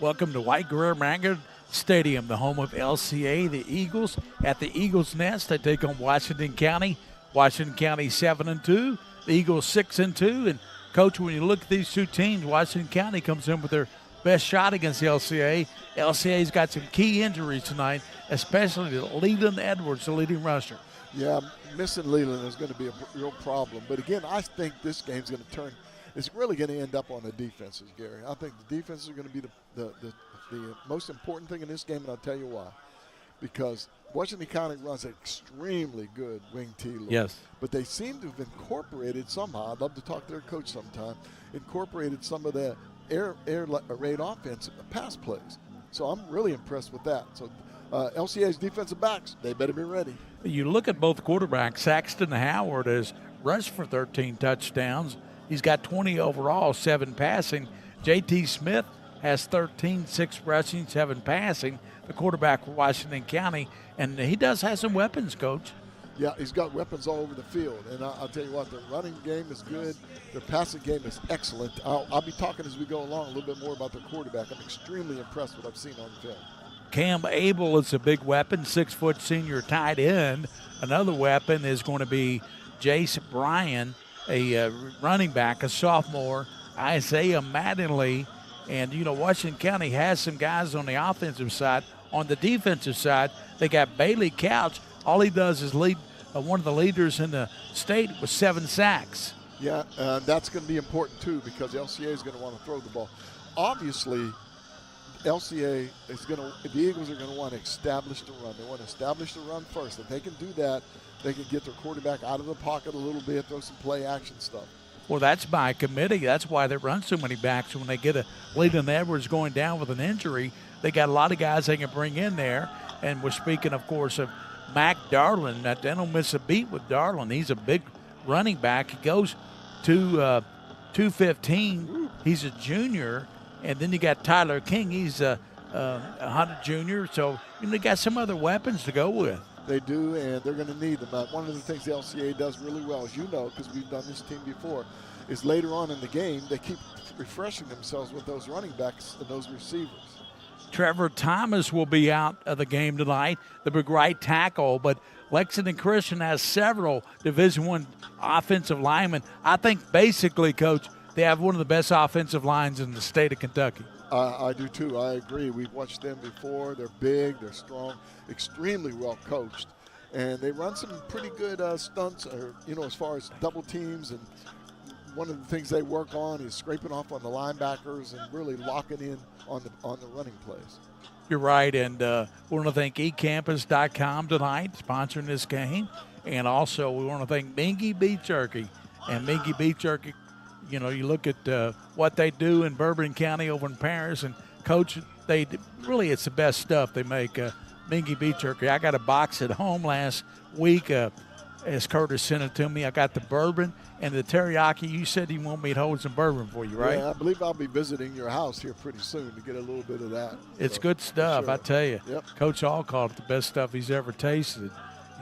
Welcome to White Guerrero Manga Stadium, the home of LCA, the Eagles. At the Eagles' Nest, they take on Washington County. Washington County 7-2, the Eagles 6-2. And, Coach, when you look at these two teams, Washington County comes in with their best shot against the LCA. LCA's got some key injuries tonight, especially to Leland Edwards, the leading rusher. Yeah, missing Leland is going to be a real problem. But, again, I think this game's going to turn – it's really going to end up on the defenses, Gary. I think the defenses are going to be the most important thing in this game, and I'll tell you why. Because Washington County runs an extremely good wing T look. Yes. But they seem to have incorporated somehow, I'd love to talk to their coach sometime, incorporated some of the air raid offense pass plays. So I'm really impressed with that. So LCA's defensive backs, they better be ready. You look at both quarterbacks. Saxton Howard has rushed for 13 touchdowns. He's got 20 overall, 7 passing. J.T. Smith has 13, 6 rushing, 7 passing, the quarterback for Washington County. And he does have some weapons, Coach. Yeah, he's got weapons all over the field. And I'll tell you what, their running game is good. Their passing game is excellent. I'll be talking as we go along a little bit more about their quarterback. I'm extremely impressed with what I've seen on the field. Cam Abel is a big weapon, 6-foot senior tight end. Another weapon is going to be Jace Bryan, a running back, a sophomore, Isaiah Mattingly. And, Washington County has some guys on the offensive side. On the defensive side, they got Bailey Couch. All he does is lead one of the leaders in the state with 7 sacks. Yeah, that's going to be important, too, because LCA is going to want to throw the ball. Obviously, LCA is going to – the Eagles are going to want to establish the run. They want to establish the run first. If they can do that, they can get their quarterback out of the pocket a little bit, throw some play action stuff. Well, that's by committee. That's why they run so many backs. When they get a Leland Edwards going down with an injury, they got a lot of guys they can bring in there. And we're speaking, of course, of Mac Darlin. They don't miss a beat with Darlin. He's a big running back. He goes to 215. He's a junior. And then you got Tyler King. He's a 100 junior. So they got some other weapons to go with. They do, and they're going to need them. One of the things the LCA does really well, as you know, because we've done this team before, is later on in the game, they keep refreshing themselves with those running backs and those receivers. Trevor Thomas will be out of the game tonight, the big right tackle, but Lexington Christian has several Division I offensive linemen. I think basically, Coach, they have one of the best offensive lines in the state of Kentucky. I do too. I agree. We've watched them before. They're big, they're strong, extremely well coached, and they run some pretty good stunts, as far as double teams. And one of the things they work on is scraping off on the linebackers and really locking in on the running plays. You're right, and we want to thank ecampus.com tonight, sponsoring this game, and also we want to thank Mingua Beef Jerky. And Mingua Beef Jerky, you look at what they do in Bourbon County over in Paris, and Coach, it's the best stuff they make. Mingua Beef Jerky. I got a box at home last week as Curtis sent it to me. I got the bourbon and the teriyaki. You said you want me to hold some bourbon for you, right? Yeah, I believe I'll be visiting your house here pretty soon to get a little bit of that. It's good stuff, sure. I tell you. Yep. Coach Hall called it the best stuff he's ever tasted,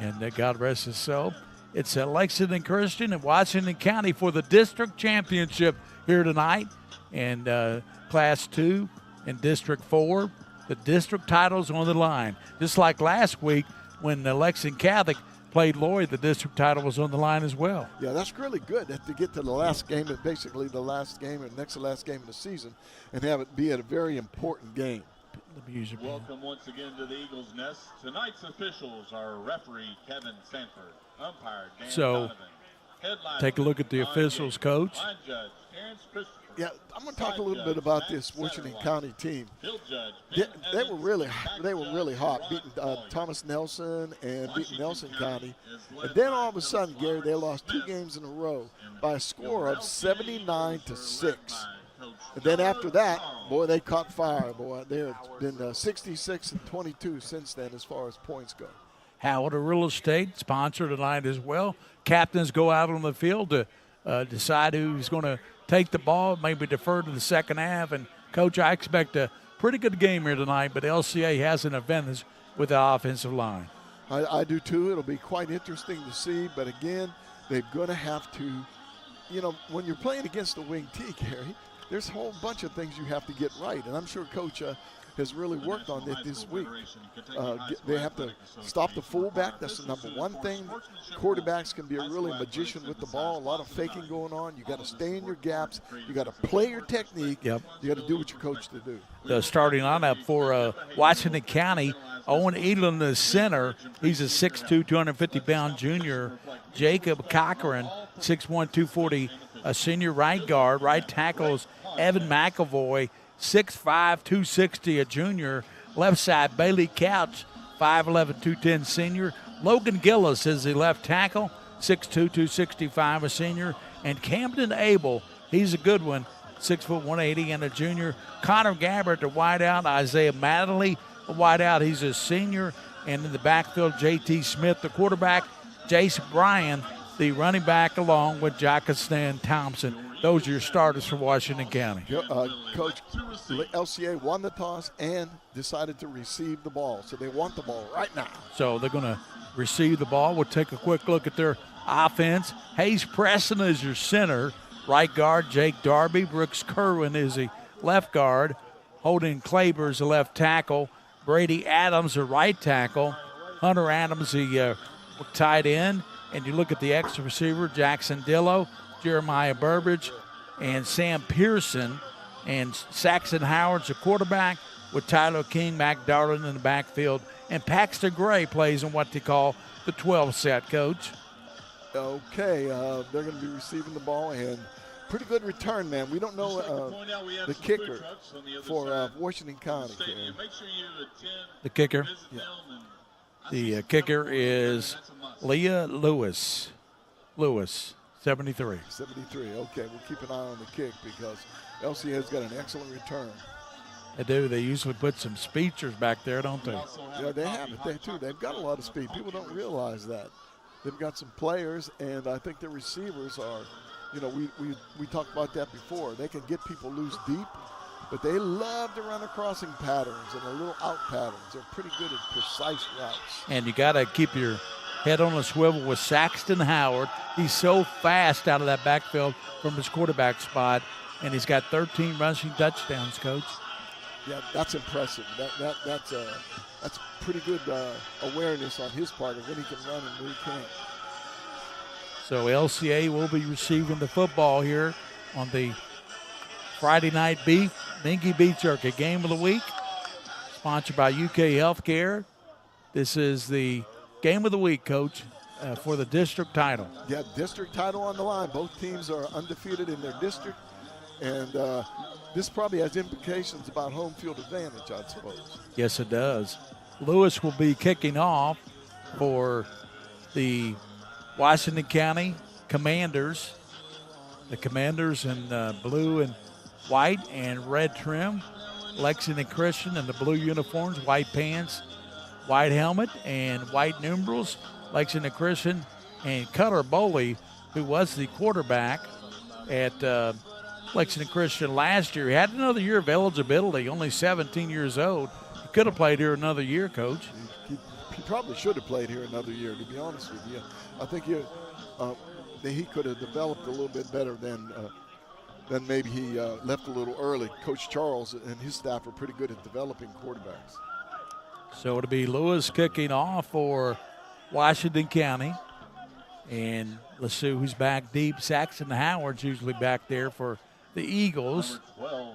and God rest his soul. It's at Lexington Christian in Washington County for the district championship here tonight. And Class 2 and District 4, the district title's on the line. Just like last week when Lexington Catholic played Lloyd, the district title was on the line as well. Yeah, that's really good to get to the last game, and basically the last game and next to last game of the season, and have it be a very important game. Welcome once again to the Eagles' Nest. Tonight's officials are referee Kevin Sanford, umpire Dan Donovan. Take a look at the officials, Coach. Line judge Terrence Christopher. Yeah, I'm going to talk a little bit about this Washington County team. They were really hot, beating Thomas Nelson and beating Nelson County. And then all of a sudden, Gary, they lost 2 games in a row by a score of 79-6. And then after that, boy, they caught fire, boy. They've been 66-22 since then as far as points go. Howard Real Estate, sponsor tonight as well. Captains go out on the field to decide who's going to take the ball, maybe defer to the second half. And, Coach, I expect a pretty good game here tonight, but LCA has an advantage with the offensive line. I do too. It'll be quite interesting to see. But, again, they're going to have to, when you're playing against the wing T, Gary, there's a whole bunch of things you have to get right, and I'm sure Coach has really worked on it this week. They have to stop the fullback. That's the number one thing. Quarterbacks can be a really magician with the ball. A lot of faking going on. You got to stay in your gaps. You got to play your technique. Yep. You got to do what you're coached to do. The starting lineup for Washington County, Owen Elam, the center. He's a 6'2", 250-pound junior. Jacob Cochran, 6'1", 240, a senior right guard. Right tackles Evan McAvoy, 6'5", 260, a junior. Left side, Bailey Couch, 5'11", 210, senior. Logan Gillis is the left tackle, 6'2", 265, a senior. And Camden Abel, he's a good one, 6', 180, and a junior. Connor Gabbard, the wideout. Isaiah Madeley, a wideout. He's a senior. And in the backfield, J.T. Smith, the quarterback. Jace Bryan, the running back, along with Jacquestan Thompson. Those are your starters for Washington County. Coach, LCA won the toss and decided to receive the ball. So they want the ball right now. So they're going to receive the ball. We'll take a quick look at their offense. Hayes Preston is your center. Right guard, Jake Darby. Brooks Kerwin is the left guard. Holden Claber is the left tackle. Brady Adams, the right tackle. Hunter Adams, the tight end. And you look at the extra receiver, Jackson Dillo, Jeremiah Burbridge, and Sam Pearson. And Saxon Howard's the quarterback with Tyler King, Mac Darling in the backfield. And Paxton Gray plays in what they call the 12 set, Coach. Okay, they're going to be receiving the ball, and pretty good return, man. We don't know the kicker for Washington County. The kicker? Yeah. The kicker is Leah Lewis. 73. 73, okay. We'll keep an eye on the kick because LCA's got an excellent return. They do. They usually put some speedsters back there, don't they? Yeah, they have it. They've got a lot of speed. People don't realize that. They've got some players, and I think their receivers are, we talked about that before. They can get people loose deep, but they love to run a crossing patterns and a little out patterns. They're pretty good at precise routes. And you got to keep your head on a swivel with Saxton Howard. He's so fast out of that backfield from his quarterback spot, and he's got 13 rushing touchdowns, Coach. Yeah, that's impressive. That's pretty good awareness on his part of when he can run and when he can't. So LCA will be receiving the football here on the Friday Night Beef, Mingua Beef Jerky Game of the Week, sponsored by UK Healthcare. This is the Game of the Week, Coach, for the district title. Yeah, district title on the line. Both teams are undefeated in their district, and this probably has implications about home field advantage, I suppose. Yes, it does. Lewis will be kicking off for the Washington County Commanders. The Commanders in blue and white and red trim. Lexington Christian in the blue uniforms, white pants, white helmet, and white numerals. Lexington Christian and Cutter Boley, who was the quarterback at Lexington Christian last year. He had another year of eligibility, only 17 years old. He could have played here another year, Coach. He probably should have played here another year, to be honest with you. I think he could have developed a little bit better than maybe he left a little early. Coach Charles and his staff are pretty good at developing quarterbacks. So it'll be Lewis kicking off for Washington County. And let's see who's back deep. Saxon Howard's usually back there for the Eagles. Number 12,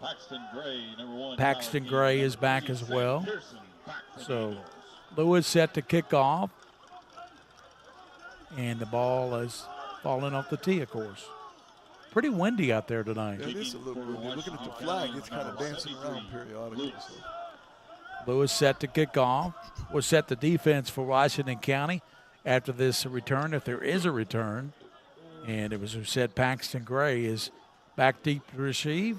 Paxton Gray, number 1. Paxton Gray is back as well. So Lewis set to kick off. And the ball is falling off the tee, of course. Pretty windy out there tonight. It is a little windy. Looking at the flag, it's kind of dancing around periodically. So. Lewis set to kick off. We'll set the defense for Washington County after this return, if there is a return. And it was who said Paxton Gray is back deep to receive.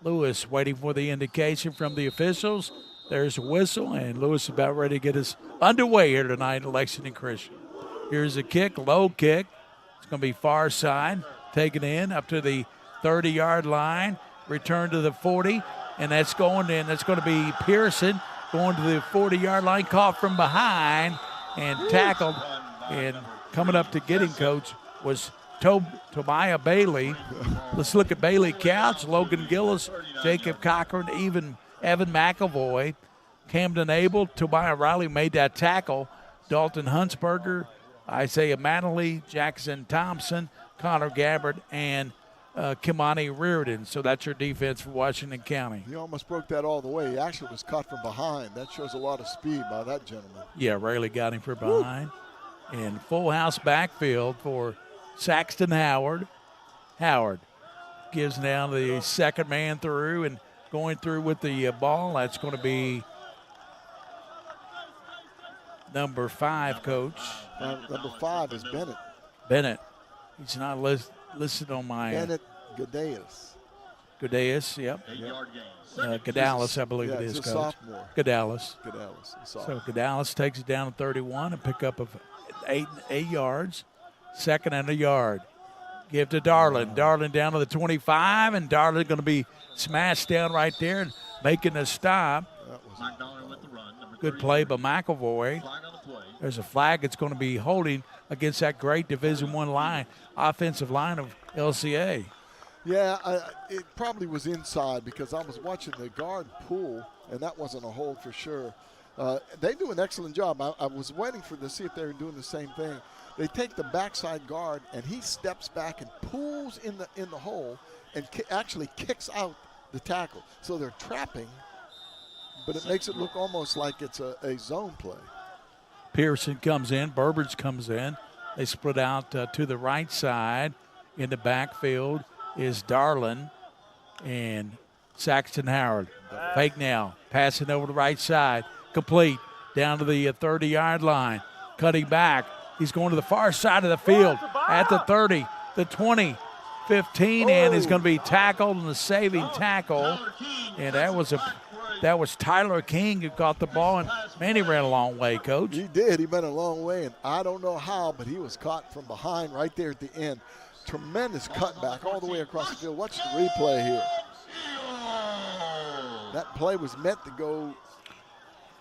Lewis waiting for the indication from the officials. There's a whistle, and Lewis is about ready to get us underway here tonight at Lexington Christian. Here's a kick, low kick. It's going to be far side, taken in up to the 30-yard line, return to the 40, and that's going in. That's going to be Pearson going to the 40-yard line, caught from behind and tackled. And coming up to get him, Coach, was Tobiah Bailey. Let's look at Bailey Couch, Logan Gillis, Jacob Cochran, even Evan McAvoy, Camden Abel, Tobiah Riley made that tackle. Dalton Huntsberger, Isaiah Manley, Jackson Thompson, Connor Gabbard, and Kimani Reardon. So that's your defense for Washington County. He almost broke that all the way. He actually was caught from behind. That shows a lot of speed by that gentleman. Yeah, Rayleigh got him from behind. And full house backfield for Saxton Howard. Howard gives now the second man through and going through with the ball. That's going to be number 5, Coach. Number 5 is Bennett. Bennett. He's not listed on my. Bennett Gadeas. Gadeas, yep. Gadalis, I believe it is, he's a Coach. sophomore. Gadalis. So Gadalis takes it down to 31, a pickup of 8 yards. Second and a yard. Give to Darlin. Darlin down to the 25, and Darlin going to be smashed down right there and making a stop. Good play by McAvoy. There's a flag that's going to be holding against that great Division I line, offensive line of LCA. Yeah, it probably was inside because I was watching the guard pull, and that wasn't a hold for sure. They do an excellent job. I was waiting to see if they were doing the same thing. They take the backside guard, and he steps back and pulls in the hole and actually kicks out the tackle. So they're trapping, but it makes it look almost like it's a zone play. Pearson comes in. Burbridge comes in. They split out to the right side. In the backfield is Darlin and Saxton Howard. Fake now. Passing over the right side. Complete. Down to the 30-yard line. Cutting back. He's going to the far side of the field at the 30, the 20, 15, and he's going to be tackled in the saving tackle. And that was Tyler King who caught the ball, and man, he ran a long way, Coach. He did. He went a long way, and I don't know how, but he was caught from behind right there at the end. Tremendous cutback all the way across the field. Watch the replay here. That play was meant to go,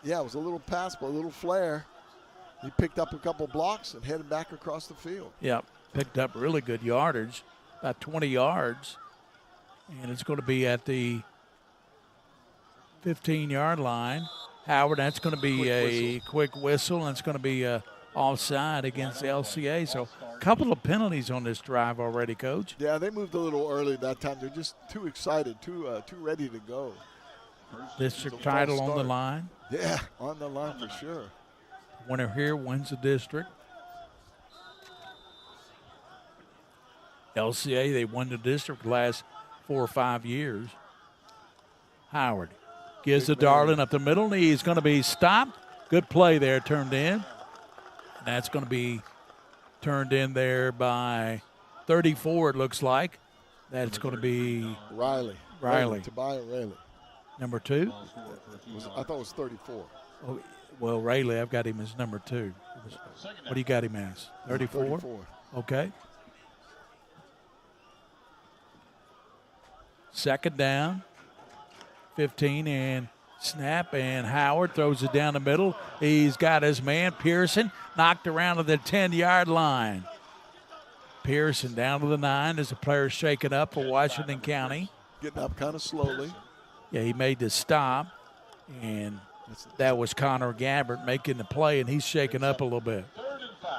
it was a little pass, but a little flare. He picked up a couple blocks and headed back across the field. Yep, picked up really good yardage, about 20 yards. And it's going to be at the 15-yard line. Howard, that's going to be quick whistle, and it's going to be offside against LCA. So a couple of penalties on this drive already, Coach. Yeah, they moved a little early that time. They're just too excited, too ready to go. District title on the line. Yeah, on the line for sure. Winner here wins the district. LCA, they won the district the last 4 or 5 years. Howard gives to Darlin up the middle, and he's going to be stopped. Good play there, turned in. And that's going to be turned in there by 34, it looks like. That's going to be Riley. Tobiah Riley. Number 2? I thought it was 34. Oh, well, Rayleigh, I've got him as number 2. What do you got him as? 34? 34. Okay. Second down, 15, and snap, and Howard throws it down the middle. He's got his man, Pearson, knocked around to the 10-yard line. Pearson down to the 9 as the player shaken up for Washington County. Getting up kind of slowly. Yeah, he made the stop, and that was Connor Gabbard making the play, and he's shaken up a little bit.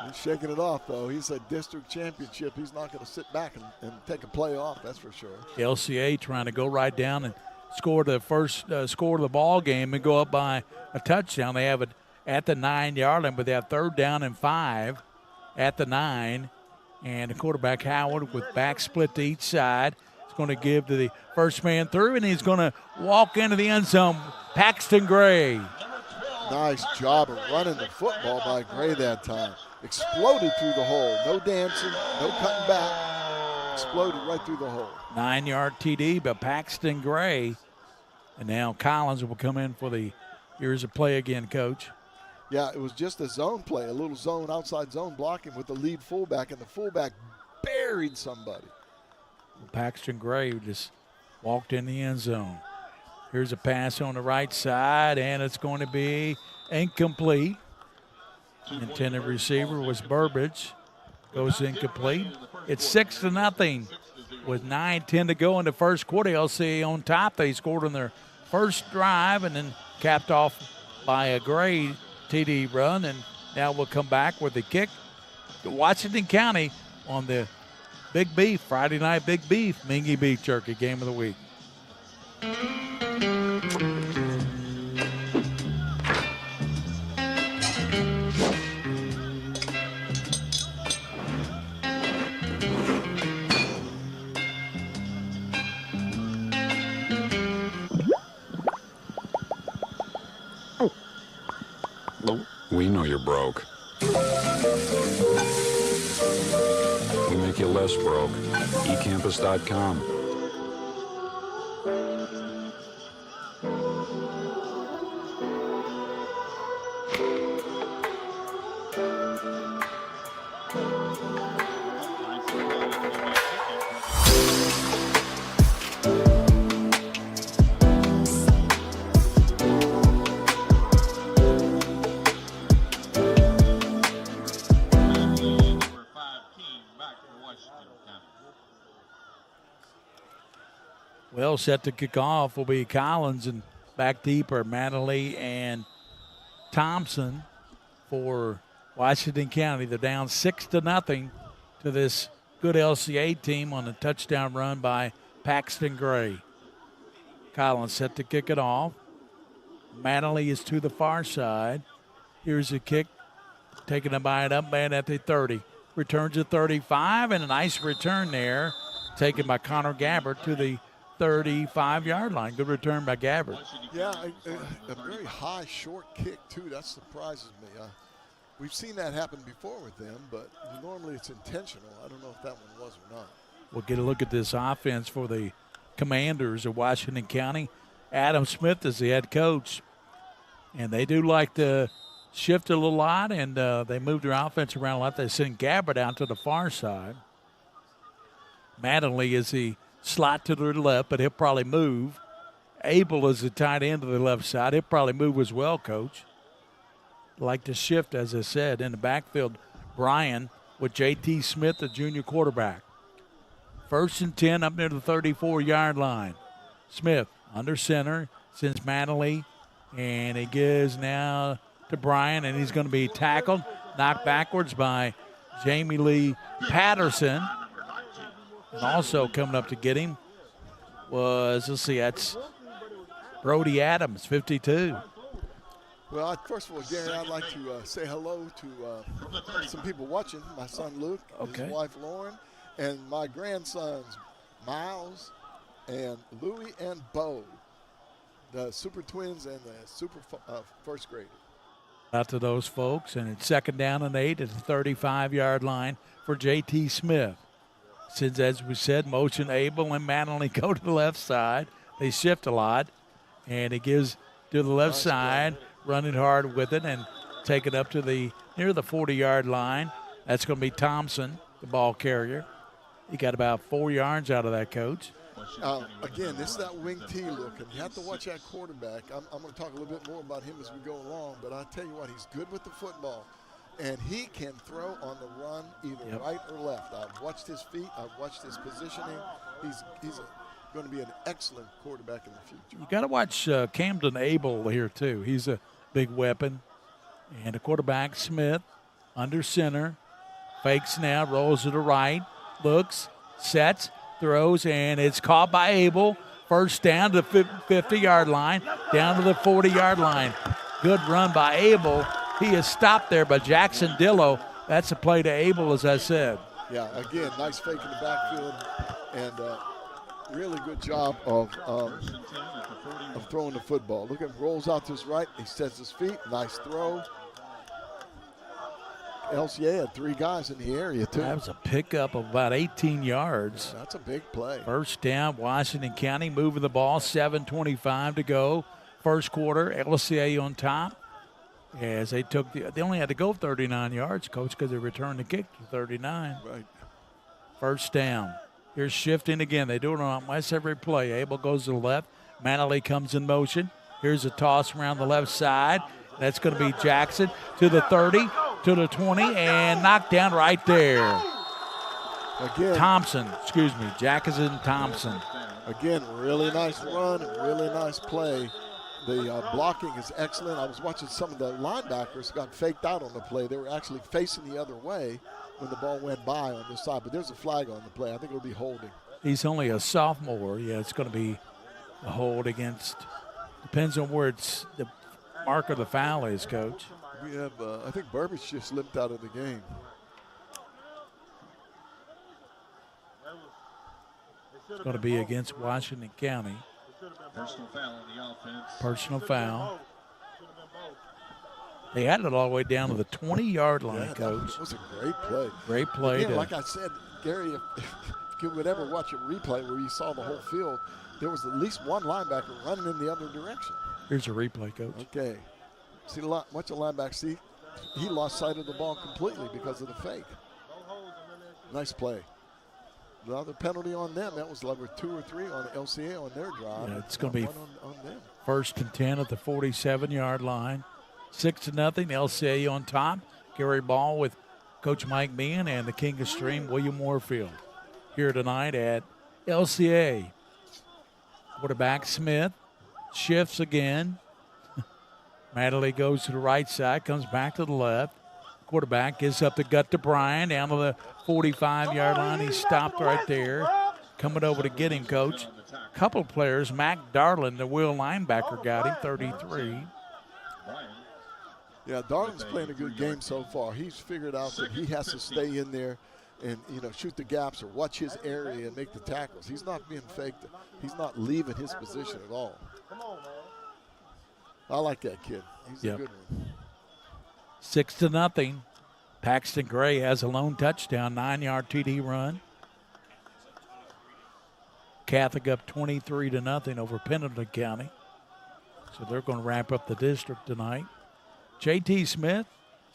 He's shaking it off, though. He's a district championship. He's not going to sit back and take a play off, that's for sure. LCA trying to go right down and score the first score of the ball game and go up by a touchdown. They have it at the 9-yard line, but they have 3rd down and 5 at the 9. And the quarterback, Howard, with back split to each side, is going to give to the first man through, and he's going to walk into the end zone. Paxton Gray. Nice job of running the football by Gray that time. Exploded through the hole. No dancing, no cutting back. Exploded right through the hole. 9-yard TD by Paxton Gray. And now Collins will come in for the here's a play again, Coach. Yeah, it was just a zone play, a little zone, outside zone blocking with the lead fullback, and the fullback buried somebody. Paxton Gray just walked in the end zone. Here's a pass on the right side, and it's going to be incomplete. Intended receiver was Burbridge. goes incomplete. It's 6-0 with 9:10 to go in the first quarter. LCA on top. They scored on their first drive and then capped off by a Gray TD run. And now we'll come back with the kick to Washington County on the Big Beef, Friday Night Big Beef, Mingua Beef Jerky Game of the Week. We know you're broke. We make you less broke. eCampus.com. Well, set to kick off will be Collins, and back deep are Manley and Thompson for Washington County. They're down 6-0 to this good LCA team on a touchdown run by Paxton Gray. Collins set to kick it off. Manley is to the far side. Here's a kick taken by an up man at the 30. Returns to 35, and a nice return there taken by Connor Gabbard to the 35-yard line. Good return by Gabbard. Yeah, a very high, short kick, too. That surprises me. We've seen that happen before with them, but normally it's intentional. I don't know if that one was or not. We'll get a look at this offense for the Commanders of Washington County. Adam Smith is the head coach, and they do like to shift a little lot, and they move their offense around a lot. They send Gabbard out to the far side. Mattingly is the slot to the left, but he'll probably move. Abel is the tight end to the left side. He'll probably move as well, Coach. Like to shift, as I said. In the backfield, Brian with J.T. Smith, the junior quarterback. 1st and 10 up near the 34-yard line. Smith under center, sends Mattingly, and he gives now to Brian, and he's going to be tackled, knocked backwards by Jamie Lee Patterson. And also coming up to get him was, let's see, that's Brody Adams, 52. Well, first of all, Gary, I'd like to say hello to some people watching. My son Luke, his wife Lauren, and my grandsons Miles and Louie and Bo, the super twins and the super first grader. Out to those folks, and it's 2nd down and 8 at the 35-yard line for J.T. Smith. Since, as we said, motion Abel and Manley go to the left side. They shift a lot, and he gives to the left side, running hard with it and take it up to near the 40-yard line. That's going to be Thompson, the ball carrier. He got about 4 yards out of that, Coach. Again, this is that wing T look, and you have to watch that quarterback. I'm going to talk a little bit more about him as we go along, but I'll tell you what, he's good with the football. And he can throw on the run either right or left. I've watched his feet. I've watched his positioning. He's going to be an excellent quarterback in the future. You got to watch Camden Abel here, too. He's a big weapon. And the quarterback, Smith, under center. Fakes now, rolls to the right, looks, sets, throws, and it's caught by Abel. First down to the 50-yard line, down to the 40-yard line. Good run by Abel. He is stopped there by Jackson Dillow. That's a play to Abel, as I said. Yeah, again, nice fake in the backfield, and really good job of throwing the football. Look at him, rolls out to his right. He sets his feet. Nice throw. LCA had 3 guys in the area, too. That was a pickup of about 18 yards. That's a big play. First down, Washington County moving the ball, 7:25 to go. First quarter, LCA on top. As they only had to go 39 yards, Coach, because they returned the kick to 39. Right. First down. Here's shifting again. They do it on almost every play. Abel goes to the left. Manley comes in motion. Here's a toss around the left side. That's going to be Jackson to the 30. to the 20 and knocked down right there. Again, Jackson Thompson. Again, really nice run and really nice play. The blocking is excellent. I was watching some of the linebackers got faked out on the play. They were actually facing the other way when the ball went by on this side. But there's a flag on the play. I think it'll be holding. He's only a sophomore. Yeah, it's going to be a hold against. Depends on where it's the mark of the foul is, Coach. We have, I think Burbage just limped out of the game. It's going to be against Washington County. Personal foul on the offense. Personal foul. They had it all the way down to the 20-yard line, Coach. That was a great play. Great play. Again, like I said, Gary, if you would ever watch a replay where you saw the whole field, there was at least one linebacker running in the other direction. Here's a replay, Coach. Okay. See, watch the linebacker. See, he lost sight of the ball completely because of the fake. Nice play. Another penalty on them. That was level 2 or 3 on LCA on their drive. Yeah, it's going to be on them. 1st and 10 at the 47-yard line. 6-0, LCA on top. Gary Ball with Coach Mike Meehan and the King of Stream, William Warfield. Here tonight at LCA. Quarterback Smith shifts again. Madeley goes to the right side, comes back to the left. Quarterback gives up the gut to Brian down to the 45-yard line. He stopped right there. Coming over to get him, Coach. Couple players, Mac Darlin, the Will linebacker, got him, 33. Yeah, Darlin's playing a good game so far. He's figured out that he has to stay in there and, shoot the gaps or watch his area and make the tackles. He's not being faked. He's not leaving his position at all. I like that kid. He's a good one. 6-0. Paxton Gray has a lone touchdown, 9-yard TD run. Catholic up 23-0 over Pendleton County. So they're going to wrap up the district tonight. J.T. Smith,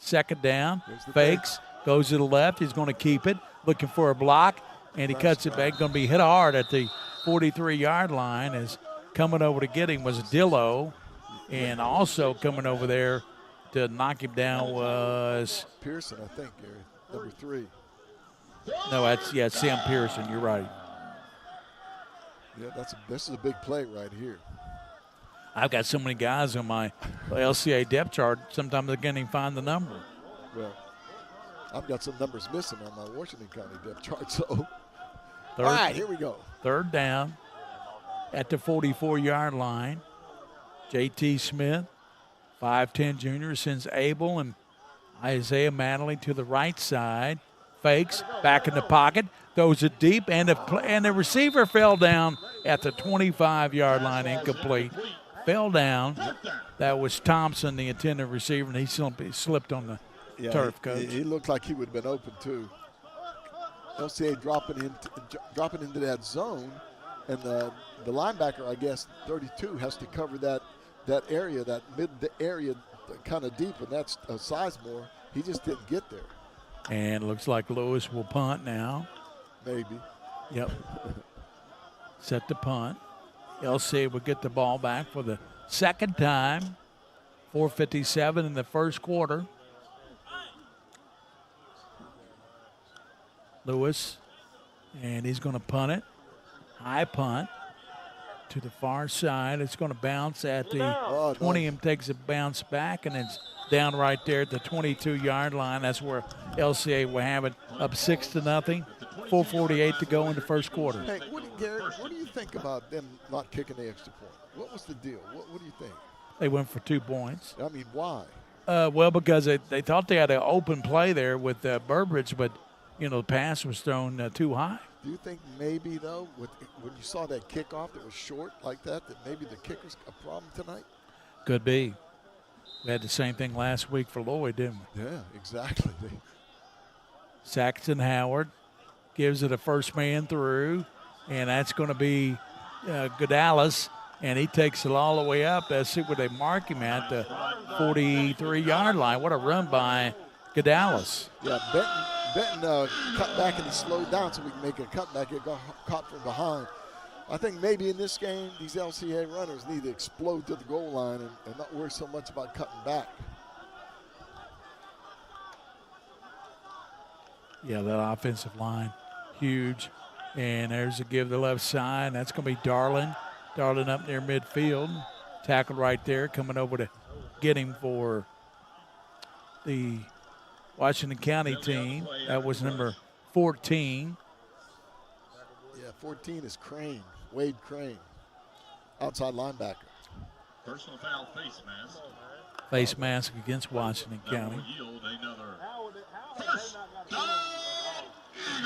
2nd down, fakes, goes to the left. He's going to keep it, looking for a block, and he cuts it back. Going to be hit hard at the 43-yard line. As coming over to get him was Dillo, and also coming over there to knock him down was Pearson, I think, Gary, number 3. No, that's Sam Pearson. You're right. Yeah, this is a big play right here. I've got so many guys on my LCA depth chart, sometimes I can't even find the number. Well, I've got some numbers missing on my Washington County depth chart, so. All right, here we go. 3rd down at the 44-yard line. J.T. Smith, 5'10 junior, sends Abel and Isaiah Madeley to the right side. Fakes, back in the pocket, throws it deep, and the receiver fell down at the 25-yard line, incomplete. Fell down. That was Thompson, the intended receiver, and he slipped on the turf, Coach. He looked like he would have been open, too. LCA dropping into that zone, and the linebacker, I guess, 32, has to cover that area, that mid area kind of deep, and that's Sizemore. He just didn't get there. And looks like Lewis will punt now. Maybe. Yep. Set the punt. LCA will get the ball back for the 2nd time. 4:57 in the first quarter. Lewis, and he's going to punt it. High punt to the far side. It's going to bounce at the 20 and takes a bounce back, and it's down right there at the 22-yard line. That's where LCA will have it up 6-0. 4:48 to go in the first quarter. Hey, Garrett, what do you think about them not kicking the extra point? What was the deal? What do you think? They went for 2 points. I mean, why? Well, because they thought they had an open play there with Burbridge, but, the pass was thrown too high. Do you think maybe, though, when you saw that kickoff that was short like that maybe the kicker's a problem tonight? Could be. We had the same thing last week for Lloyd, didn't we? Yeah, exactly. Saxton Howard gives it a first man through, and that's going to be Godalis, and he takes it all the way up. Let's see where they mark him at, the 43-yard line. What a run by Godalis. Yeah, Benton cut back and he slowed down so we can make a cutback. It got caught from behind. I think maybe in this game, these LCA runners need to explode to the goal line and not worry so much about cutting back. Yeah, that offensive line, huge. And there's a give to the left side. That's going to be Darlin. Darlin up near midfield. Tackled right there, coming over to get him for the Washington County team. That was number 14. Yeah, 14 is Crane, Wade Crane, outside linebacker. Personal foul face mask. Face mask against Washington County.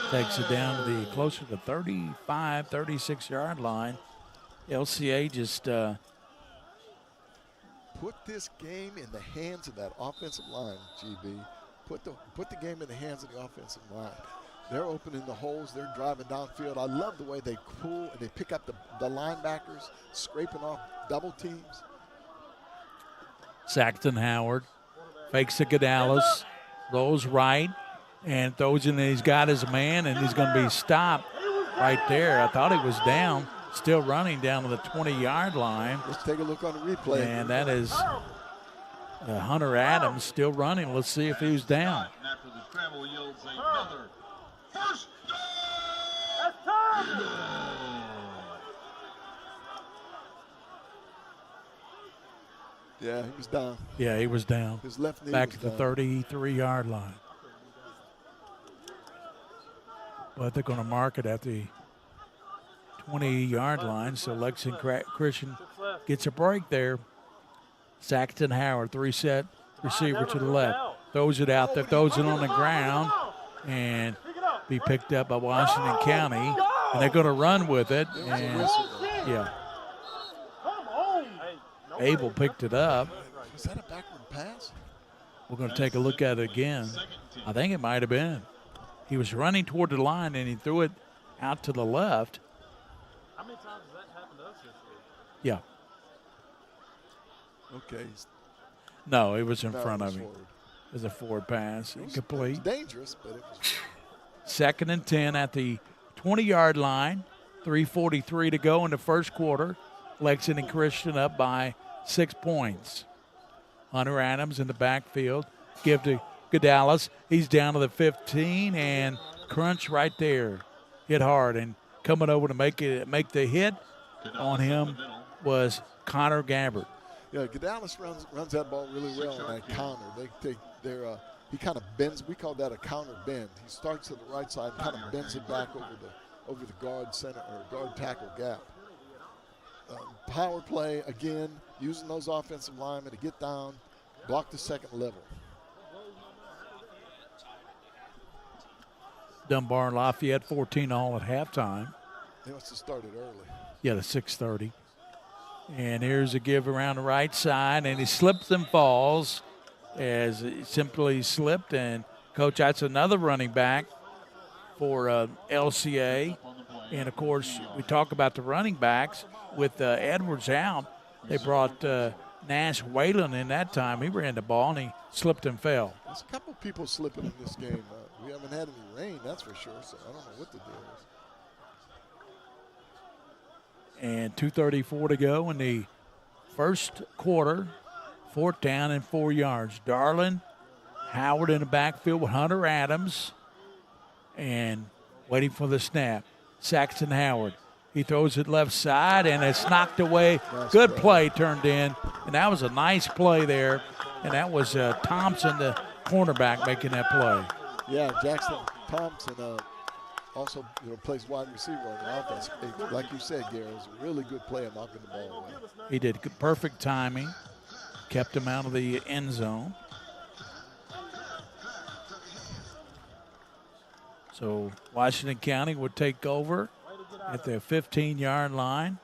Takes it down to the closer to 35, 36-yard line. LCA just put this game in the hands of that offensive line, GB. Put the game in the hands of the offensive line. They're opening the holes. They're driving downfield. I love the way they pull and they pick up the linebackers, scraping off double teams. Saxton Howard fakes to Gadalis, rolls right, and throws in. He's got his man, and he's going to be stopped right there. I thought he was down, still running down to the 20-yard line. Let's take a look on the replay. And that is Hunter Adams still running. Let's see if he was down. After the scramble yields another first down. Yeah, he was down. Yeah, he was down. His left knee back was to the down. 33-yard line. But they're going to mark it at the 20-yard line, so Lexington Christian gets a break there. Saxton Howard, three-set receiver to the left. Throws it out there, throws it on the ground, and be picked up by Washington County. And they're going to run with it. And, yeah. Abel picked it up. Was that a backward pass? We're going to take a look at it again. I think it might have been. He was running toward the line, and he threw it out to the left. How many times has that happened to us this year? Yeah. Okay. No, it was in No, front it of was him. forward. It was a forward pass. It was Incomplete. dangerous, but it was. 2nd and 10 at the 20-yard line. 3:43 to go in the first quarter. Lexington Christian up by 6 points. Hunter Adams in the backfield. Give to Gadalis. He's down to the 15 and crunch right there. Hit hard, and coming over to make the hit on him was Connor Gabbard. Yeah, Gadalis runs that ball really well on that counter. He kind of bends. We call that a counter bend. He starts to the right side and kind of bends it back over the guard center or guard tackle gap. Power play again, using those offensive linemen to get down, block the second level. Dunbar and Lafayette 14-all at halftime. They must have started early. Yeah, the 6:30. And here's a give around the right side, and he slips and falls as he simply slipped. And, Coach, that's another running back for LCA. And, of course, we talk about the running backs. With Edwards out, they brought Nash Whalen in that time. He ran the ball, and he slipped and fell. There's a couple people slipping in this game. We haven't had any rain, that's for sure, so I don't know what the deal is. And 2:34 to go in the first quarter. 4th down and 4 yards. Darlin, Howard in the backfield with Hunter Adams. And waiting for the snap. Saxton Howard. He throws it left side, and it's knocked away. Good play turned in, and that was a nice play there. And that was Thompson, the cornerback, making that play. Yeah, Jackson Thompson also plays wide receiver on the offense. Like you said, Gary, it was a really good play of knocking the ball away. He did perfect timing, kept him out of the end zone. So Washington County would take over at the 15-yard line.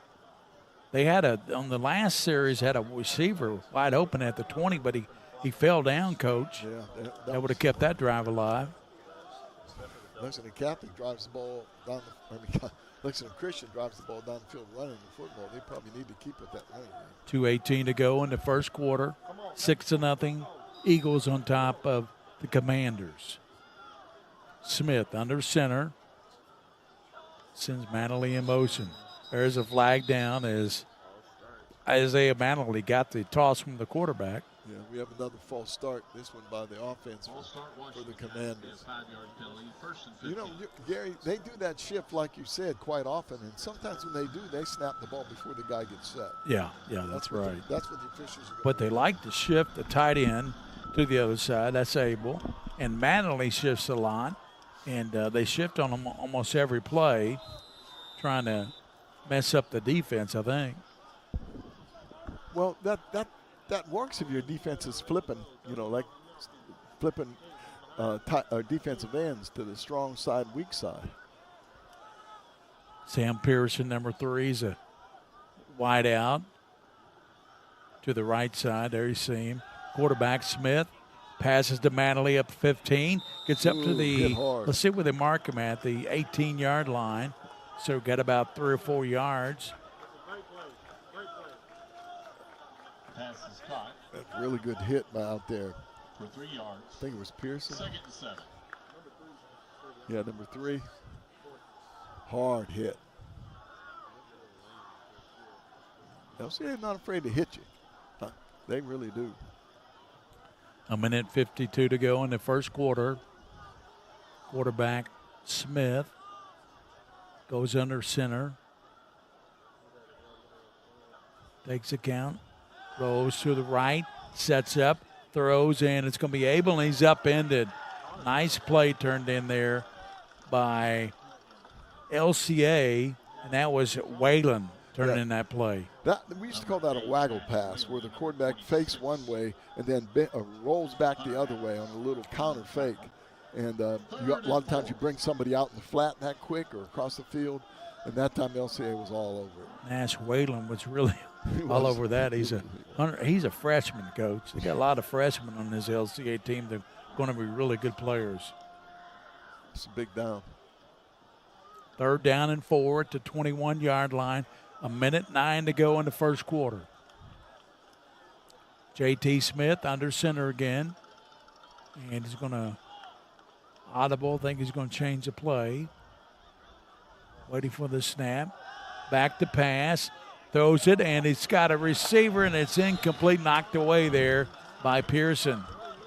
They had on the last series, had a receiver wide open at the 20, but he fell down, Coach. Yeah, that would have kept that drive alive. Lexington Catholic drives the ball down Lexington Christian drives the ball down the field running the football. They probably need to keep with that running game. 2:18 to go in the first quarter. 6-0. Eagles on top of the Commanders. Smith under center. Sends Manley in motion. There's a flag down as Isaiah Manley got the toss from the quarterback. Yeah, we have another false start. This one by the offense for the Commanders. 5-yard penalty, first and 15. You know, Gary, they do that shift like you said quite often, and sometimes when they do, they snap the ball before the guy gets set. Yeah, that's right. That's what the officials are going But they like to shift the tight end to the other side. That's Abel. And Manley shifts a lot, and they shift on them almost every play, trying to mess up the defense, I think. Well, that works if your defense is flipping, like flipping defensive ends to the strong side, weak side. Sam Pearson, number 3, is a wide out to the right side. There you see him. Quarterback Smith passes to Manley up 15. Gets up to the, let's see where they mark him at, the 18-yard line. So got about 3 or 4 yards. Pass is caught. That's a really good hit by out there. For 3 yards. I think it was Pearson. 2nd and 7. Yeah, number 3. Hard hit. LCA not afraid to hit you. Huh, they really do. 1:52 to go in the first quarter. Quarterback Smith goes under center. Takes a count. Rolls to the right. Sets up. Throws in. It's going to be Abel, and he's upended. Nice play turned in there by LCA, and that was Whalen turning in that play. We used to call that a waggle pass, where the quarterback fakes one way and then rolls back the other way on a little counter fake. And a lot of times you bring somebody out in the flat that quick or across the field, and that time LCA was all over it. Nash Whalen was really all over that. He's a freshman, coach. They got a lot of freshmen on this LCA team. They're going to be really good players. It's a big down. 3rd down and 4 at the 21-yard line. 1:09 to go in the first quarter. J.T. Smith under center again. And he's going to audible. I think he's going to change the play. Waiting for the snap. Back to pass. Throws it, and he's got a receiver, and it's incomplete. Knocked away there by Pearson.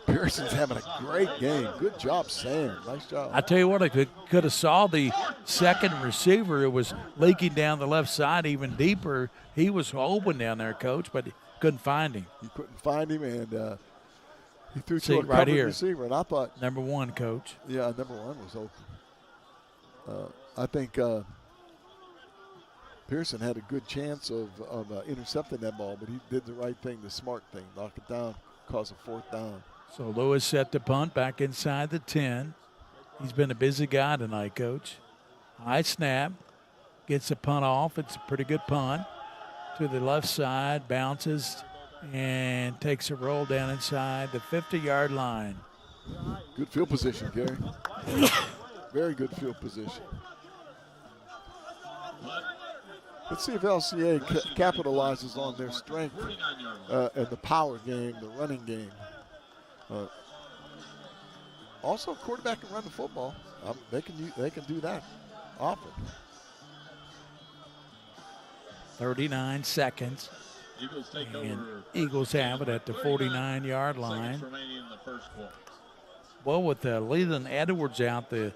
Pearson's having a great game. Good job, Sam. Nice job. I tell you what, I could have saw the second receiver. It was leaking down the left side even deeper. He was open down there, Coach, but couldn't find him. You couldn't find him, and he threw to a right covered here. receiver. And I thought number 1, Coach. Yeah, number 1 was open. I think Pearson had a good chance of intercepting that ball, but he did the right thing, the smart thing, knock it down, cause a 4th down. So Lewis set the punt back inside the 10. He's been a busy guy tonight, Coach. High snap. Gets the punt off. It's a pretty good punt. To the left side, bounces, and takes a roll down inside the 50-yard line. Good field position, Gary. Very good field position. Let's see if LCA capitalizes on their strength and the power game, the running game. Also, quarterback can run the football. They can do that often. 39 seconds. Eagles have it at the 49-yard line. Well, with Leland Edwards out, the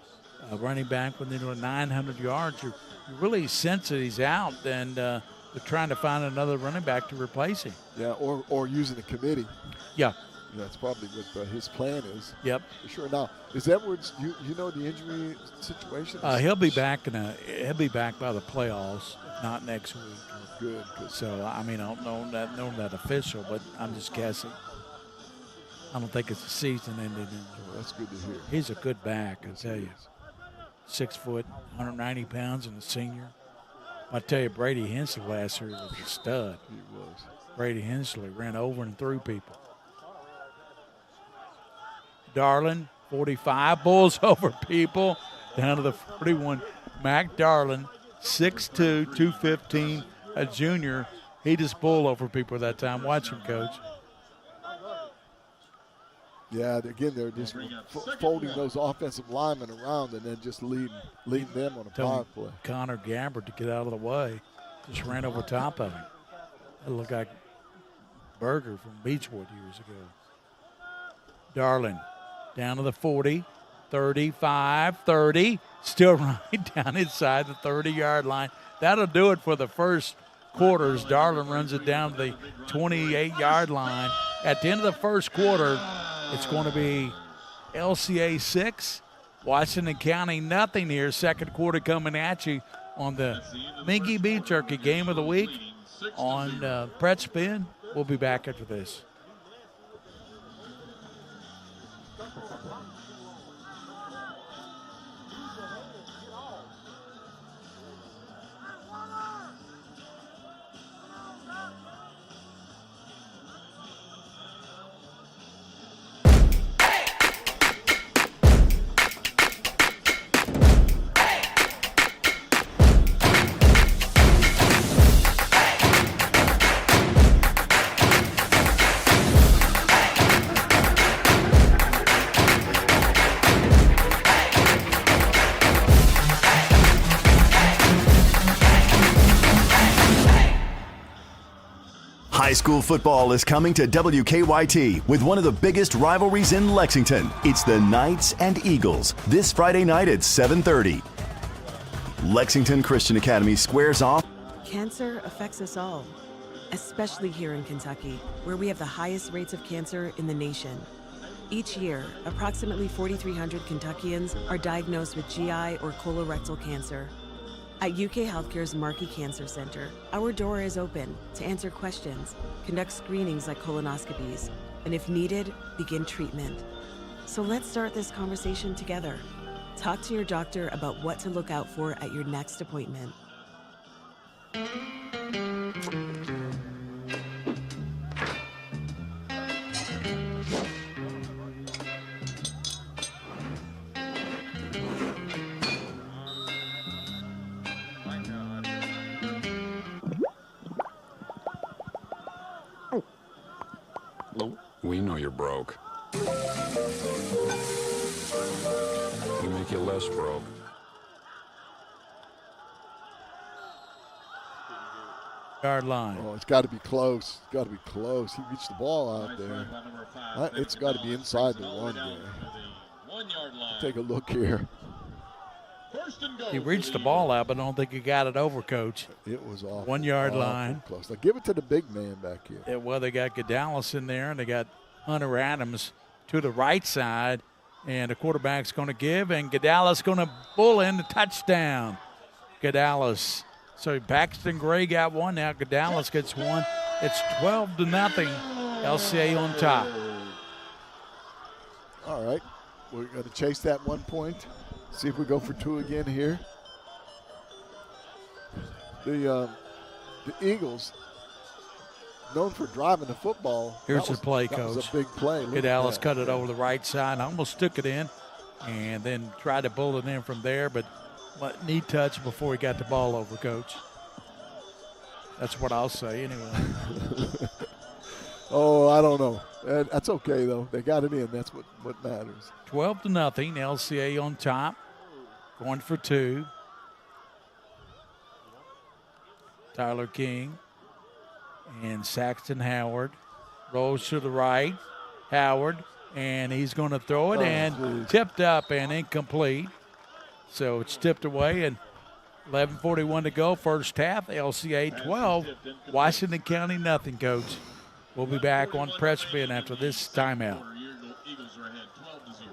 running back with 900 yards, you really sense that he's out, and they're trying to find another running back to replace him. Yeah, or using a committee. Yeah. That's probably what his plan is. Yep. For sure. Now, is Edwards? You know the injury situation? He'll be back he'll be back by the playoffs, not next week. Good. So I don't know that official, but I'm just guessing. I don't think it's a season-ending injury. Well, that's good to hear. He's a good back, I tell you. 6 foot, 190 pounds, and a senior. I tell you, Brady Hensley last year was a stud. He was. Brady Hensley ran over and through people. Darlin, 45, bulls over people down to the 41. Mac Darlin, 6'2", 215, a junior. He just bulled over people that time. Watch him, Coach. Yeah, again, they're just folding those offensive linemen around and then just leading them on a power play. Connor Gabbard to get out of the way. Just ran over top of him. It looked like Berger from Beechwood years ago. Darling down to the 40, 35, 30. Still right down inside the 30-yard line. That'll do it for the first quarter as Darling runs it down to the 28-yard line. At the end of the first quarter, it's going to be LCA 6, Washington County nothing here. Second quarter coming at you on the Mingua Beef Jerky Game of the Week on Pret Spin. We'll be back after this. High school football is coming to WKYT with one of the biggest rivalries in Lexington. It's the Knights and Eagles this Friday night at 7:30. Lexington Christian Academy squares off. Cancer affects us all, especially here in Kentucky, where we have the highest rates of cancer in the nation. Each year, approximately 4,300 Kentuckians are diagnosed with GI or colorectal cancer. At UK Healthcare's Markey Cancer Center, our door is open to answer questions, conduct screenings like colonoscopies, and if needed, begin treatment. So let's start this conversation together. Talk to your doctor about what to look out for at your next appointment. We know you're broke. We make you less broke. Yard line. Oh, it's got to be close. It's got to be close. He reached the ball out there. It's got to be inside the 1 there. Take a look here. He reached the ball out, but I don't think he got it over, Coach. It was off. 1 yard line. Close. Now give it to the big man back here. Yeah, well, they got Gadallis in there, and they got Hunter Adams to the right side, and the quarterback's going to give, and Gadallis going to pull in the touchdown. Gadallis. So Paxton Gray got one. Now Gadallis gets one. It's 12-0. LCA on top. All right. We're going to chase that 1 point. See if we go for two again here. The Eagles, known for driving the football. Here's the play, Coach. That was a big play. Dallas cut it over the right side, almost took it in, and then tried to pull it in from there, but knee touch before he got the ball over, Coach. That's what I'll say anyway. Oh, I don't know. That's okay, though. They got it in. That's what matters. 12-0, LCA on top. Going for two. Tyler King and Saxton Howard. Rolls to the right. Howard, and he's going to throw it, and tipped up and incomplete. So it's tipped away, and 11:41 to go, first half. LCA 12, Washington County nothing, Coach. We'll be back on Pret Spin after this timeout. Eagles are ahead 12-0.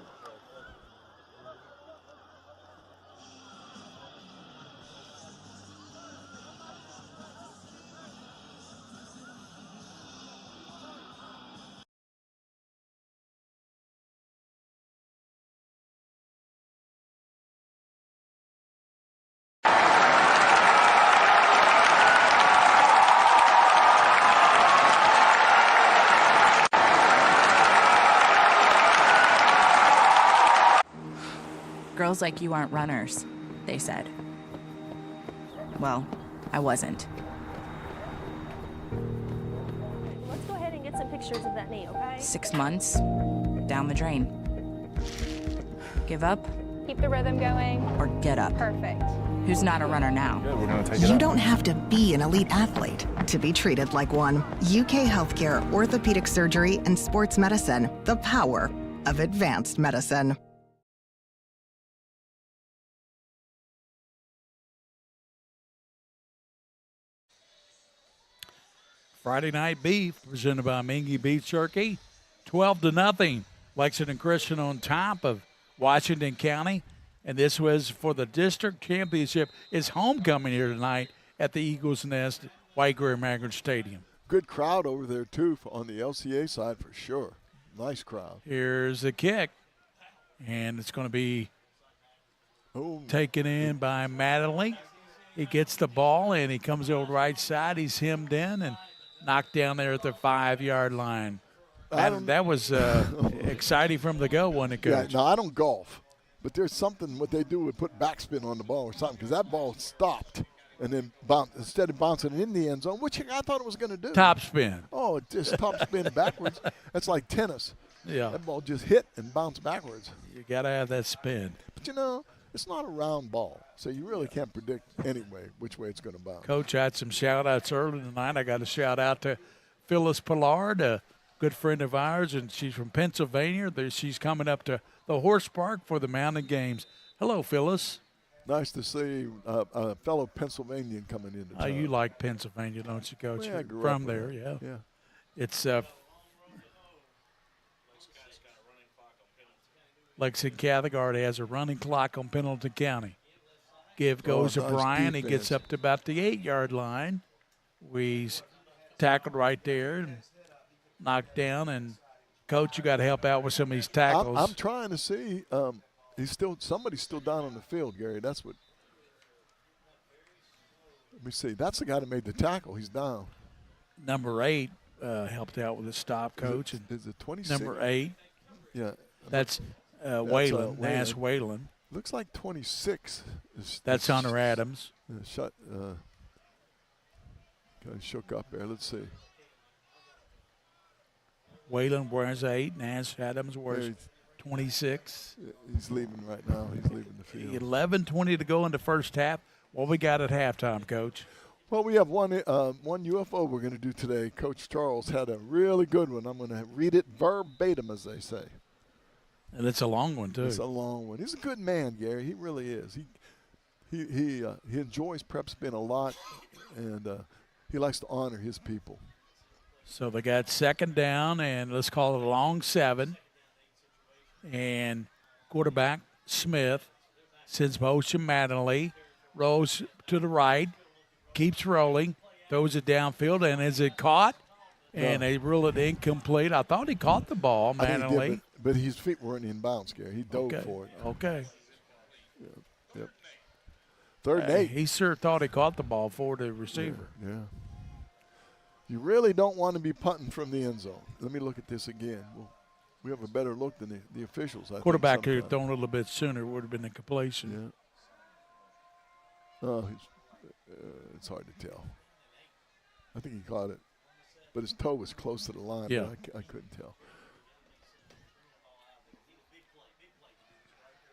Girls like you aren't runners, they said. Well, I wasn't. Let's go ahead and get some pictures of that knee, okay? 6 months, down the drain. Give up Keep the rhythm going. or get up. Perfect. Who's not a runner now? You don't have to be an elite athlete to be treated like one. UK Healthcare, Orthopedic Surgery, and Sports Medicine. The power of advanced medicine. Friday Night Beef presented by Mingua Beef Jerky. 12-0. Lexington Christian on top of Washington County. And this was for the district championship. It's homecoming here tonight at the Eagles Nest, White Gray Magnet Stadium. Good crowd over there, too, on the LCA side for sure. Nice crowd. Here's the kick. And it's going to be taken in by Madeline. He gets the ball, and he comes over the right side. He's hemmed in and knocked down there at the 5-yard line. That was exciting from the go, wasn't it, Coach? Yeah, no, I don't golf. But there's something what they do would put backspin on the ball or something, because that ball stopped and then instead of bouncing in the end zone, which I thought it was going to do. Top spin. Oh, it just top spin backwards. That's like tennis. Yeah. That ball just hit and bounced backwards. You got to have that spin. But, it's not a round ball, so you really can't predict anyway which way it's going to bounce. Coach had some shout-outs early tonight. I got a shout-out to Phyllis Pollard, a good friend of ours, and she's from Pennsylvania. She's coming up to the Horse Park for the Mountain Games. Hello, Phyllis. Nice to see a fellow Pennsylvanian coming into town. You like Pennsylvania, don't you, Coach? Well, I grew from up there, yeah. It's Lexington Catholic already has a running clock on Pendleton County. Give goes to nice Brian. defense. He gets up to about the 8-yard line. He's tackled right there and knocked down. And, Coach, you got to help out with some of these tackles. I'm trying to see. Somebody's still down on the field, Gary. That's what. Let me see. That's the guy that made the tackle. He's down. Number 8 helped out with a stop, Coach. Is it 26? Number 8. Yeah. That's Waylon. Nash Waylon. Looks like 26. That's Hunter Adams. Kind of shook up there. Let's see. Waylon wears 8. Nash Adams wears 26. He's leaving right now. He's leaving the field. 11:20 to go in the first half. What we got at halftime, Coach? Well, we have one UFO we're going to do today. Coach Charles had a really good one. I'm going to read it verbatim, as they say. And it's a long one, too. It's a long one. He's a good man, Gary. He really is. He enjoys prep spin a lot, and he likes to honor his people. So they got second down, and let's call it a long 7. And quarterback Smith sends motion Mattingly, rolls to the right, keeps rolling, throws it downfield, and is it caught? And they rule it incomplete. I thought he caught the ball, Mattingly. But his feet weren't in bounds, Gary. He dove for it. Okay. Yep. 3rd and 8. He sure thought he caught the ball for the receiver. Yeah. You really don't want to be punting from the end zone. Let me look at this again. We have a better look than the officials. Quarterback here thrown a little bit sooner would have been a completion. Yeah. Oh, it's hard to tell. I think he caught it. But his toe was close to the line. Yeah. But I couldn't tell.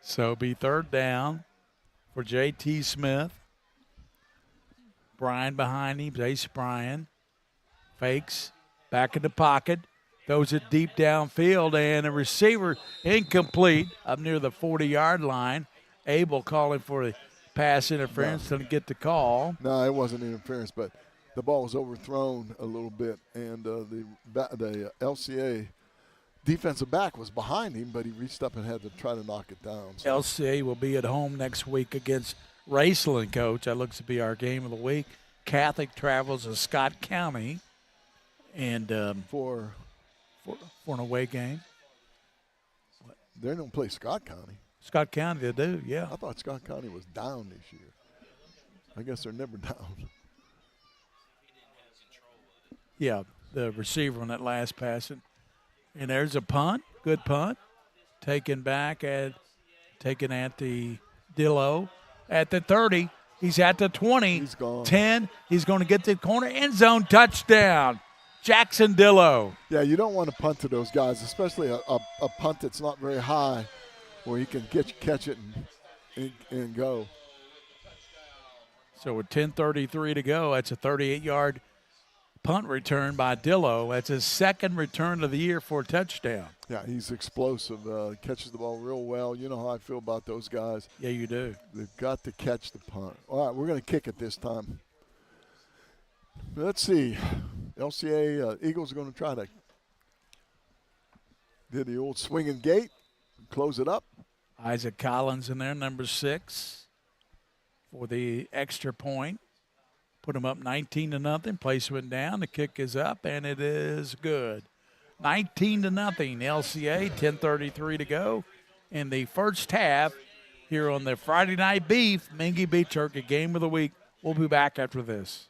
So be 3rd down for J.T. Smith. Brian behind him, Ace Brian. Fakes, back in the pocket, throws it deep downfield, and a receiver incomplete up near the 40-yard line. Abel calling for a pass interference, didn't get the call. No, it wasn't interference, but the ball was overthrown a little bit, and the LCA defensive back was behind him, but he reached up and had to try to knock it down. So. LCA will be at home next week against Raceland, Coach. That looks to be our game of the week. Catholic travels to Scott County. And for an away game. They don't play Scott County. Scott County, they do, yeah. I thought Scott County was down this year. I guess they're never down. Yeah, the receiver on that last pass. And there's a punt, good punt, taken at the Dillo at the 30. He's at the 20. He's gone. 10. He's going to get to the corner, end zone, touchdown. Jackson Dillo. Yeah, you don't want to punt to those guys, especially a punt that's not very high where you can catch it and go. So with 10:33 to go, that's a 38-yard punt return by Dillo. That's his second return of the year for a touchdown. Yeah, he's explosive. Catches the ball real well. You know how I feel about those guys. Yeah, you do. They've got to catch the punt. All right, we're going to kick it this time. Let's see. LCA Eagles are going to try to do the old swinging gate, close it up. Isaac Collins in there, number 6, for the extra point. Put him up 19-0. Placement down. The kick is up, and it is good. 19-0. LCA, 10:33 to go in the first half here on the Friday Night Beef Mingua Beef Jerky Game of the Week. We'll be back after this.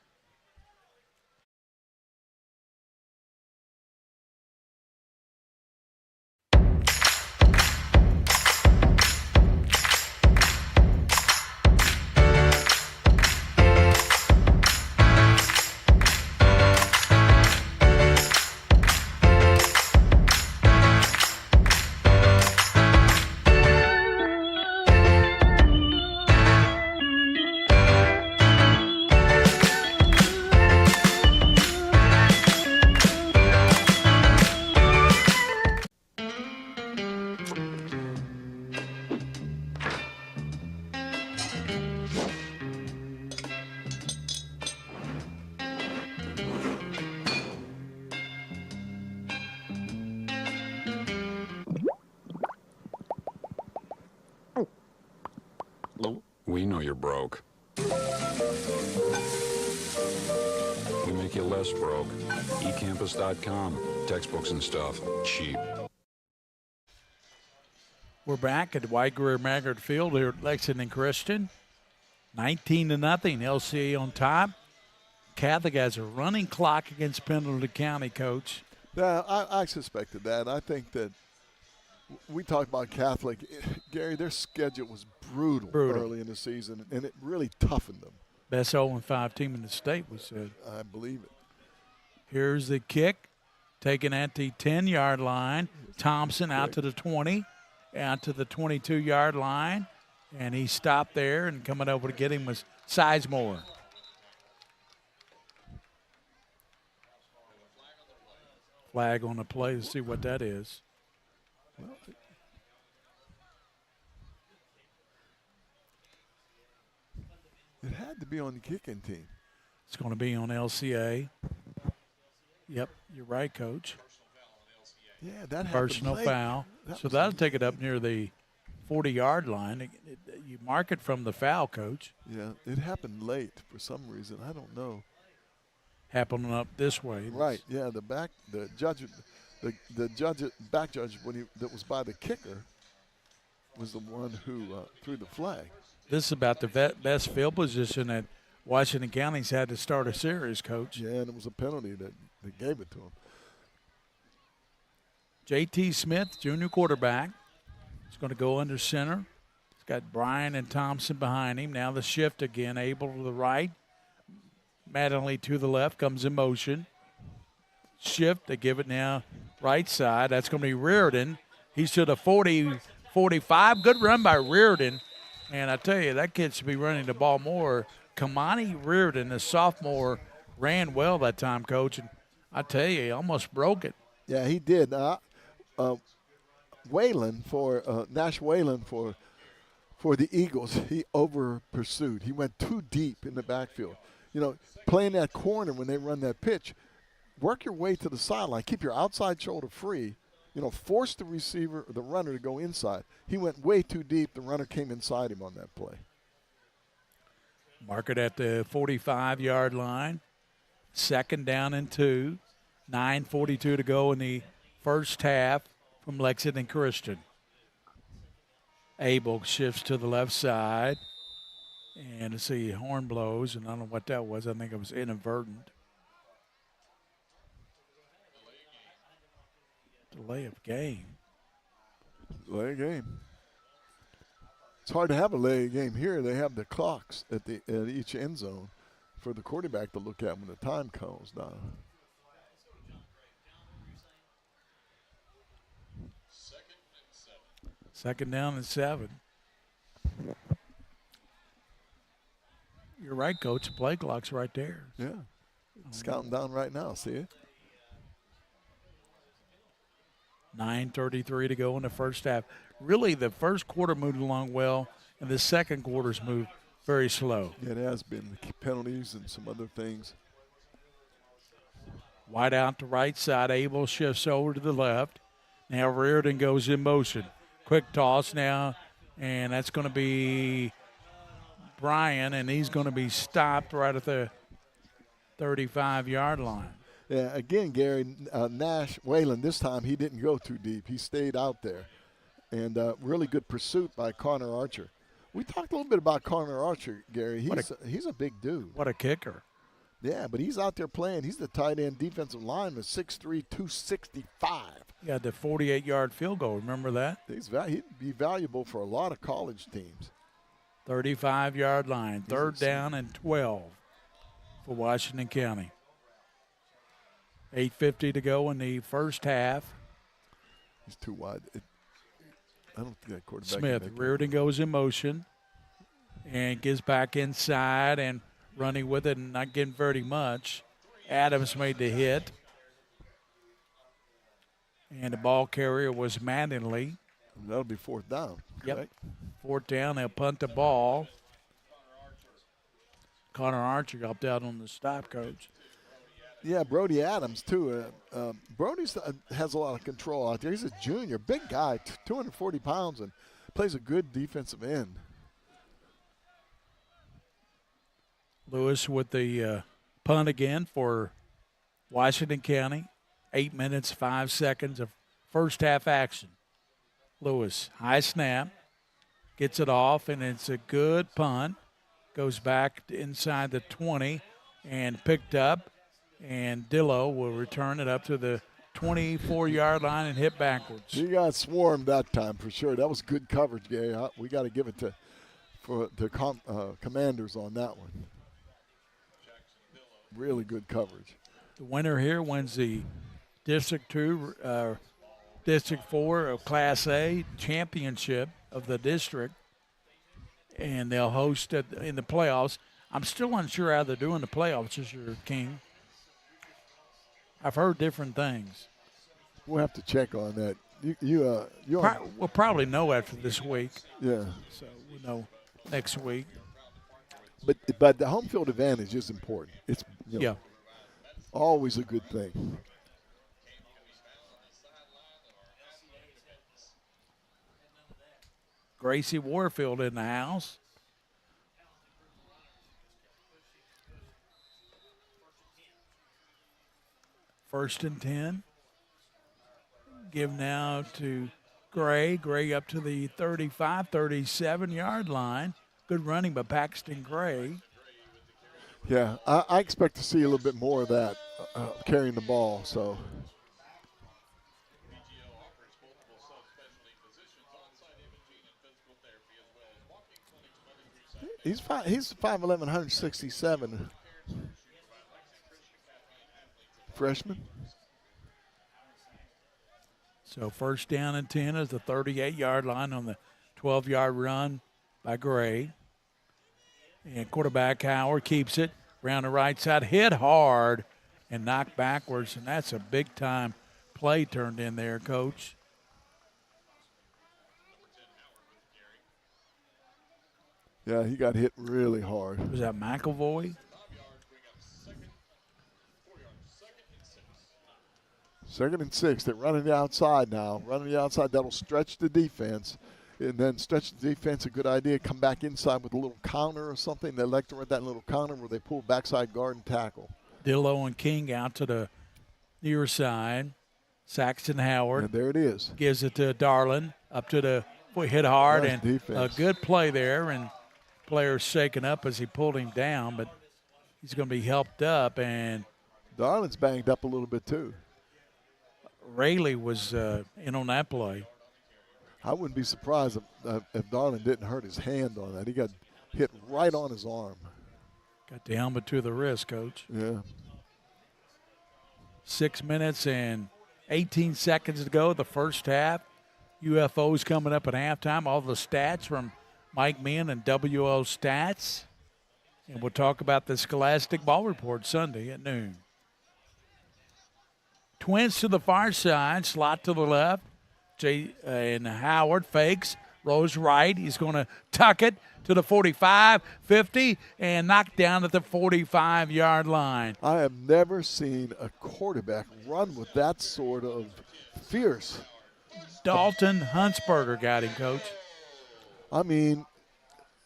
We know you're broke. We make you less broke. eCampus.com. Textbooks and stuff. Cheap. We're back at White Greer Maggard Field here at Lexington Christian. 19-0. LCA on top. Catholic has a running clock against Pendleton County, Coach. Yeah, I suspected that. I think that we talked about Catholic. Gary, their schedule was brutal early in the season, and it really toughened them. Best 0-5 team in the state, we said. I believe it. Here's the kick, taken at the 10-yard line. Thompson out to the 20, out to the 22-yard line, and he stopped there, and coming over to get him was Sizemore. Flag on the play to see what that is. Well, it had to be on the kicking team. It's going to be on LCA. Yep, you're right, Coach. Yeah, that happened Personal late. foul. So that'll take it up near the 40-yard line. You mark it from the foul, Coach. Yeah, it happened late for some reason. I don't know. Happening up this way. Right. Yeah, the back judge that was by the kicker was the one who threw the flag. This is about the best field position that Washington County's had to start a series, Coach. Yeah, and it was a penalty that gave it to him. J.T. Smith, junior quarterback, is going to go under center. He's got Bryan and Thompson behind him. Now the shift again, Abel to the right. Mattingly to the left, comes in motion. Shift, they give it now right side. That's going to be Reardon. He's to the 40, 45. Good run by Reardon. And I tell you, that kid should be running the ball more. Kamani Reardon, the sophomore, ran well that time, Coach. And I tell you, he almost broke it. Yeah, he did. Nash Whalen for the Eagles, he over pursued. He went too deep in the backfield. You know, playing that corner when they run that pitch, work your way to the sideline. Keep your outside shoulder free. You know, force the receiver or the runner to go inside. He went way too deep. The runner came inside him on that play. Mark it at the 45-yard line. 2nd down and 2. 9:42 to go in the first half from Lexington Christian. Abel shifts to the left side. And let's see, horn blows, and I don't know what that was. I think it was inadvertent. Delay of game. Delay of game. It's hard to have a delay of game here. They have the clocks at each end zone for the quarterback to look at when the time comes down. Second down and 7. You're right, Coach. The play clock's right there. Yeah. It's counting down right now, see it? 9:33 to go in the first half. Really, the first quarter moved along well, and the second quarter's moved very slow. Yeah, it has been. Penalties and some other things. Wide out to right side. Abel shifts over to the left. Now Reardon goes in motion. Quick toss now, and that's going to be Brian, and he's going to be stopped right at the 35-yard line. Yeah, again, Gary, Whalen, this time he didn't go too deep. He stayed out there. And really good pursuit by Connor Archer. We talked a little bit about Connor Archer, Gary. He's a big dude. What a kicker. Yeah, but he's out there playing. He's the tight end defensive lineman, 6'3", 265. He had the 48-yard field goal. Remember that? He'd be valuable for a lot of college teams. 35-yard line, third down and 12 for Washington County. 8:50 to go in the first half. He's too wide. I don't think that quarterback. Smith, Reardon goes in motion and gets back inside and running with it and not getting very much. Adams made the hit. And the ball carrier was Mattingly. That'll be fourth down. Correct? Yep. Fourth down, they'll punt the ball. Connor Archer helped out on the stop, Coach. Yeah, Brody Adams, too. Brody has a lot of control out there. He's a junior, big guy, 240 pounds, and plays a good defensive end. Lewis with the punt again for Washington County. 8 minutes, 5 seconds of first half action. Lewis, high snap, gets it off, and it's a good punt. Goes back inside the 20 and picked up. And Dillo will return it up to the 24-yard line and hit backwards. He got swarmed that time for sure. That was good coverage, Gary. We got to give it to Commanders on that one. Really good coverage. The winner here wins the District 2, District 4 of Class A championship of the district, and they'll host it in the playoffs. I'm still unsure how they're doing the playoffs this year, King. I've heard different things. We'll have to check on that. We'll probably know after this week. Yeah. So we'll know next week. But the home field advantage is important. It's always a good thing. Gracie Warfield in the house. First and 10. Give now to Gray. Gray up to the 35, 37-yard line. Good running by Paxton Gray. Yeah, I expect to see a little bit more of that carrying the ball. So. He's 5'11", 167. Freshman. So first down and 10 is the 38-yard line on the 12-yard run by Gray. And quarterback Howard keeps it around the right side, hit hard and knocked backwards, and that's a big-time play turned in there, Coach. Yeah, he got hit really hard. Was that McElvoy? Second and 6. They're running the outside now. Running the outside, that'll stretch the defense. And then stretch the defense, a good idea. Come back inside with a little counter or something. They like to run that little counter where they pull backside guard and tackle. Dillo and King out to the near side. Saxton Howard. And there it is. Gives it to Darlin. Up to the hit hard. Nice and defense. A good play there. And player's shaken up as he pulled him down. But he's going to be helped up. And Darlin's banged up a little bit too. Rayleigh was in on that play. I wouldn't be surprised if Darlin didn't hurt his hand on that. He got hit right on his arm. Got the helmet to the wrist, Coach. Yeah. 6 minutes and 18 seconds to go, the first half. UFO's coming up at halftime. All the stats from Mike Meehan and WO Stats. And we'll talk about the Scholastic Ball Report Sunday at noon. Twins to the far side, slot to the left. And Howard fakes, rolls right. He's going to tuck it to the 45, 50, and knock down at the 45-yard line. I have never seen a quarterback run with that sort of fierce. Dalton Huntsberger got him, Coach. I mean,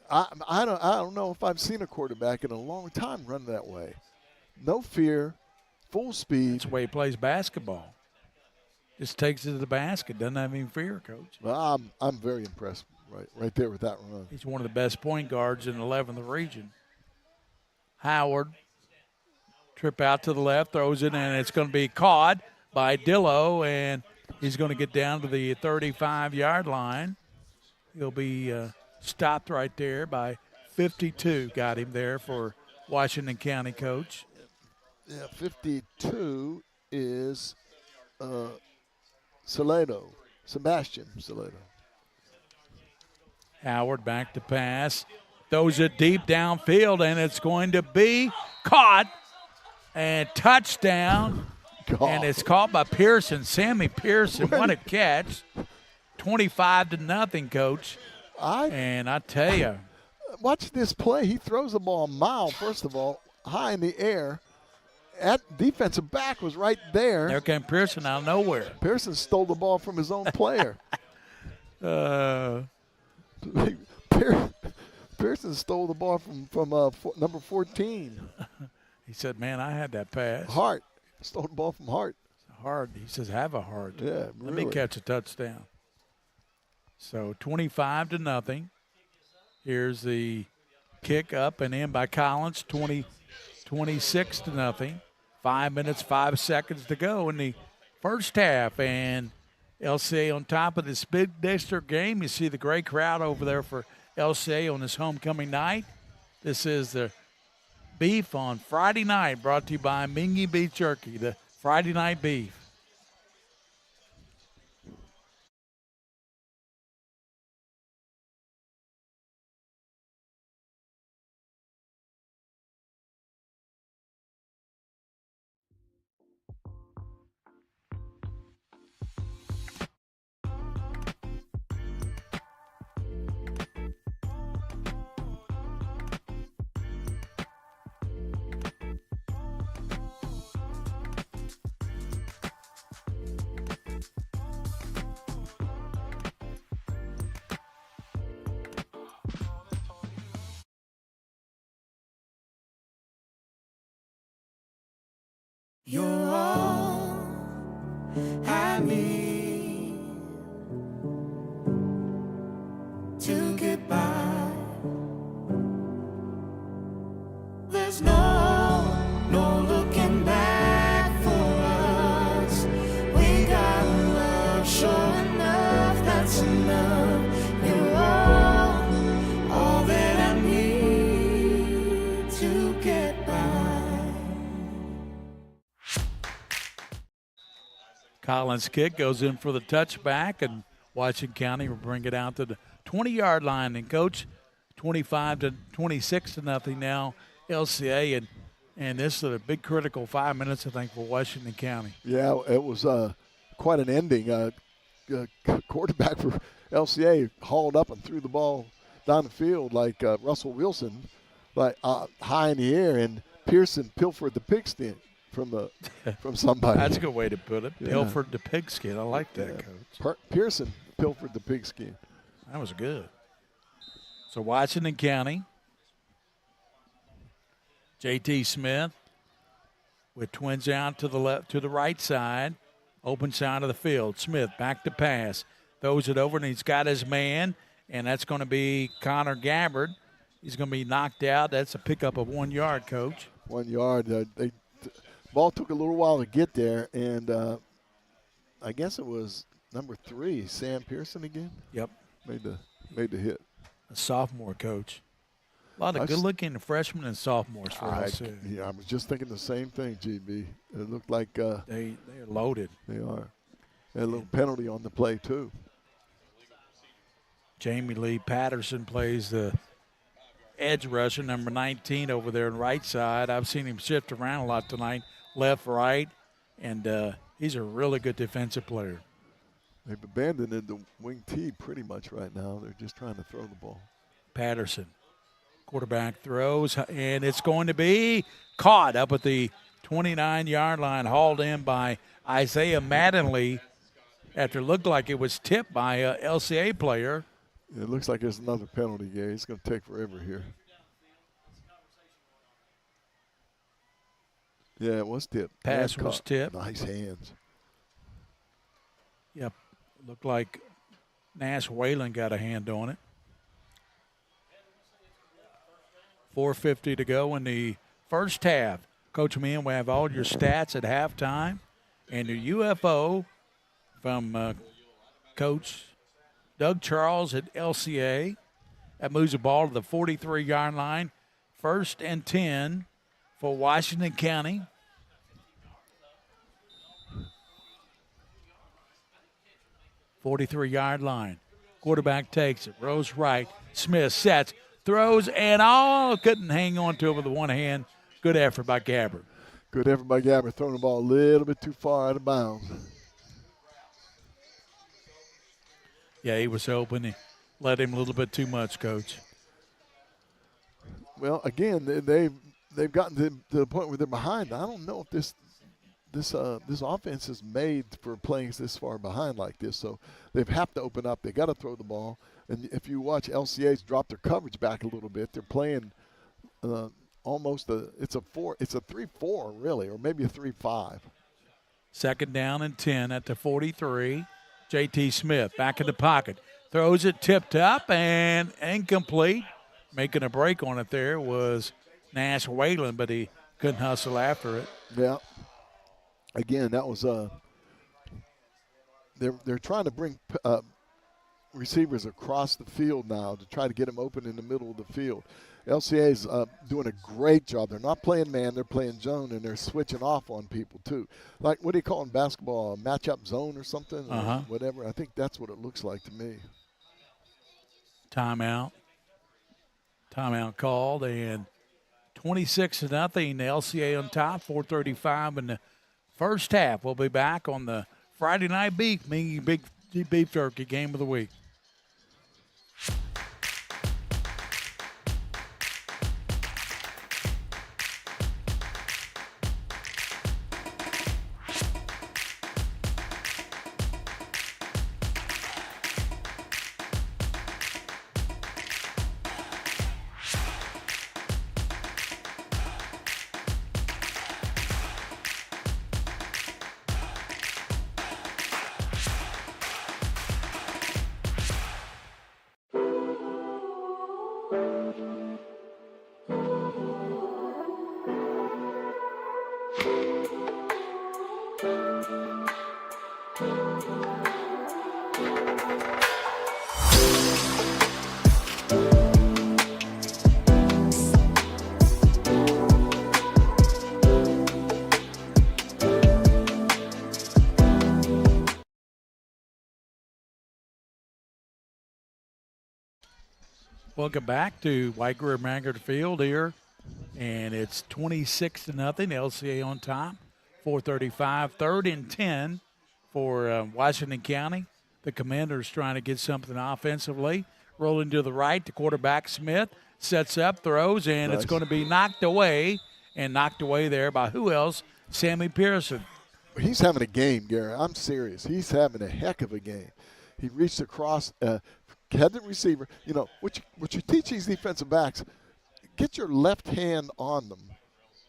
I don't know if I've seen a quarterback in a long time run that way. No fear, full speed. That's the way he plays basketball. Just takes it to the basket, doesn't have any fear, Coach. Well, I'm very impressed right there with that run. He's one of the best point guards in the 11th region. Howard, trip out to the left, throws it, and it's going to be caught by Dillo, and he's going to get down to the 35-yard line. He'll be stopped right there by 52. Got him there for Washington County, Coach. Yeah, 52 is Sebastian Salado. Howard back to pass. Throws it deep downfield, and it's going to be caught. And touchdown. God. And it's caught by Pearson. Sammy Pearson, what a catch. 25-0, Coach. And I tell you. Watch this play. He throws the ball a mile, first of all, high in the air. That defensive back was right there. There came Pearson out of nowhere. Pearson stole the ball from his own player. Pearson stole the ball from number 14. He said, man, I had that pass. Hart. Stole the ball from Hart. Hart. He says, have a heart. Yeah, really. Let me catch a touchdown. So 25-0. Here's the kick up and in by Collins, 26-0. 5 minutes, 5 seconds to go in the first half. And LCA on top of this big district game. You see the great crowd over there for LCA on this homecoming night. This is the beef on Friday night, brought to you by Mingua Beef Jerky, the Friday night beef. You're all I need to get by. There's no looking back for us. We got love, sure enough, that's enough. You're all that I need to get by. Collins' kick goes in for the touchback, and Washington County will bring it out to the 20-yard line. And, Coach, 26-0 now, LCA, and this is a big critical 5 minutes, I think, for Washington County. Yeah, it was quite an ending. Quarterback for LCA hauled up and threw the ball down the field like Russell Wilson, like high in the air, and Pearson pilfered the pigskin from somebody. That's a good way to put it. Yeah. Pilfered the pigskin. I like that, Coach. Pearson pilfered the pigskin. That was good. So Washington County, J.T. Smith with twins out to the left, to the right side, open side of the field. Smith back to pass, throws it over, and he's got his man, and that's going to be Connor Gabbard. He's going to be knocked out. That's a pickup of 1 yard, Coach. 1 yard. Ball took a little while to get there, and I guess it was number 3, Sam Pearson again. Yep. Made the hit. A sophomore, Coach. A lot of good-looking freshmen and sophomores for us. Yeah, I was just thinking the same thing, GB. It looked like they're loaded. They are. And a little penalty on the play, too. Jamie Lee Patterson plays the edge rusher, number 19 over there on the right side. I've seen him shift around a lot tonight, left, right, and he's a really good defensive player. They've abandoned the wing T pretty much right now. They're just trying to throw the ball. Patterson, quarterback throws, and it's going to be caught up at the 29-yard line, hauled in by Isaiah Mattingly after it looked like it was tipped by a LCA player. It looks like there's another penalty, Gary. It's going to take forever here. Yeah, it was tipped. Pass was tipped. Nice hands. Yep. Looked like Nash Whalen got a hand on it. 4:50 to go in the first half. Coach Meehan, we have all your stats at halftime. And your UFO from Coach Doug Charles at LCA. That moves the ball to the 43-yard line. 1st and 10 for Washington County. .43-yard line. Quarterback takes it. Rose right. Smith sets. Throws and couldn't hang on to it with the one hand. Good effort by Gabbard. Good effort by Gabbard, throwing the ball a little bit too far out of bounds. Yeah, he was open. He let him a little bit too much, Coach. Well, again, they've gotten to the point where they're behind. I don't know if this offense is made for playing this far behind like this. So they have to open up. They got to throw the ball. And if you watch LCA's drop their coverage back a little bit, they're playing almost it's a 3-4 really, or maybe a 3-5. 2nd down and 10 at the 43. J.T. Smith back in the pocket. Throws it tipped up and incomplete. Making a break on it there was Nash Whalen, but he couldn't hustle after it. Yeah. Again, that was they're trying to bring receivers across the field now to try to get them open in the middle of the field. LCA is doing a great job. They're not playing man, they're playing zone, and they're switching off on people too. Like, what do you call in basketball, a matchup zone or something? Or whatever. I think that's what it looks like to me. Timeout called, and 26-0. LCA on top, 4:35 in the first half. We'll be back on the Friday Night Beef, Big Beef Jerky Game of the Week. Welcome back to White Grier Maggard Field here, and it's 26-0. LCA on top, 4:35, 3rd and 10 for Washington County. The Commanders trying to get something offensively. Rolling to the right, the quarterback Smith sets up, throws, and It's going to be knocked away, and knocked away there by who else? Sammy Pearson. He's having a game, Gary. I'm serious. He's having a heck of a game. He reached across, had the receiver. You know, what you teach these defensive backs, get your left hand on them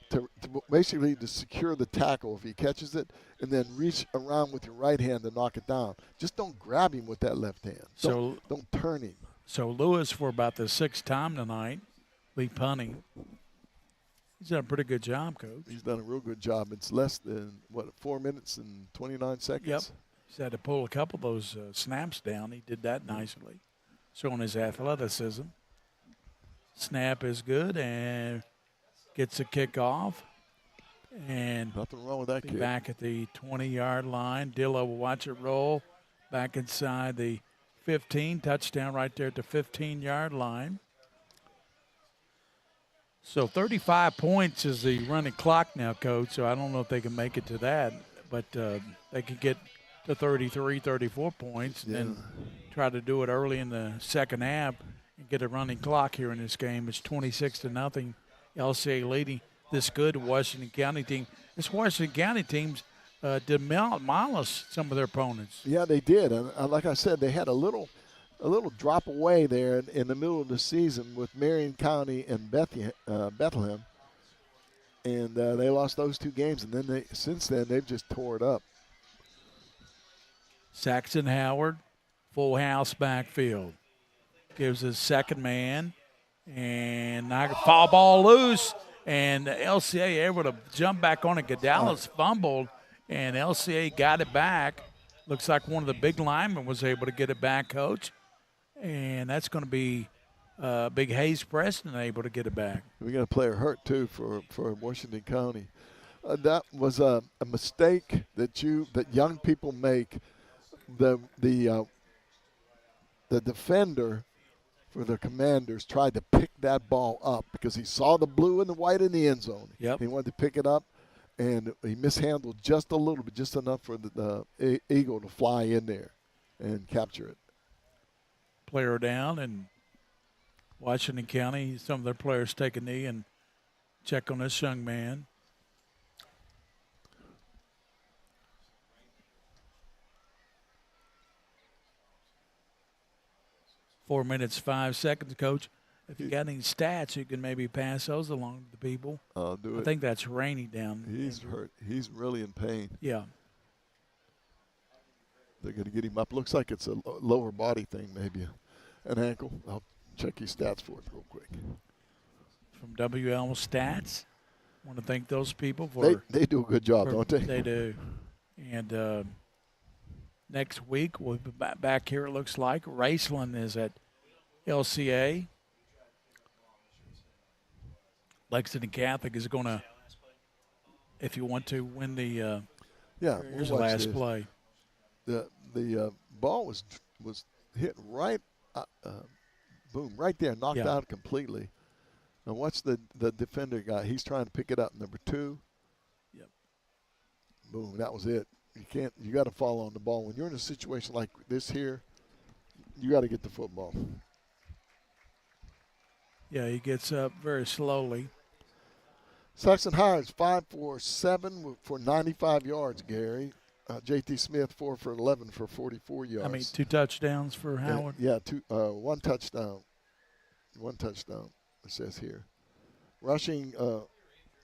to basically to secure the tackle if he catches it, and then reach around with your right hand to knock it down. Just don't grab him with that left hand. Don't turn him. So Lewis, for about the 6th time tonight, be punting. He's done a pretty good job, Coach. He's done a real good job. It's less than, 4 minutes and 29 seconds? Yep. He's had to pull a couple of those snaps down. He did that nicely, showing his athleticism. Snap is good and gets a kickoff. And nothing wrong with that kick. Back at the 20-yard line. Dillo will watch it roll back inside the 15. Touchdown right there at the 15-yard line. So 35 points is the running clock now, Coach, so I don't know if they can make it to that, but they could get to 33, 34 points and then try to do it early in the second half and get a running clock here in this game. It's 26-0. LCA leading this good Washington County team. This Washington County team's demolish some of their opponents. Yeah, they did. And like I said, they had a little drop away there in the middle of the season with Marion County and Bethlehem. And they lost those 2 games. And then since then, they've just tore it up. Saxon Howard, full house backfield. Gives his second man. And foul ball loose. And LCA able to jump back on it. Gadallas fumbled. And LCA got it back. Looks like one of the big linemen was able to get it back, Coach. And that's going to be Big Hayes Preston able to get it back. We got a player hurt, too, for Washington County. That was a mistake that young people make. The defender for the Commanders tried to pick that ball up because he saw the blue and the white in the end zone. Yep. He wanted to pick it up. And he mishandled just a little bit, just enough for the Eagle to fly in there and capture it. Player down, and Washington County, some of their players take a knee and check on this young man. Four minutes, 5 seconds, Coach. If you got any stats, you can maybe pass those along to people. I'll do it. I think that's Rainey down. He's hurt. He's really in pain. Yeah. They're going to get him up. Looks like it's a lower body thing, maybe an ankle. I'll check his stats for it real quick. From WL Stats, want to thank those people for. They do a good job, don't they? They do. And next week we'll be back here. It looks like Raceland is at LCA. Lexington Catholic is going to, if you want to, win the. Here's the last play. The ball was hit right, boom, right there, knocked out completely. Now watch the defender guy. He's trying to pick it up. Number 2. Yep. Boom, that was it. You got to fall on the ball. When you're in a situation like this here, you got to get the football. Yeah, he gets up very slowly. Saxon Howard's 5 for 7 for 95 yards, Gary. J.T. Smith 4 for 11 for 44 yards. I mean, 2 touchdowns for Howard? Yeah, 1 touchdown. 1 touchdown, it says here. Rushing,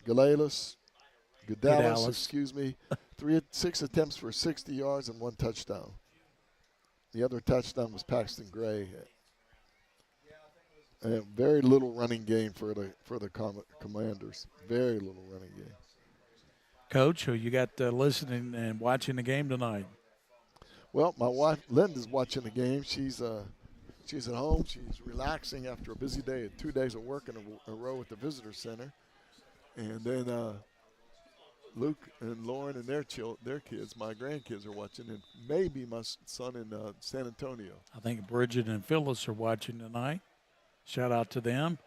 Gadallas, 6 attempts for 60 yards and 1 touchdown. The other touchdown was Paxton Gray. And very little running game for the Commanders. Very little running game. Coach, who you got listening and watching the game tonight? Well, my wife Linda's watching the game. She's at home. She's relaxing after a busy day and 2 days of work in a row at the visitor center. And then Luke and Lauren and their kids, my grandkids, are watching, and maybe my son in San Antonio. I think Bridget and Phyllis are watching tonight. Shout out to them.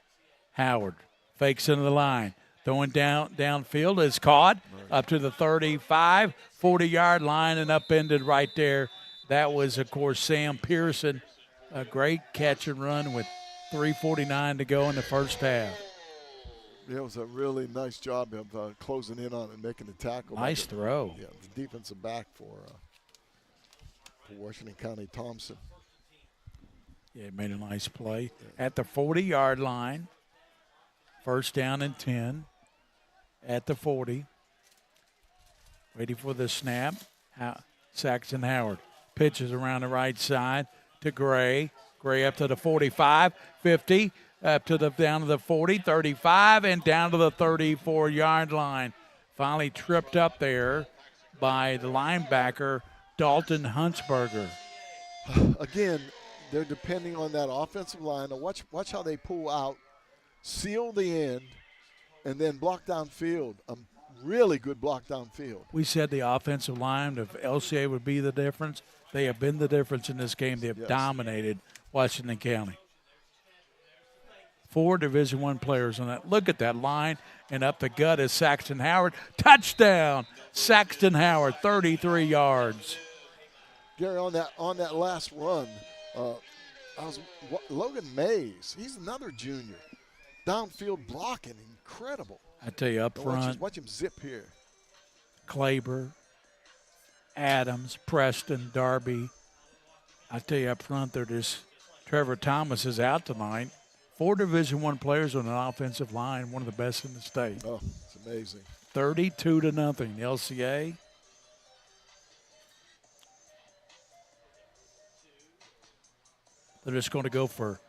Howard fakes into the line. Throwing downfield is caught up to the 35, 40-yard line and upended right there. That was, of course, Sam Pearson. A great catch and run with 3:49 to go in the first half. It was a really nice job of closing in on it and making the tackle. Nice throw. Yeah, the defensive back for Washington County, Thompson. Yeah, he made a nice play. At the 40-yard line, first down and 10 at the 40. Waiting for the snap. Saxon Howard pitches around the right side to Gray. Gray up to the 45, 50, up to down to the 40, 35, and down to the 34-yard line. Finally tripped up there by the linebacker, Dalton Huntsberger. Again, they're depending on that offensive line. Now watch how they pull out, seal the end, and then block downfield. Really good block downfield. We said the offensive line of LCA would be the difference. They have been the difference in this game. They have dominated Washington County. 4 Division I players on that. Look at that line, and up the gut is Saxton Howard. Touchdown, Saxton Howard, 33 yards. Gary, on that last run, Logan Mays. He's another junior. Downfield blocking, incredible. I tell you, up front, watch him zip here. Klaber, Adams, Preston, Darby. I tell you, up front, they're just Trevor Thomas is out tonight. 4 Division I players on an offensive line, one of the best in the state. Oh, it's amazing. 32-0, LCA. They're just going to go for,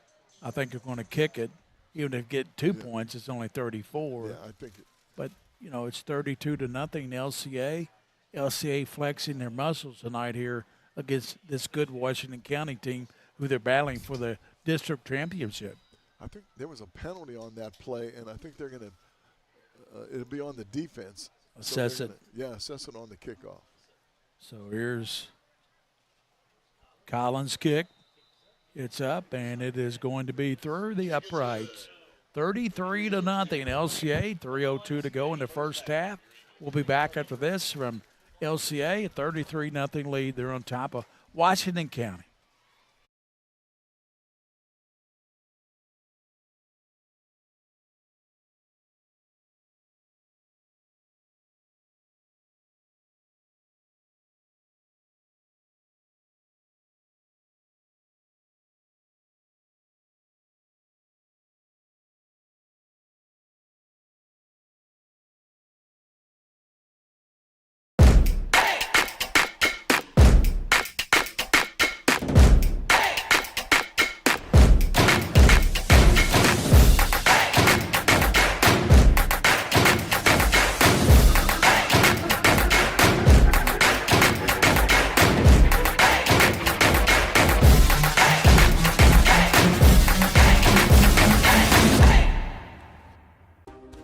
I think they're going to kick it. Even if they get 2 points, it's only 34. Yeah, I think it. But, you know, it's 32-0 LCA. LCA flexing their muscles tonight here against this good Washington County team who they're battling for the district championship. I think there was a penalty on that play, and I think they're going to it'll be on the defense. Assess it. Assess it on the kickoff. So here's Collins' kick. It's up, and it is going to be through the uprights. 33-0, LCA. 3:02 to go in the first half. We'll be back after this from LCA. A 33-0 lead. They're on top of Washington County.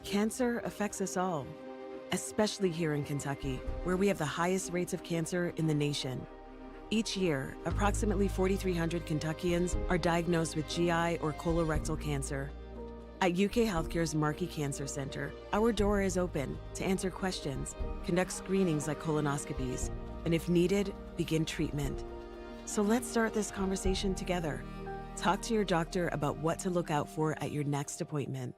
Cancer affects us all, especially here in Kentucky, where we have the highest rates of cancer in the nation. Each year, approximately 4,300 Kentuckians are diagnosed with GI or colorectal cancer. At UK Healthcare's Markey Cancer Center, our door is open to answer questions, conduct screenings like colonoscopies, and if needed, begin treatment. So let's start this conversation together. Talk to your doctor about what to look out for at your next appointment.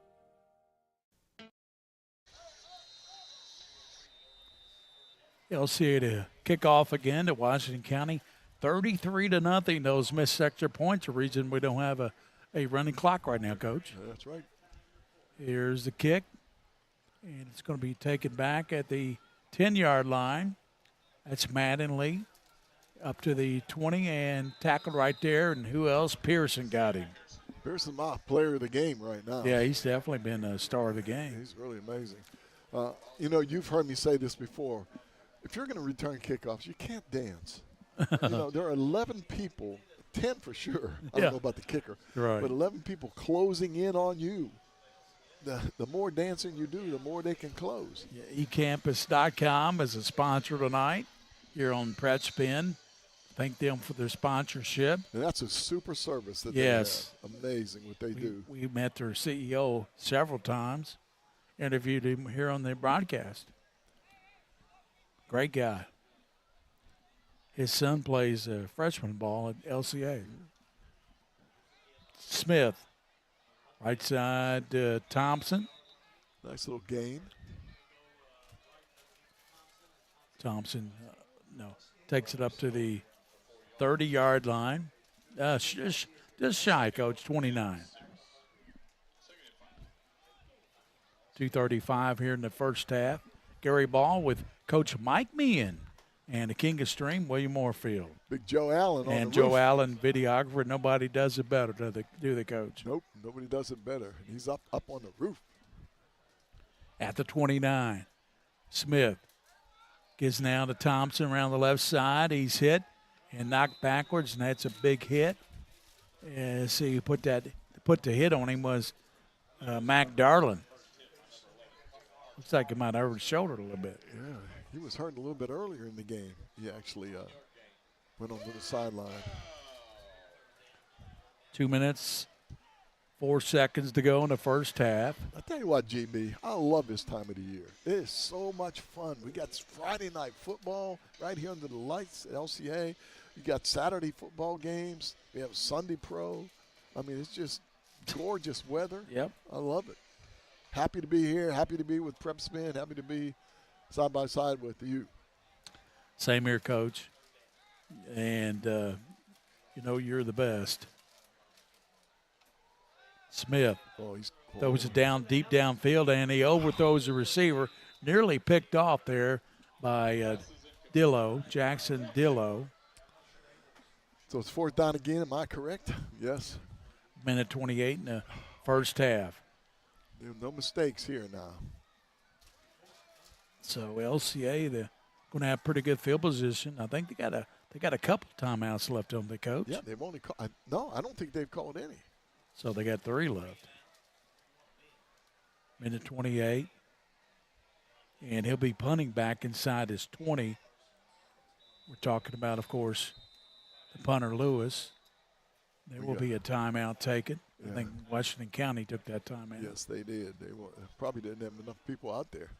LCA to kick off again to Washington County. 33-0. Those missed extra points are the reason we don't have a running clock right now, Coach. That's right. Here's the kick, and it's going to be taken back at the 10-yard line. That's Mattingly up to the 20 and tackled right there. And who else? Pearson got him. Pearson, my player of the game right now. Yeah, he's definitely been a star of the game. He's really amazing. You know, you've heard me say this before. If you're going to return kickoffs, you can't dance. You know, there are 11 people, 10 for sure. I don't know about the kicker. Right. But 11 people closing in on you. The more dancing you do, the more they can close. Yeah, ecampus.com is a sponsor tonight here on Pratt Spin. Thank them for their sponsorship. And that's a super service that they have. Amazing what they do. We met their CEO several times, interviewed him here on the broadcast. Great guy. His son plays freshman ball at LCA. Smith, right side, Thompson. Nice little gain. Thompson, takes it up to the 30-yard line. Just shy, Coach, 29. 2:35 here in the first half. Gary Ball with Coach Mike Meehan and the King of Stream, William Moorfield. Big Joe Allen and on the Joe roof. Allen, videographer. Nobody does it better, do the Coach? Nope, nobody does it better. He's up on the roof. At the 29, Smith gives now to Thompson around the left side. He's hit and knocked backwards, and that's a big hit. See, put the hit on him was Mac Darlin. Looks like he might have hurt his shoulder a little bit. Yeah, he was hurt a little bit earlier in the game. He actually went on to the sideline. 2 minutes 4 seconds to go in the first half. I tell you what, GB, I love this time of the year. It is so much fun. We got Friday night football right here under the lights at LCA. You got Saturday football games. We have Sunday Pro. I mean, it's just gorgeous weather. Yep. I love it. Happy to be here. Happy to be with Prep Spin. Happy to be side by side with you. Same here, Coach. And, you're the best. Smith throws it down deep downfield, and he overthrows the receiver. Nearly picked off there by Jackson Dillo. So it's 4th down again. Am I correct? Yes. Minute 28 in the first half. There are no mistakes here now. So LCA, they're going to have pretty good field position. I think they got a couple timeouts left on the coach. Yeah, they've only called. No, I don't think they've called any. So they got 3 left. Minute 28. And he'll be punting back inside his 20. We're talking about, of course, the punter Lewis. There will be a timeout taken. Yeah. I think Washington County took that timeout. Yes, they did. They probably didn't have enough people out there.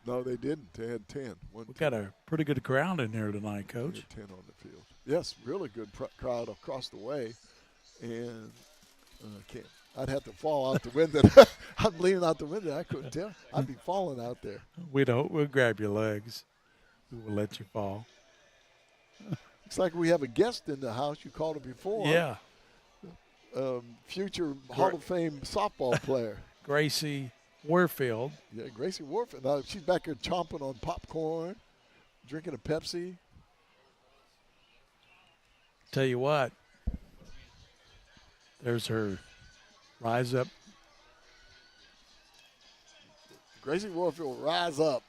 No, they didn't. They had 10. We've got a pretty good crowd in here tonight, Coach. 10 on the field. Yes, really good crowd across the way. And I'd have to fall out the window. I'm leaning out the window. I couldn't tell. I'd be falling out there. We'll grab your legs. We will let you fall. Looks like we have a guest in the house. You called her before. Yeah. Future Hall of Fame softball player. Gracie Warfield. Yeah, Gracie Warfield. She's back here chomping on popcorn, drinking a Pepsi. Tell you what. There's her rise up. Gracie Warfield, rise up.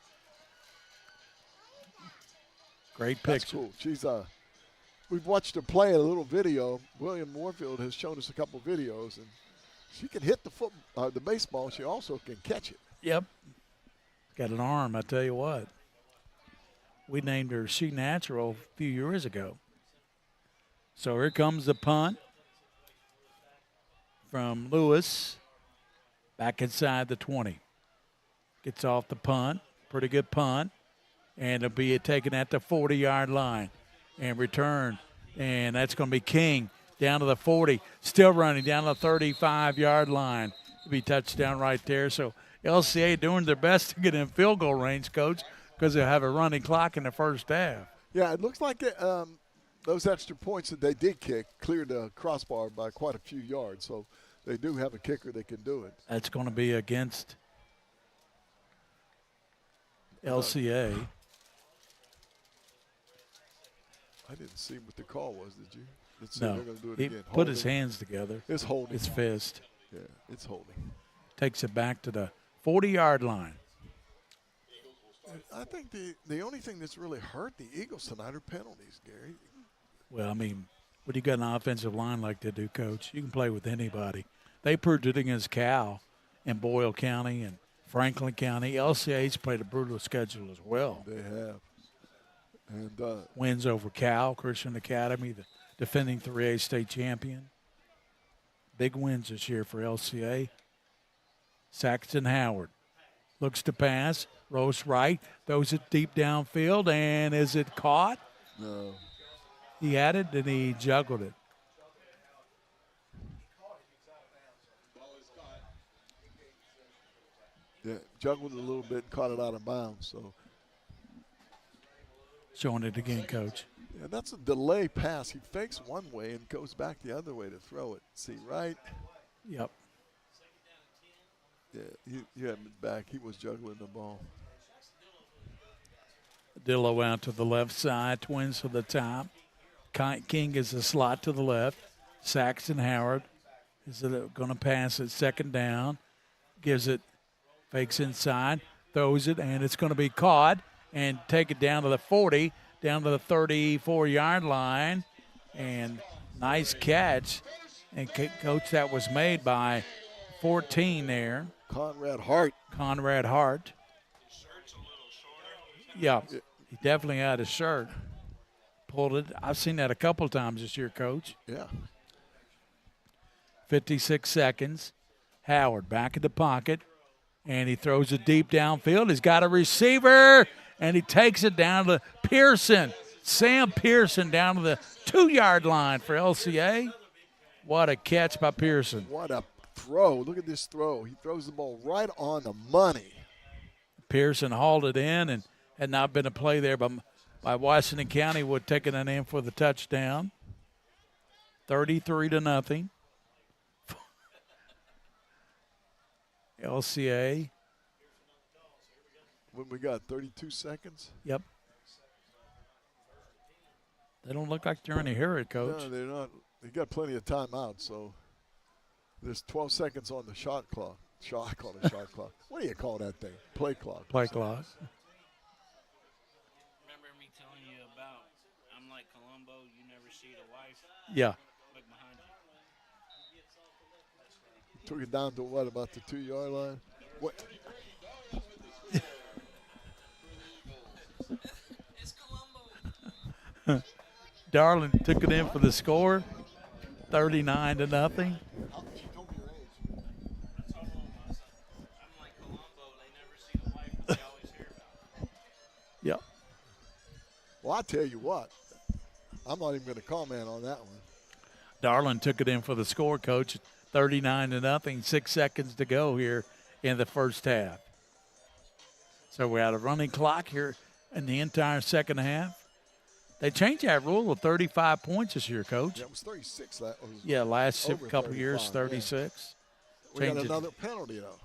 Great picture. That's cool. She's we've watched her play in a little video. William Warfield has shown us a couple videos, and she can hit the baseball. She also can catch it. Yep. Got an arm, I tell you what. We named her She Natural a few years ago. So here comes the punt from Lewis. Back inside the 20. Gets off the punt. Pretty good punt. And it'll be taken at the 40-yard line and return. And that's going to be King down to the 40. Still running down the 35-yard line. It'll be touchdown right there. So LCA doing their best to get in field goal range, Coach, because they'll have a running clock in the first half. Yeah, it looks like those extra points that they did kick cleared the crossbar by quite a few yards. So they do have a kicker that can do it. That's going to be against LCA. I didn't see what the call was, did you? Let's see. No, They're going to do it he again. put his hands together. It's holding. His fist. Yeah, it's holding. Takes it back to the 40-yard line. I think the only thing that's really hurt the Eagles tonight are penalties, Gary. Well, I mean, what do you got an offensive line like that do, Coach? You can play with anybody. They proved it against Cal in Boyle County and Franklin County. LCA's played a brutal schedule as well. They have. And wins over Cal, Christian Academy, the defending 3A state champion. Big wins this year for LCA. Saxton Howard looks to pass, rolls right, throws it deep downfield, and is it caught? No. He had it, and he juggled it. Yeah, juggled it a little bit, caught it out of bounds. So showing it again, Coach. Yeah, that's a delay pass. He fakes one way and goes back the other way to throw it. See, right? Yep. Yeah, you have him back. He was juggling the ball. Dillo out to the left side, twins to the top. King is the slot to the left. Saxton Howard is going to pass it second down. Gives it, fakes inside, throws it, and it's going to be caught and take it down to the 40, down to the 34-yard line. And nice catch. And, Coach, that was made by 14 there. Conrad Hart. Yeah, he definitely had his shirt. Pulled it. I've seen that a couple times this year, Coach. Yeah. 56 seconds. Howard back in the pocket, and he throws it deep downfield. He's got a receiver, and he takes it down to Pearson. Sam Pearson down to the 2-yard line for LCA. What a catch by Pearson. What a throw. Look at this throw. He throws the ball right on the money. Pearson hauled it in, and had not been a play there by Washington County, would taking it in for the touchdown. 33-0. LCA. What we got, 32 seconds? Yep. They don't look like they're in a hurry, Coach. No, they're not. They got plenty of time out, so there's 12 seconds on the shot clock. I call it shot clock. What do you call that thing? Play clock. Play clock. Remember me telling you about I'm like Columbo, you never see the wife? Yeah. Look behind you. Took it down to what, about the 2-yard line? What? Darling took it in for the score, 39-0. Yep. Well, I tell you what, I'm not even going to comment on that one. Darling took it in for the score, Coach, 39-0. 6 seconds to go here in the first half. So we're at a running clock here in the entire second half. They changed that rule of 35 points this year, Coach. Yeah, it was 36. Last couple of years, 36. Yeah. We got another penalty, though.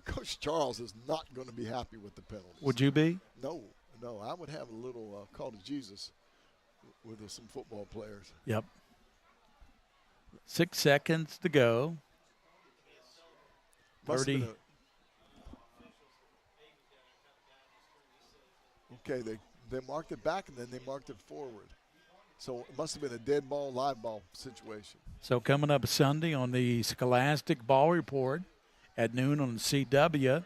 Coach Charles is not going to be happy with the penalties. Would you be? No. I would have a little call to Jesus with some football players. Yep. 6 seconds to go. 30. Okay, they marked it back and then they marked it forward. So it must have been a dead ball, live ball situation. So coming up Sunday on the Scholastic Ball Report at noon on CW,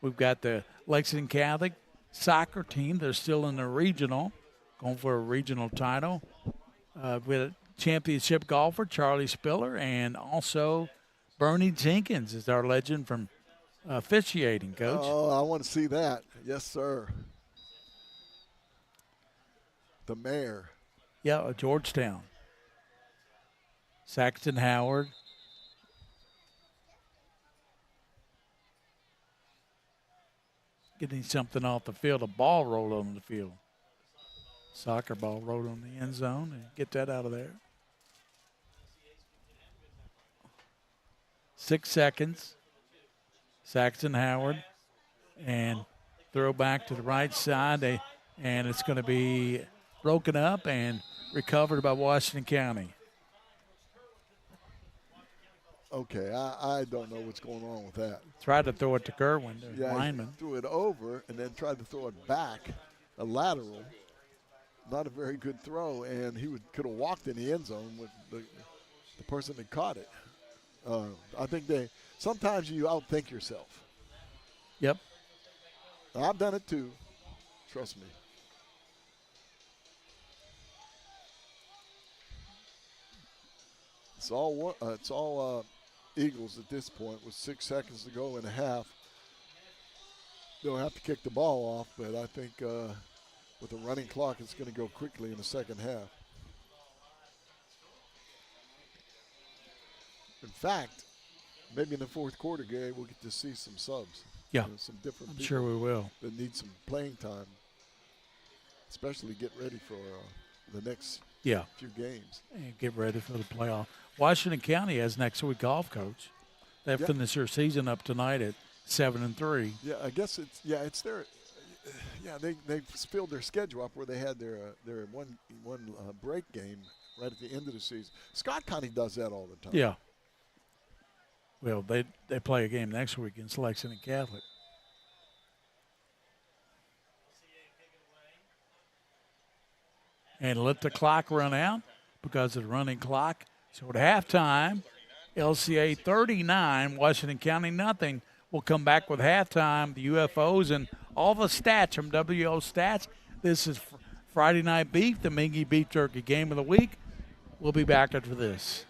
we've got the Lexington Catholic soccer team. They're still in the regional, going for a regional title. With a championship golfer, Charlie Spiller, and also Bernie Jenkins is our legend from officiating, Coach. Oh, I want to see that. Yes, sir. The mayor. Yeah, Georgetown. Saxton Howard. Getting something off the field. A ball rolled on the field. Soccer ball rolled on the end zone. And get that out of there. 6 seconds. Saxton Howard. And throw back to the right side. And it's going to be broken up and recovered by Washington County. Okay, I don't know what's going on with that. Tried to throw it to Kerwin, the yeah, lineman. He threw it over and then tried to throw it back, a lateral. Not a very good throw, and he could have walked in the end zone with the person that caught it. I think sometimes you outthink yourself. Yep. I've done it too. Trust me. It's all Eagles at this point with 6 seconds to go and a half. They'll have to kick the ball off, but I think with the running clock, it's going to go quickly in the second half. In fact, maybe in the fourth quarter, Gary, we'll get to see some subs. Yeah, some different people. I'm sure we will. That need some playing time, especially get ready for the next few games. And get ready for the playoff. Washington County has next week off, Coach. They finished their season up tonight at 7-3. Yeah, I guess it's their. Yeah, they filled their schedule up where they had their one break game right at the end of the season. Scott County does that all the time. Yeah. Well, they play a game next week against Lexington Catholic. And let the clock run out because of the running clock. So at halftime, LCA 39, Washington County nothing. We'll come back with halftime, the UFOs, and all the stats from WO Stats. This is Friday Night Beef, the Mingua Beef Jerky Game of the Week. We'll be back after this.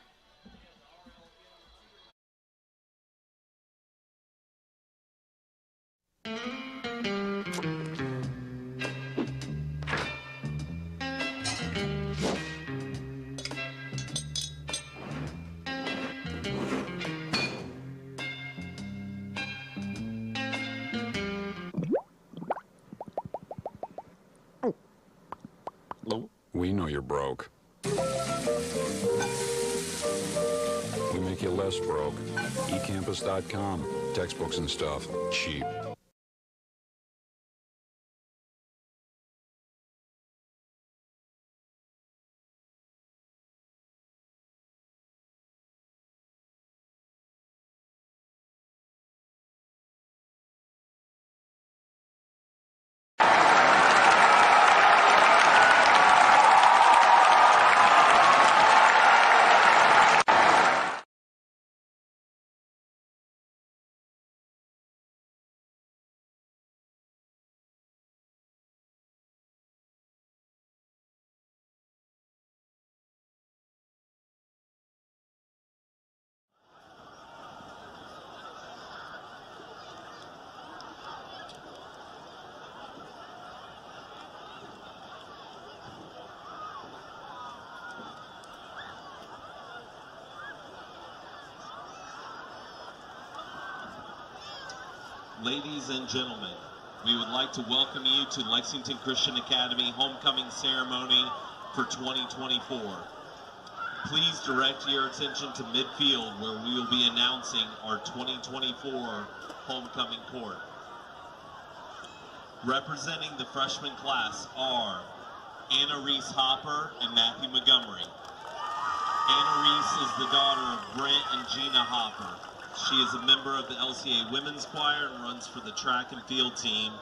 We know you're broke. We make you less broke. eCampus.com. Textbooks and stuff. Cheap. Ladies and gentlemen, we would like to welcome you to Lexington Christian Academy Homecoming Ceremony for 2024. Please direct your attention to midfield where we will be announcing our 2024 homecoming court. Representing the freshman class are Anna Reese Hopper and Matthew Montgomery. Anna Reese is the daughter of Brent and Gina Hopper. She is a member of the LCA Women's Choir and runs for the track and field team,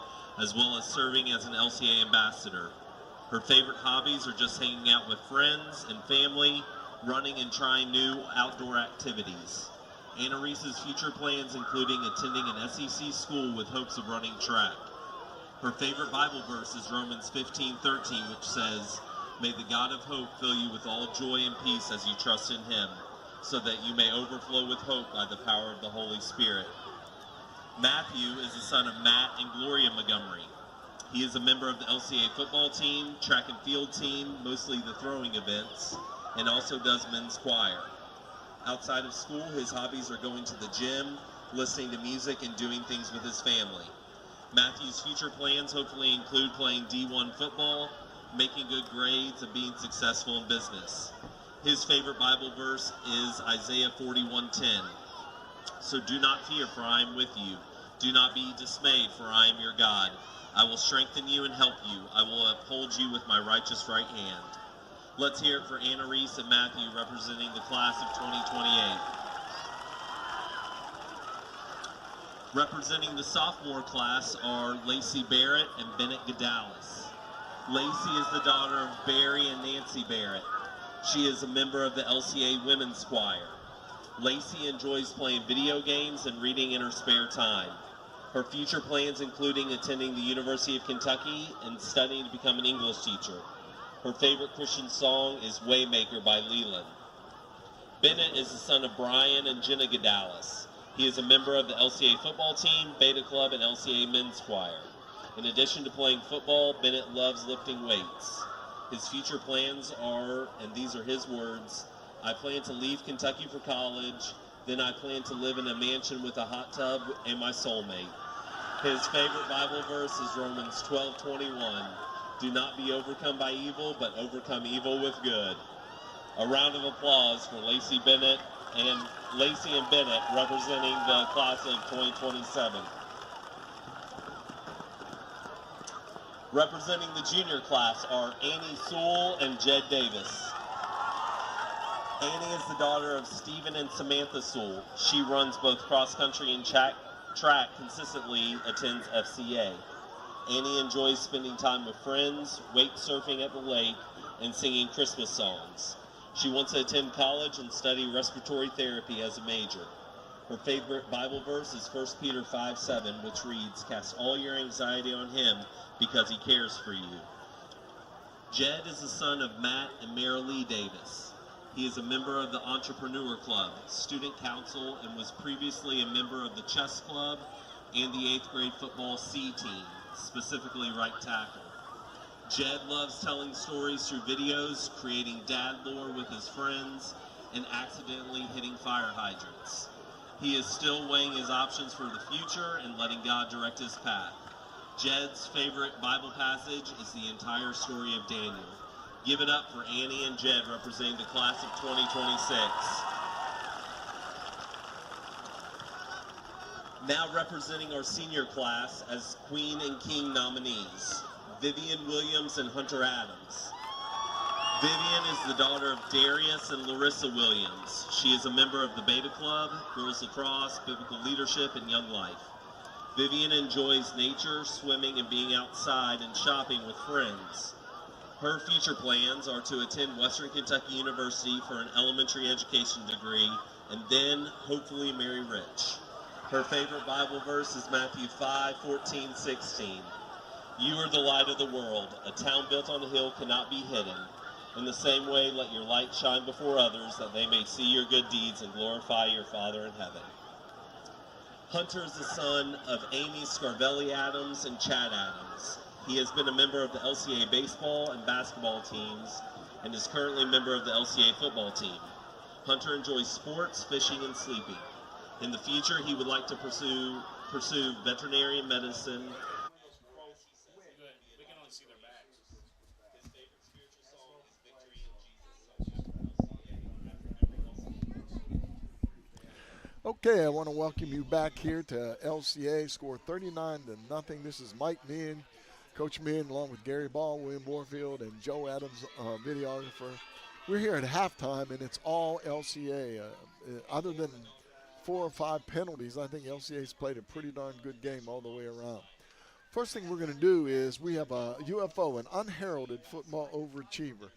as well as serving as an LCA ambassador. Her favorite hobbies are just hanging out with friends and family, running and trying new outdoor activities. Anna Reese's future plans including attending an SEC school with hopes of running track. Her favorite Bible verse is Romans 15:13, which says, "May the God of hope fill you with all joy and peace as you trust in him, so that you may overflow with hope by the power of the Holy Spirit." Matthew is the son of Matt and Gloria Montgomery. He is a member of the LCA football team, track and field team, mostly the throwing events, and also does men's choir. Outside of school, his hobbies are going to the gym, listening to music, and doing things with his family. Matthew's future plans hopefully include playing D1 football, making good grades, and being successful in business. His favorite Bible verse is Isaiah 41:10. "So do not fear, for I am with you. Do not be dismayed, for I am your God. I will strengthen you and help you. I will uphold you with my righteous right hand." Let's hear it for Anna Reese and Matthew representing the class of 2028. Representing the sophomore class are Lacey Barrett and Bennett Gadalis. Lacey is the daughter of Barry and Nancy Barrett. She is a member of the LCA Women's Choir. Lacey enjoys playing video games and reading in her spare time. Her future plans including attending the University of Kentucky and studying to become an English teacher. Her favorite Christian song is Waymaker by Leland. Bennett is the son of Brian and Jenna Gadalis. He is a member of the LCA football team, Beta Club, and LCA Men's Choir. In addition to playing football, Bennett loves lifting weights. His future plans are, and these are his words, "I plan to leave Kentucky for college, then I plan to live in a mansion with a hot tub and my soulmate." His favorite Bible verse is Romans 12:21. "Do not be overcome by evil, but overcome evil with good." A round of applause for Lacey and Bennett representing the class of 2027. Representing the junior class are Annie Sewell and Jed Davis. Annie is the daughter of Stephen and Samantha Sewell. She runs both cross country and track, consistently attends FCA. Annie enjoys spending time with friends, wake surfing at the lake, and singing Christmas songs. She wants to attend college and study respiratory therapy as a major. Her favorite Bible verse is 1 Peter 5:7, which reads, "Cast all your anxiety on him because he cares for you." Jed is the son of Matt and Mary Lee Davis. He is a member of the Entrepreneur Club, Student Council, and was previously a member of the Chess Club and the 8th grade football C team, specifically right tackle. Jed loves telling stories through videos, creating dad lore with his friends, and accidentally hitting fire hydrants. He is still weighing his options for the future and letting God direct his path. Jed's favorite Bible passage is the entire story of Daniel. Give it up for Annie and Jed representing the class of 2026. Now representing our senior class as Queen and King nominees, Vivian Williams and Hunter Adams. Vivian is the daughter of Darius and Larissa Williams. She is a member of the Beta Club, Girls Lacrosse, Biblical Leadership, and Young Life. Vivian enjoys nature, swimming, and being outside and shopping with friends. Her future plans are to attend Western Kentucky University for an elementary education degree and then hopefully marry rich. Her favorite Bible verse is Matthew 5:14-16. You are the light of the world. A town built on a hill cannot be hidden. In the same way, let your light shine before others, that they may see your good deeds and glorify your Father in heaven. Hunter is the son of Amy Scarvelli Adams and Chad Adams. He has been a member of the LCA baseball and basketball teams and is currently a member of the LCA football team. Hunter enjoys sports, fishing, and sleeping. In the future, he would like to pursue veterinary medicine. We can only see their backs. His favorite spiritual song is Victory in Jesus. Okay, I want to welcome you back here to LCA. Score 39-0. This is Mike Meehan, Coach Meehan, along with Gary Ball, William Warfield, and Joe Adams, videographer. We're here at halftime, and it's all LCA. Other than 4 or 5 penalties, I think LCA's played a pretty darn good game all the way around. First thing we're going to do is we have a UFO, an unheralded football overachiever.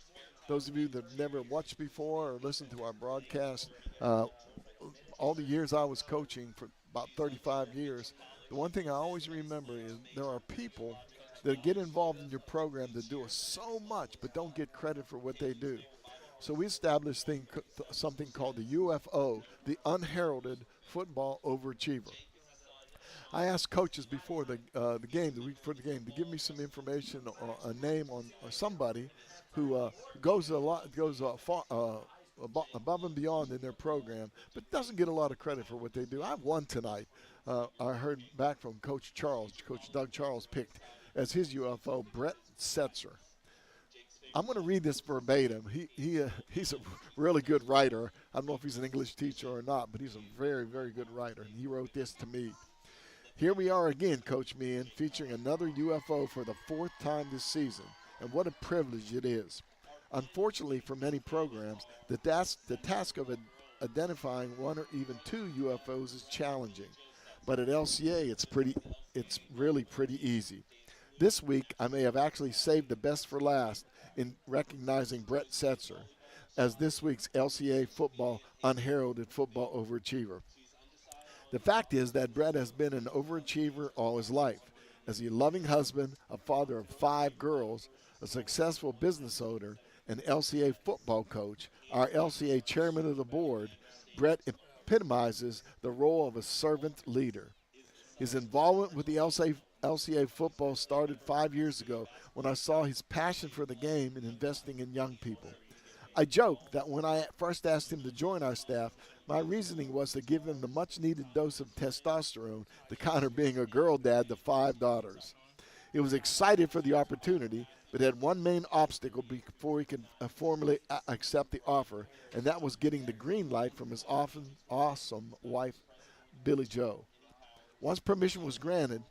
Those of you that have never watched before or listened to our broadcast, all the years I was coaching for about 35 years, the one thing I always remember is there are people that get involved in your program that do so much but don't get credit for what they do. So we established something called the UFO, the Unheralded Football Overachiever. I asked coaches before the game, the week before the game, to give me some information or a name on somebody who goes above and beyond in their program, but doesn't get a lot of credit for what they do. I have one tonight. I heard back from Coach Doug Charles picked as his UFO, Brett Setzer. I'm going to read this verbatim. He's a really good writer. I don't know if he's an English teacher or not, but he's a very, very good writer, and he wrote this to me. Here we are again, Coach Meehan, featuring another UFO for the 4th time this season, and what a privilege it is. Unfortunately, for many programs, the task of identifying 1 or even 2 UFOs is challenging, but at LCA, it's really pretty easy. This week, I may have actually saved the best for last in recognizing Brett Setzer as this week's LCA football unheralded football overachiever. The fact is that Brett has been an overachiever all his life. As a loving husband, a father of 5 girls, a successful business owner, an LCA football coach, our LCA chairman of the board, Brett epitomizes the role of a servant leader. His involvement with the LCA football started 5 years ago when I saw his passion for the game and investing in young people. I joke that when I first asked him to join our staff, my reasoning was to give him the much-needed dose of testosterone to counter being a girl dad to 5 daughters. He was excited for the opportunity, but had one main obstacle before he could formally accept the offer, and that was getting the green light from his awesome wife, Billy Joe. Once permission was granted,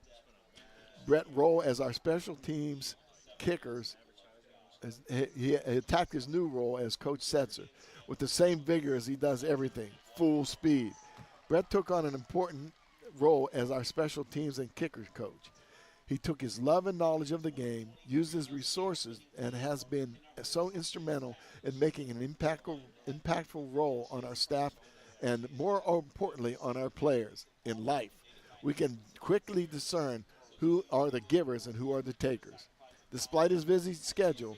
Brett role as our special teams kickers, he attacked his new role as Coach Setzer with the same vigor as he does everything, full speed. Brett took on an important role as our special teams and kickers coach. He took his love and knowledge of the game, used his resources, and has been so instrumental in making an impactful role on our staff and, more importantly, on our players. In life, we can quickly discern who are the givers and who are the takers. Despite his busy schedule,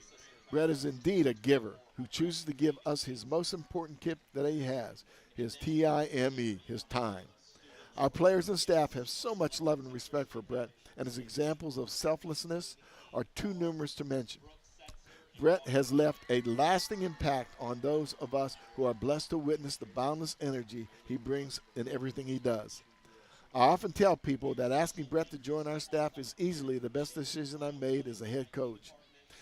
Brett is indeed a giver who chooses to give us his most important gift that he has, his TIME, his time. Our players and staff have so much love and respect for Brett, and his examples of selflessness are too numerous to mention. Brett has left a lasting impact on those of us who are blessed to witness the boundless energy he brings in everything he does. I often tell people that asking Brett to join our staff is easily the best decision I made as a head coach.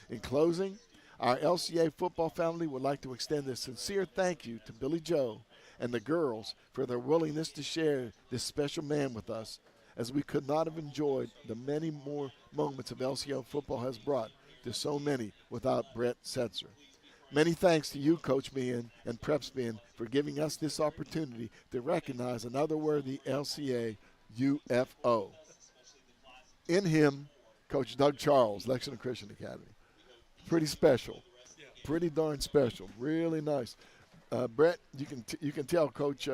In closing, our LCA football family would like to extend a sincere thank you to Billy Joe and the girls for their willingness to share this special man with us, as we could not have enjoyed the many more moments of LCA football has brought to so many without Brett Setzer. Many thanks to you, Coach Meehan and Preps Meehan, for giving us this opportunity to recognize another worthy LCA UFO. In him, Coach Doug Charles, Lexington Christian Academy. Pretty special, pretty darn special, really nice. Brett, you can tell Coach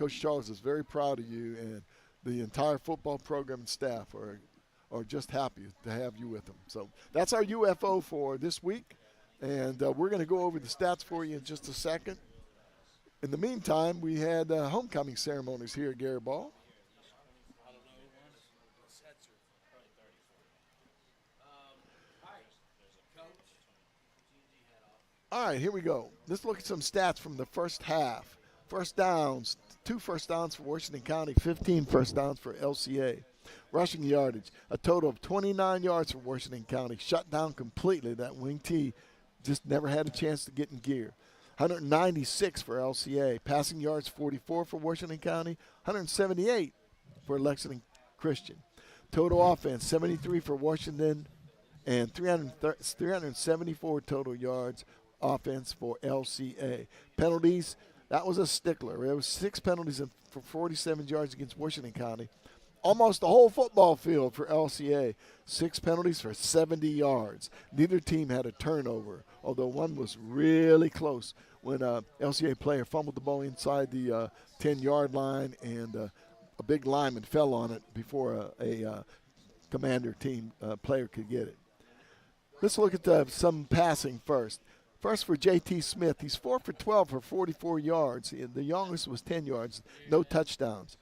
Charles is very proud of you, and the entire football program and staff are just happy to have you with them. So that's our UFO for this week, and we're going to go over the stats for you in just a second. In the meantime, we had homecoming ceremonies here at Gary Ball. All right, here we go. Let's look at some stats from the first half. First downs, 2 first downs for Washington County, 15 first downs for LCA. Rushing yardage, a total of 29 yards for Washington County, shut down completely. That wing T just never had a chance to get in gear. 196 for LCA. Passing yards, 44 for Washington County, 178 for Lexington Christian. Total offense, 73 for Washington, and 374 total yards offense for LCA. Penalties, that was a stickler. There was 6 penalties for 47 yards against Washington County. Almost the whole football field for LCA. 6 penalties for 70 yards. Neither team had a turnover, although one was really close when a LCA player fumbled the ball inside the 10-yard line, and a big lineman fell on it before a commander team player could get it. Let's look at some passing first. First for J.T. Smith. He's 4 for 12 for 44 yards. The youngest was 10 yards, no touchdowns.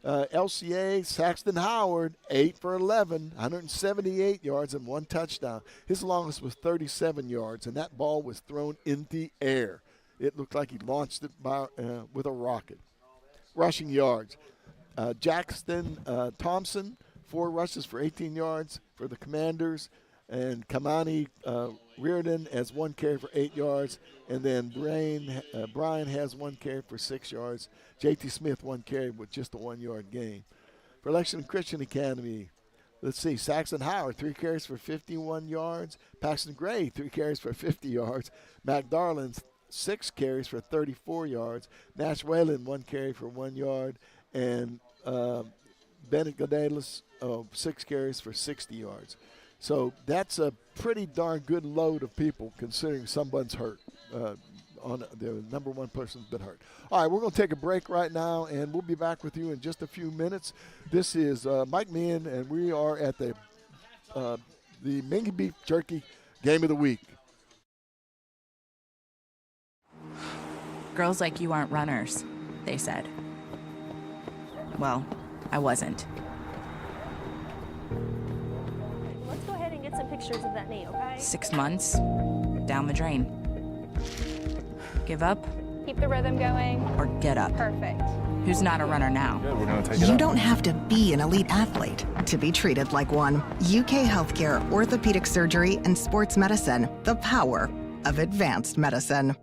LCA, Saxton Howard, 8 for 11, 178 yards and 1 touchdown. His longest was 37 yards, and that ball was thrown in the air. It looked like he launched it with a rocket. Rushing yards. Jackson Thompson, 4 rushes for 18 yards for the Commanders. And Kamani Reardon has 1 carry for 8 yards. And then Brian has 1 carry for 6 yards. J.T. Smith 1 carry with just a 1-yard gain. For Lexington Christian Academy, let's see, Saxon Howard, 3 carries for 51 yards. Paxton Gray, 3 carries for 50 yards. Mac Darlin, 6 carries for 34 yards. Nash Whalen, 1 carry for 1 yard. And Bennett Godalis, 6 carries for 60 yards. So that's a pretty darn good load of people, considering someone's hurt. On the number 1 person's been hurt. All right, we're going to take a break right now, and we'll be back with you in just a few minutes. This is Mike Meehan, and we are at the Mingua Beef Jerky Game of the Week. Girls like you aren't runners, they said. Well, I wasn't. Let's go ahead and get some pictures of that knee, okay? 6 months, down the drain. Give up? Keep the rhythm going. Or get up? Perfect. Who's not a runner now? Good, we're gonna take it You up. don't have to be an elite athlete to be treated like one. UK Healthcare, Orthopedic Surgery, and Sports Medicine. The power of advanced medicine.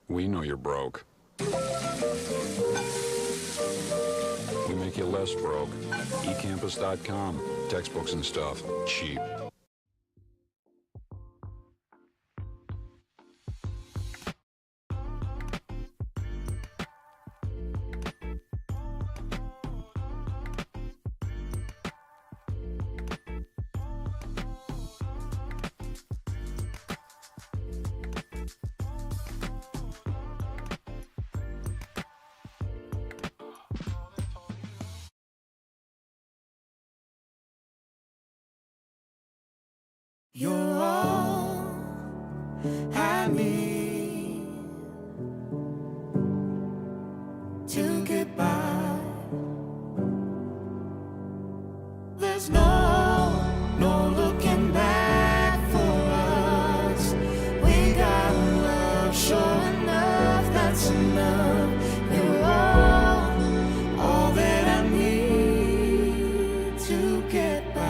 We know you're broke. We make you less broke. eCampus.com. Textbooks and stuff. Cheap. You're all I need to get by. There's no looking back for us. We got love, sure enough, that's enough. You're all that I need to get by.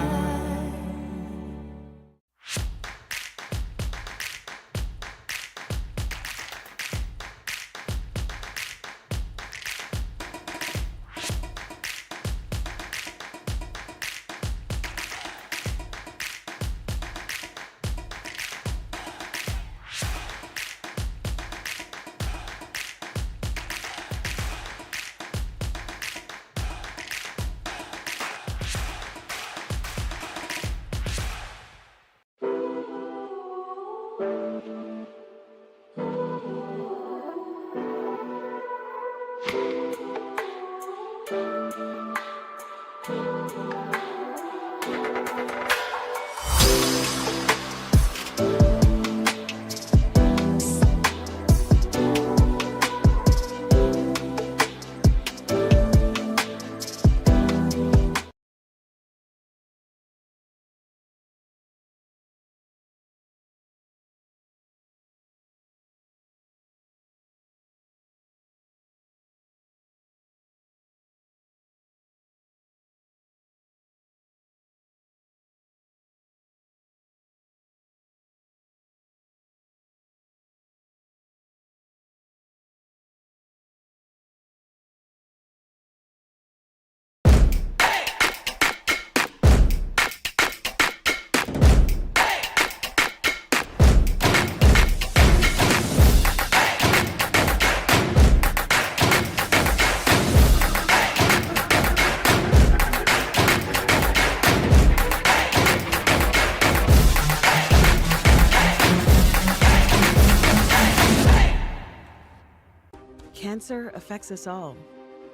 Cancer affects us all,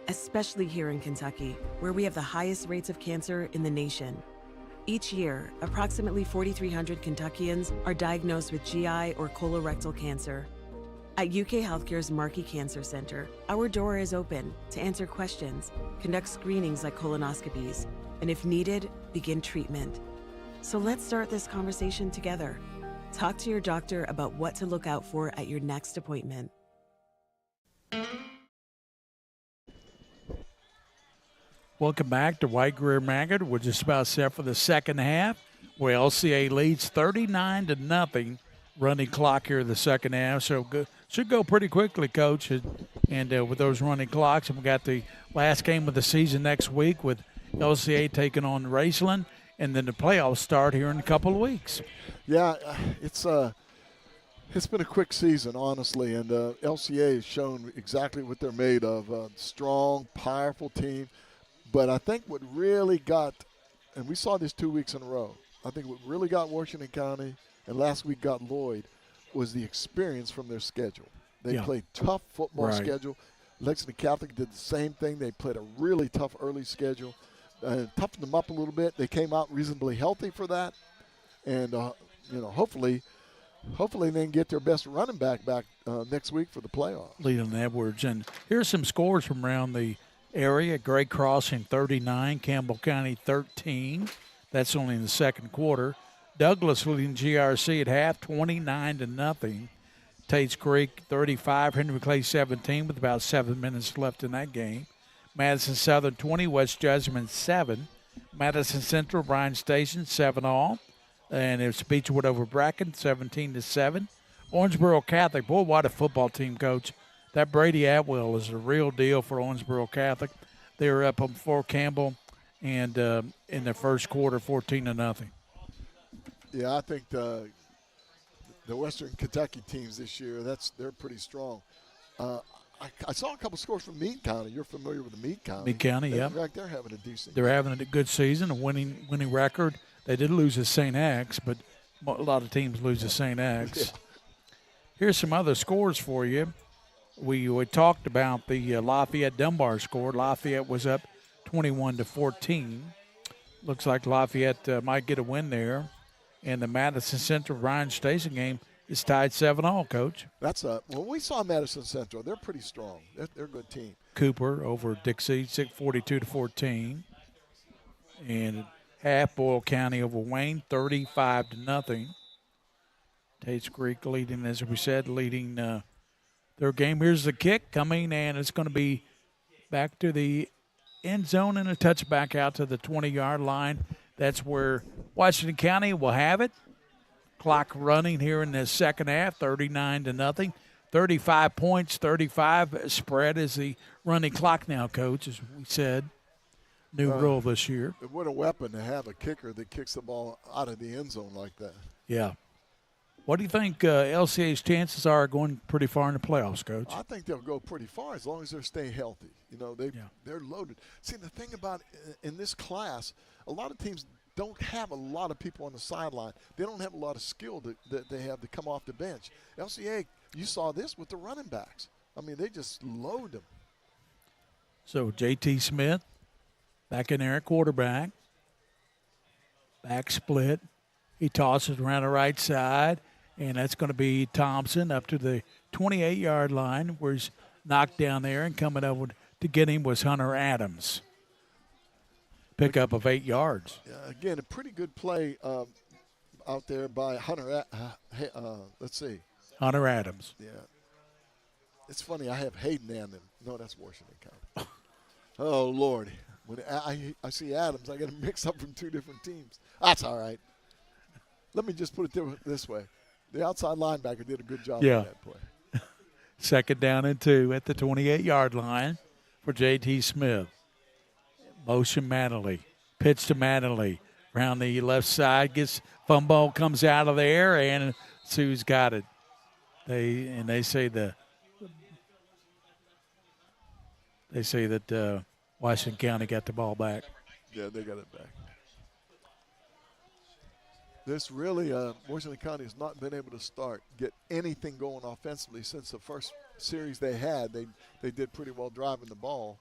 especially here in Kentucky, where we have the highest rates of cancer in the nation. Each year, approximately 4,300 Kentuckians are diagnosed with GI or colorectal cancer. At UK Healthcare's Markey Cancer Center, our door is open to answer questions, conduct screenings like colonoscopies, and if needed, begin treatment. So let's start this conversation together. Talk to your doctor about what to look out for at your next appointment. Welcome back to White Greer Maggard. We're just about set for the second half, where LCA leads 39-0. Running clock here in the second half, so should go pretty quickly, Coach. And with those running clocks, and we got the last game of the season next week with LCA taking on Raceland, and then the playoffs start here in a couple of weeks. Yeah, it's been a quick season, honestly, and LCA has shown exactly what they're made of. A strong, powerful team. But I think what really got, and we saw this 2 weeks in a row, I think what really got Washington County and last week got Lloyd was the experience from their schedule. They played tough football schedule. Lexington Catholic did the same thing. They played a really tough early schedule. Toughened them up a little bit. They came out reasonably healthy for that. And, hopefully they can get their best running back next week for the playoffs. Leland Edwards. And here's some scores from around the area. Gray Crossing 39, Campbell County 13. That's only in the second quarter. Douglas leading GRC at half, 29-0. Tate's Creek 35, Henry Clay 17 with about 7 minutes left in that game. Madison Southern 20, West Jessamine 7. Madison Central, Bryan Station 7 all. And it's Beechwood over Bracken 17-7. Owensboro Catholic, boy, what a football team, Coach. That Brady Atwell is a real deal for Owensboro Catholic. They were up on Fort Campbell and in the first quarter, 14-0. Yeah, I think the Western Kentucky teams this year, they're pretty strong. I saw a couple scores from Meade County. You're familiar with the Meade County. Meade County, yeah. They're having a decent. They're having a good season, a winning record. They did lose to St. X, but a lot of teams lose to St. X. Yeah. Here's some other scores for you. We talked about the Lafayette-Dunbar score. Lafayette was up 21-14. Looks like Lafayette might get a win there. And the Madison Central Ryan Station game is tied 7-all, Coach. Well, we saw Madison Central. They're pretty strong. They're a good team. Cooper over Dixie, 42-14. And half Boyle County over Wayne, 35-0. Tate's Creek leading, as we said, their game. Here's the kick coming, and it's going to be back to the end zone and a touchback out to the 20-yard line. That's where Washington County will have it. Clock running here in the second half, 39-0. 35 points, 35 spread is the running clock now, Coach, as we said. New rule this year. What a weapon to have a kicker that kicks the ball out of the end zone like that. Yeah. What do you think LCA's chances are going pretty far in the playoffs, Coach? I think they'll go pretty far as long as they're staying healthy. You know, they're loaded. See, the thing about in this class, a lot of teams don't have a lot of people on the sideline. They don't have a lot of skill that they have to come off the bench. LCA, you saw this with the running backs. I mean, they just load them. So J.T. Smith back in there at quarterback. Back split. He tosses around the right side, and that's going to be Thompson up to the 28-yard line where he's knocked down there, and coming up to get him was Hunter Adams. Pickup of 8 yards. Yeah, again, a pretty good play out there by Hunter. Let's see. Hunter Adams. Yeah. It's funny. I have Hayden Adam. No, that's Washington County. Oh, Lord. When I see Adams, I got to mix up from two different teams. That's all right. Let me just put it this way. The outside linebacker did a good job on that play. Second down and 2 at the 28-yard line for J.T. Smith. Motion Manley. Pitch to Manley. Around the left side. Gets fumble, comes out of there, and Sue's got it. They say that Washington County got the ball back. Yeah, they got it back. This really, Washington County has not been able to get anything going offensively since the first series they had. They did pretty well driving the ball,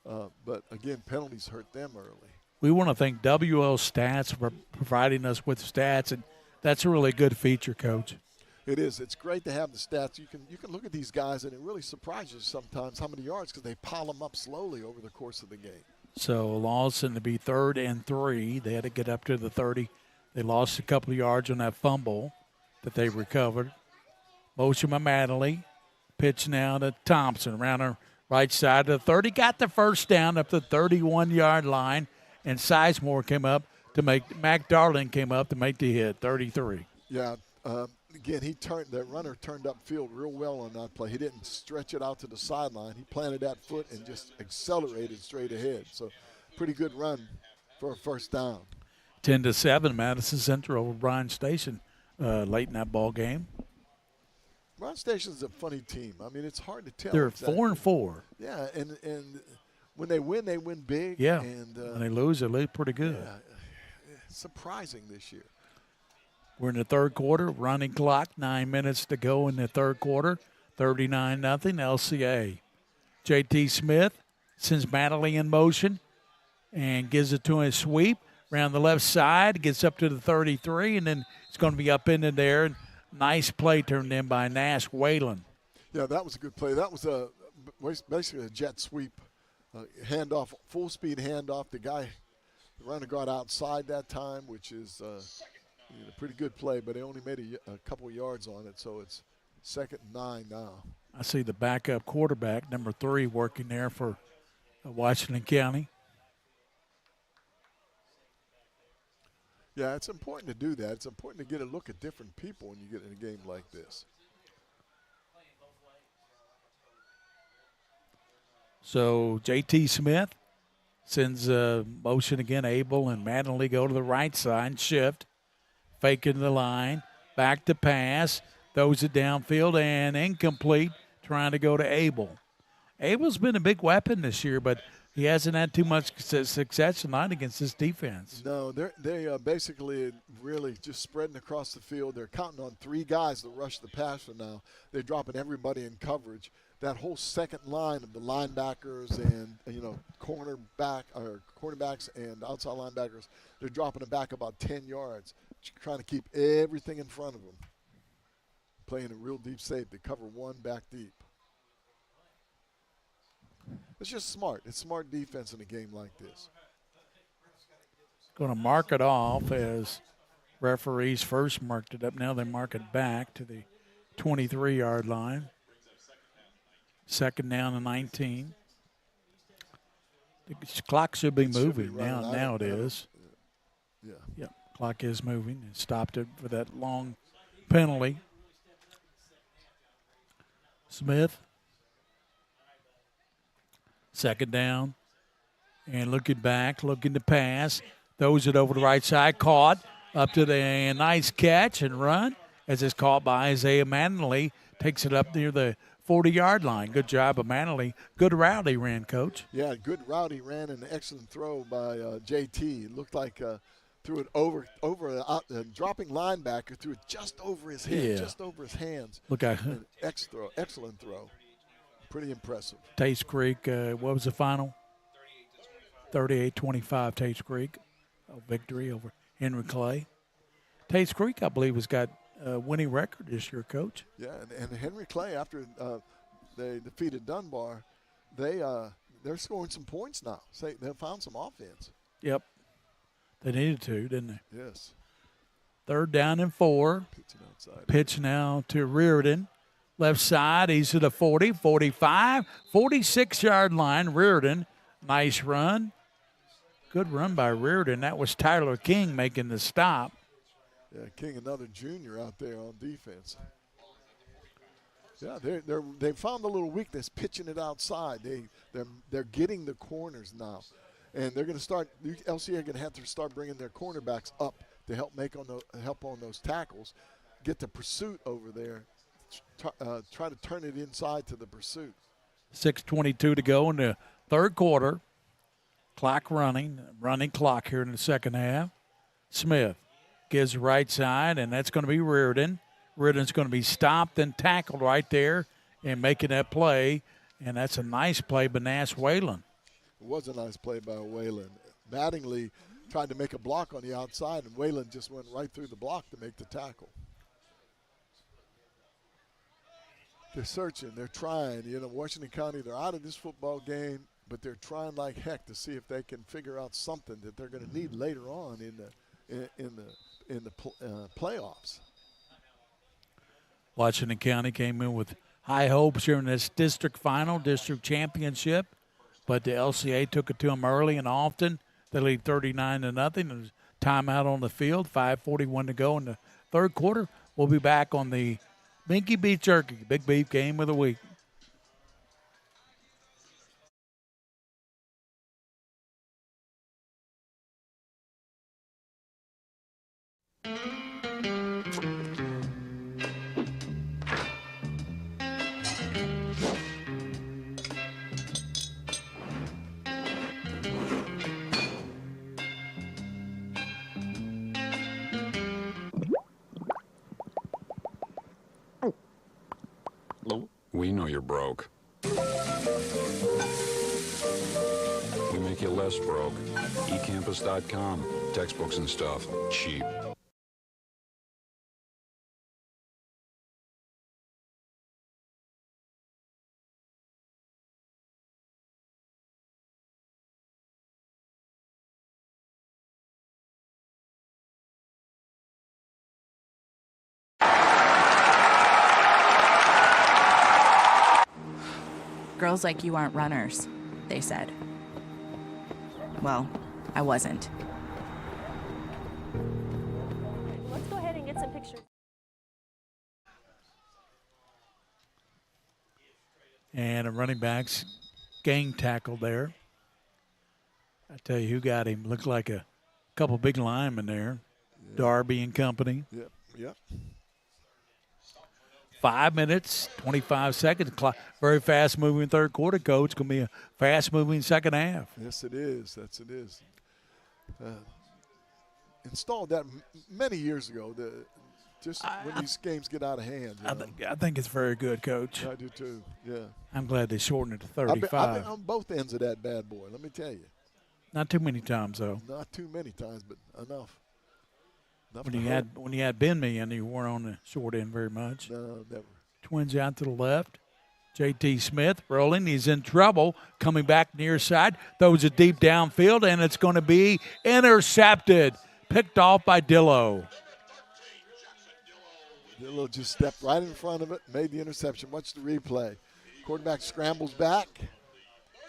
but again, penalties hurt them early. We want to thank WL Stats for providing us with stats, and that's a really good feature, Coach. It is. It's great to have the stats. You can look at these guys, and it really surprises you sometimes how many yards because they pile them up slowly over the course of the game. So Lawson to be 3rd and 3. They had to get up to the 30. They lost a couple of yards on that fumble that they recovered. Motion by Manley. Pitch now to Thompson around the right side of the 30. Got the first down up the 31-yard line, and Sizemore came up to make – Mac Darling came up to make the hit, 33. Yeah. Again, that runner turned upfield real well on that play. He didn't stretch it out to the sideline. He planted that foot and just accelerated straight ahead. So pretty good run for a first down. 10-7, Madison Central over Bryan Station late in that ball game. Bryan Station's a funny team. I mean, it's hard to tell. They're exactly. 4-4. Yeah, and when they win big. Yeah, and when they lose, they lose pretty good. Yeah, surprising this year. We're in the third quarter, running clock, 9 minutes to go in the third quarter, 39-0 LCA. J.T. Smith sends Manley in motion and gives it to him sweep. Around the left side, gets up to the 33, and then it's going to be up into there. Nice play turned in by Nash Whalen. Yeah, that was a good play. That was basically a jet sweep, handoff, full speed handoff. The runner got outside that time, which is a pretty good play, but they only made a couple yards on it, so it's 2nd and 9 now. I see the backup quarterback, number 3, working there for Washington County. Yeah, it's important to do that. It's important to get a look at different people when you get in a game like this. So J.T. Smith sends motion again. Abel and Mattingly go to the right side, shift, faking the line, back to pass, throws it downfield and incomplete, trying to go to Abel. Abel's been a big weapon this year, but he hasn't had too much success tonight against this defense. No, they basically really just spreading across the field. They're counting on 3 guys to rush the passer now. They're dropping everybody in coverage. That whole second line of the linebackers and cornerbacks and outside linebackers, they're dropping it back about 10 yards, trying to keep everything in front of them. Playing a real deep safety, cover 1 back deep. It's just smart. It's smart defense in a game like this. Going to mark it off as referees first marked it up. Now they mark it back to the 23-yard line. Second down and 19. The clock should be moving now. Now it is. Yeah. Yep. Clock is moving. It stopped it for that long penalty. Smith. Second down. And looking back, looking to pass. Throws it over the right side. Caught. Up to the nice catch and run as it's caught by Isaiah Mattingly. Takes it up near the 40-yard line. Good job of Mattingly. Good route he ran, Coach. Yeah, good route he ran and an excellent throw by J.T. It looked like threw it over a dropping linebacker, threw it just over his head, just over his hands. Look at excellent throw. Pretty impressive. Taste Creek, what was the final? 38-25 Taste Creek. A victory over Henry Clay. Taste Creek, I believe, has got a winning record this year, Coach. Yeah, and Henry Clay, after they defeated Dunbar, they're scoring some points now. They found some offense. Yep. They needed to, didn't they? Yes. Third down and 4. Pitching outside. Pitch now to Reardon. Left side, he's to the 40, 45, 46-yard line. Reardon, nice run. Good run by Reardon. That was Tyler King making the stop. Yeah, King, another junior out there on defense. Yeah, they found a little weakness pitching it outside. They're getting the corners now, and they're going to start. LCA are going to have to start bringing their cornerbacks up to help on those tackles, get the pursuit over there. Try to turn it inside to the pursuit. 6:22 to go in the third quarter. Clock running clock here in the second half. Smith gives the right side, and that's going to be Reardon. Reardon's going to be stopped and tackled right there and making that play, and that's a nice play by Nash Whalen. It was a nice play by Whalen. Mattingly tried to make a block on the outside, and Whalen just went right through the block to make the tackle. They're searching. They're trying. Washington County, they're out of this football game, but they're trying like heck to see if they can figure out something that they're going to need later on in the playoffs. Washington County came in with high hopes here in this district championship, but the LCA took it to them early and often. They lead 39-0. There's timeout on the field, 5:41 to go in the third quarter. We'll be back on the Mingua beats Jerky, Big Beef Game of the Week. We know you're broke. We make you less broke. eCampus.com. Textbooks and stuff. Cheap. Girls like you aren't runners, they said. Well, I wasn't. Let's go ahead and get some pictures. And the running backs gang tackle there. I tell you who got him. Looked like a couple big linemen there. Yeah. Darby and company. Yep, yep. 5 minutes, 25 seconds. Very fast-moving third quarter, Coach. Going to be a fast-moving second half. Yes, it is. Yes, it is. Installed that many years ago. When these games get out of hand. I think it's very good, Coach. I do too. Yeah. I'm glad they shortened it to 35. I've been on both ends of that bad boy. Let me tell you. Not too many times, though. Not too many times, but enough. When you had Ben Me in, you weren't on the short end very much. No, never. Twins out to the left. J.T. Smith rolling. He's in trouble. Coming back near side. Throws it deep downfield, and it's going to be intercepted. Picked off by Dillo. Dillo just stepped right in front of it, made the interception. Watch the replay. Quarterback scrambles back,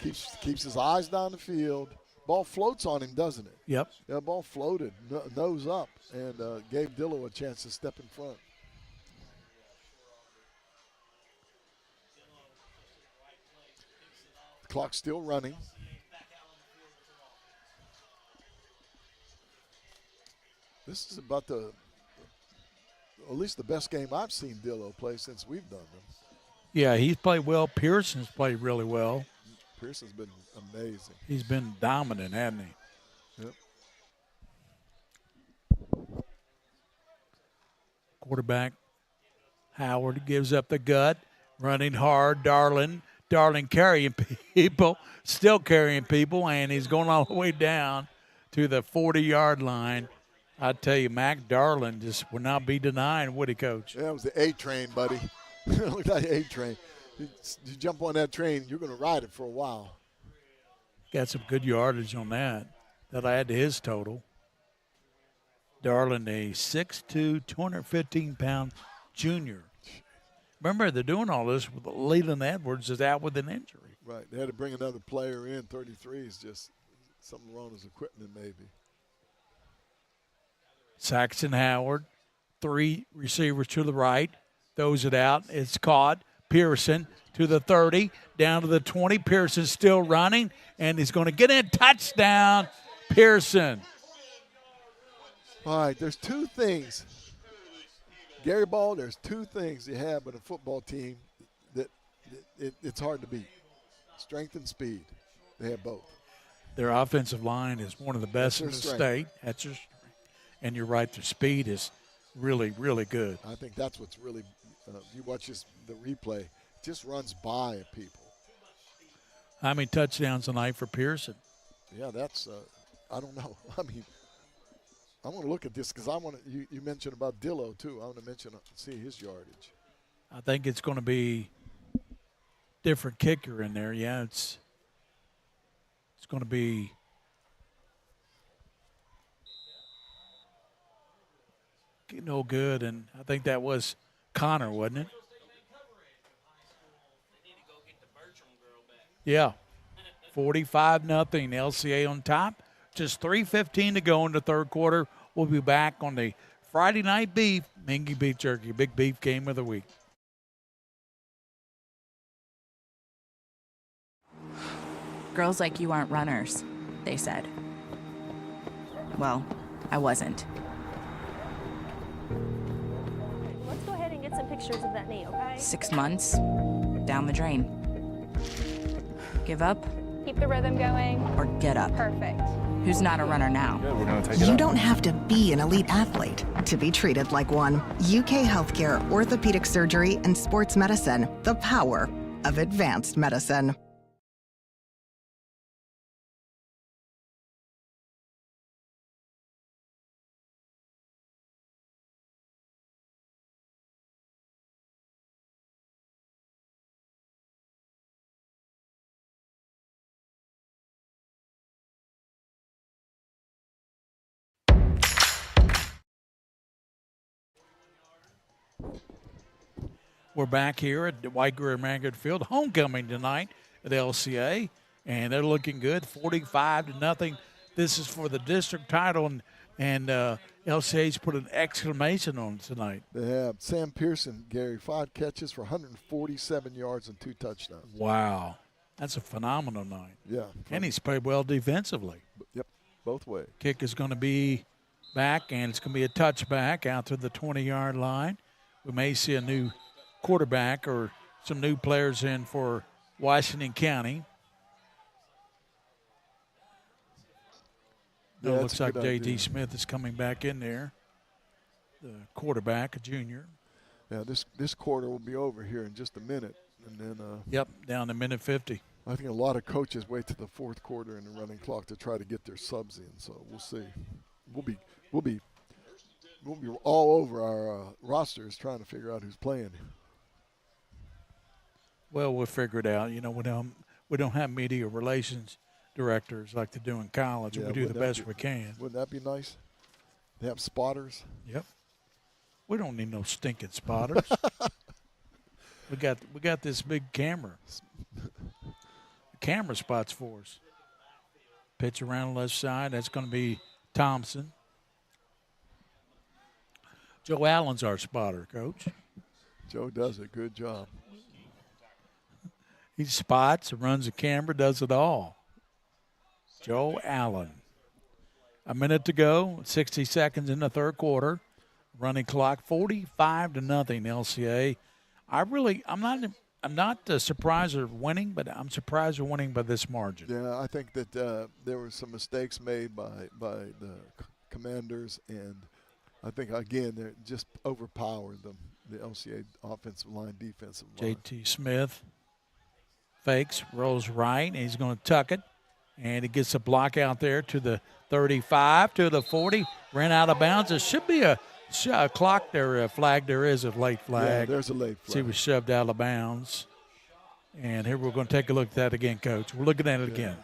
keeps his eyes down the field. Ball floats on him, doesn't it? Yep. Yeah, ball floated, nose up, and gave Dillo a chance to step in front. The clock's still running. This is about at least the best game I've seen Dillo play since we've done them. Yeah, he's played well. Pearson's played really well. Pearson's been amazing. He's been dominant, hasn't he? Yep. Quarterback Howard gives up the gut, running hard. Darling carrying people, still carrying people, and he's going all the way down to the 40-yard line. I tell you, Mac Darling just would not be denied, would he, Coach? Yeah, it was the A train, buddy. Look at that A train. You jump on that train, you're going to ride it for a while. Got some good yardage on that. That'll add to his total. Darling, a 6'2", 215-pound junior. Remember, they're doing all this with Leland Edwards is out with an injury. Right. They had to bring another player in. 33 is just something wrong with his equipment maybe. Saxon Howard, 3 receivers to the right. Throws it out. It's caught. Pearson to the 30, down to the 20. Pearson still running, and he's going to get in. Touchdown, Pearson. All right, there's 2 things. Gary Ball, there's 2 things you have in a football team that it's hard to beat. Strength and speed. They have both. Their offensive line is one of the best in the state. That's their strength. And you're right, their speed is really, really good. I think that's what's really you watch the replay, it just runs by people. How many touchdowns tonight for Pearson? Yeah, that's I don't know. I mean, I want to look at this because I want to. You mentioned about Dillo too. I want to see his yardage. I think it's going to be different kicker in there. Yeah, it's going to be. No good, and I think that was Connor, wasn't it? Yeah. 45-0, LCA on top. Just 3:15 to go in the third quarter. We'll be back on the Friday Night Beef, Mingua Beef Jerky, big beef game of the week. Girls like you aren't runners, they said. Well, I wasn't. Let's go ahead and get some pictures of that knee, okay? 6 months, down the drain. Give up? Keep the rhythm going. Or get up? Perfect. Who's not a runner now? Good, we're gonna take it You up. don't have to be an elite athlete to be treated like one. UK Healthcare, Orthopedic Surgery, and Sports Medicine. The power of advanced medicine. We're back here at the White Grier Maggard Field, homecoming tonight at LCA, and they're looking good, 45-0. This is for the district title, and LCA's put an exclamation on it tonight. They have Sam Pearson, Gary, 5 catches for 147 yards and 2 touchdowns. Wow. That's a phenomenal night. Yeah. And he's played well defensively. Yep, both ways. Kick is going to be back, and it's going to be a touchback out to the 20-yard line. We may see a new quarterback or some new players in for Washington County. Yeah, It looks like J.D. idea. Smith is coming back in there, the quarterback, a junior. Yeah, this quarter will be over here in just a minute, and then. Yep, down to minute 50. I think a lot of coaches wait to the fourth quarter in the running clock to try to get their subs in. So we'll see. We'll be all over our rosters trying to figure out who's playing. Well, we'll figure it out. You know, we don't have media relations directors like they do in college. Yeah, We do the best we can. Wouldn't that be nice? They have spotters. Yep. We don't need no stinking spotters. we got this big camera. Camera spots for us. Pitch around the left side. That's going to be Thompson. Joe Allen's our spotter, Coach. Joe does a good job. He spots, runs the camera, does it all. Joe Allen. A minute to go, 60 seconds in the third quarter. Running clock 45-0 LCA. I'm not surprised they're winning, but I'm surprised they're winning by this margin. Yeah, I think that there were some mistakes made by the Commanders, and I think again they're just overpowered them. The LCA offensive line, defensive line. J.T. Smith fakes, rolls right, and he's going to tuck it. And he gets a block out there to the 35, to the 40. Ran out of bounds. There should be a clock there, a flag. There is a late flag. Yeah, there's a late flag. He was shoved out of bounds. And here we're going to take a look at that again, Coach. We're looking at it again.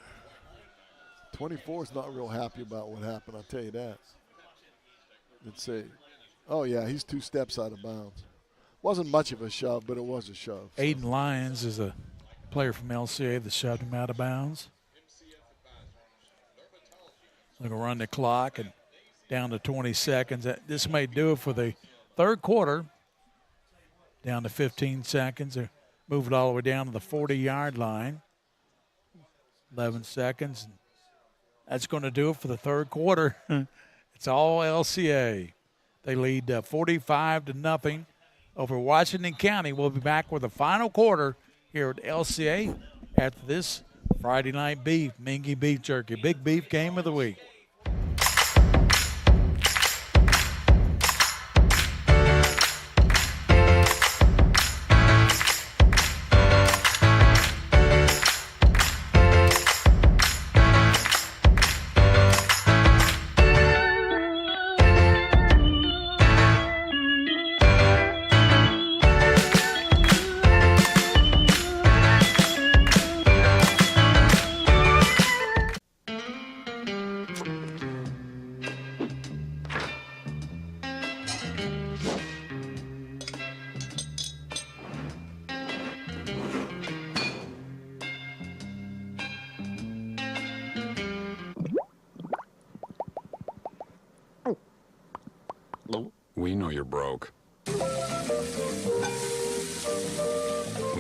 24 is not real happy about what happened, I'll tell you that. Let's see. Oh, yeah, he's 2 steps out of bounds. Wasn't much of a shove, but it was a shove. So. Aiden Lyons is a player from LCA that shoved him out of bounds. They're going to run the clock and down to 20 seconds. This may do it for the third quarter. Down to 15 seconds. They're moving all the way down to the 40-yard line. 11 seconds. That's going to do it for the third quarter. It's all LCA. They lead 45-0 over Washington County. We'll be back with the final quarter here at LCA after this Friday night beef, Mingua beef jerky. Big beef game of the week. We know you're broke. We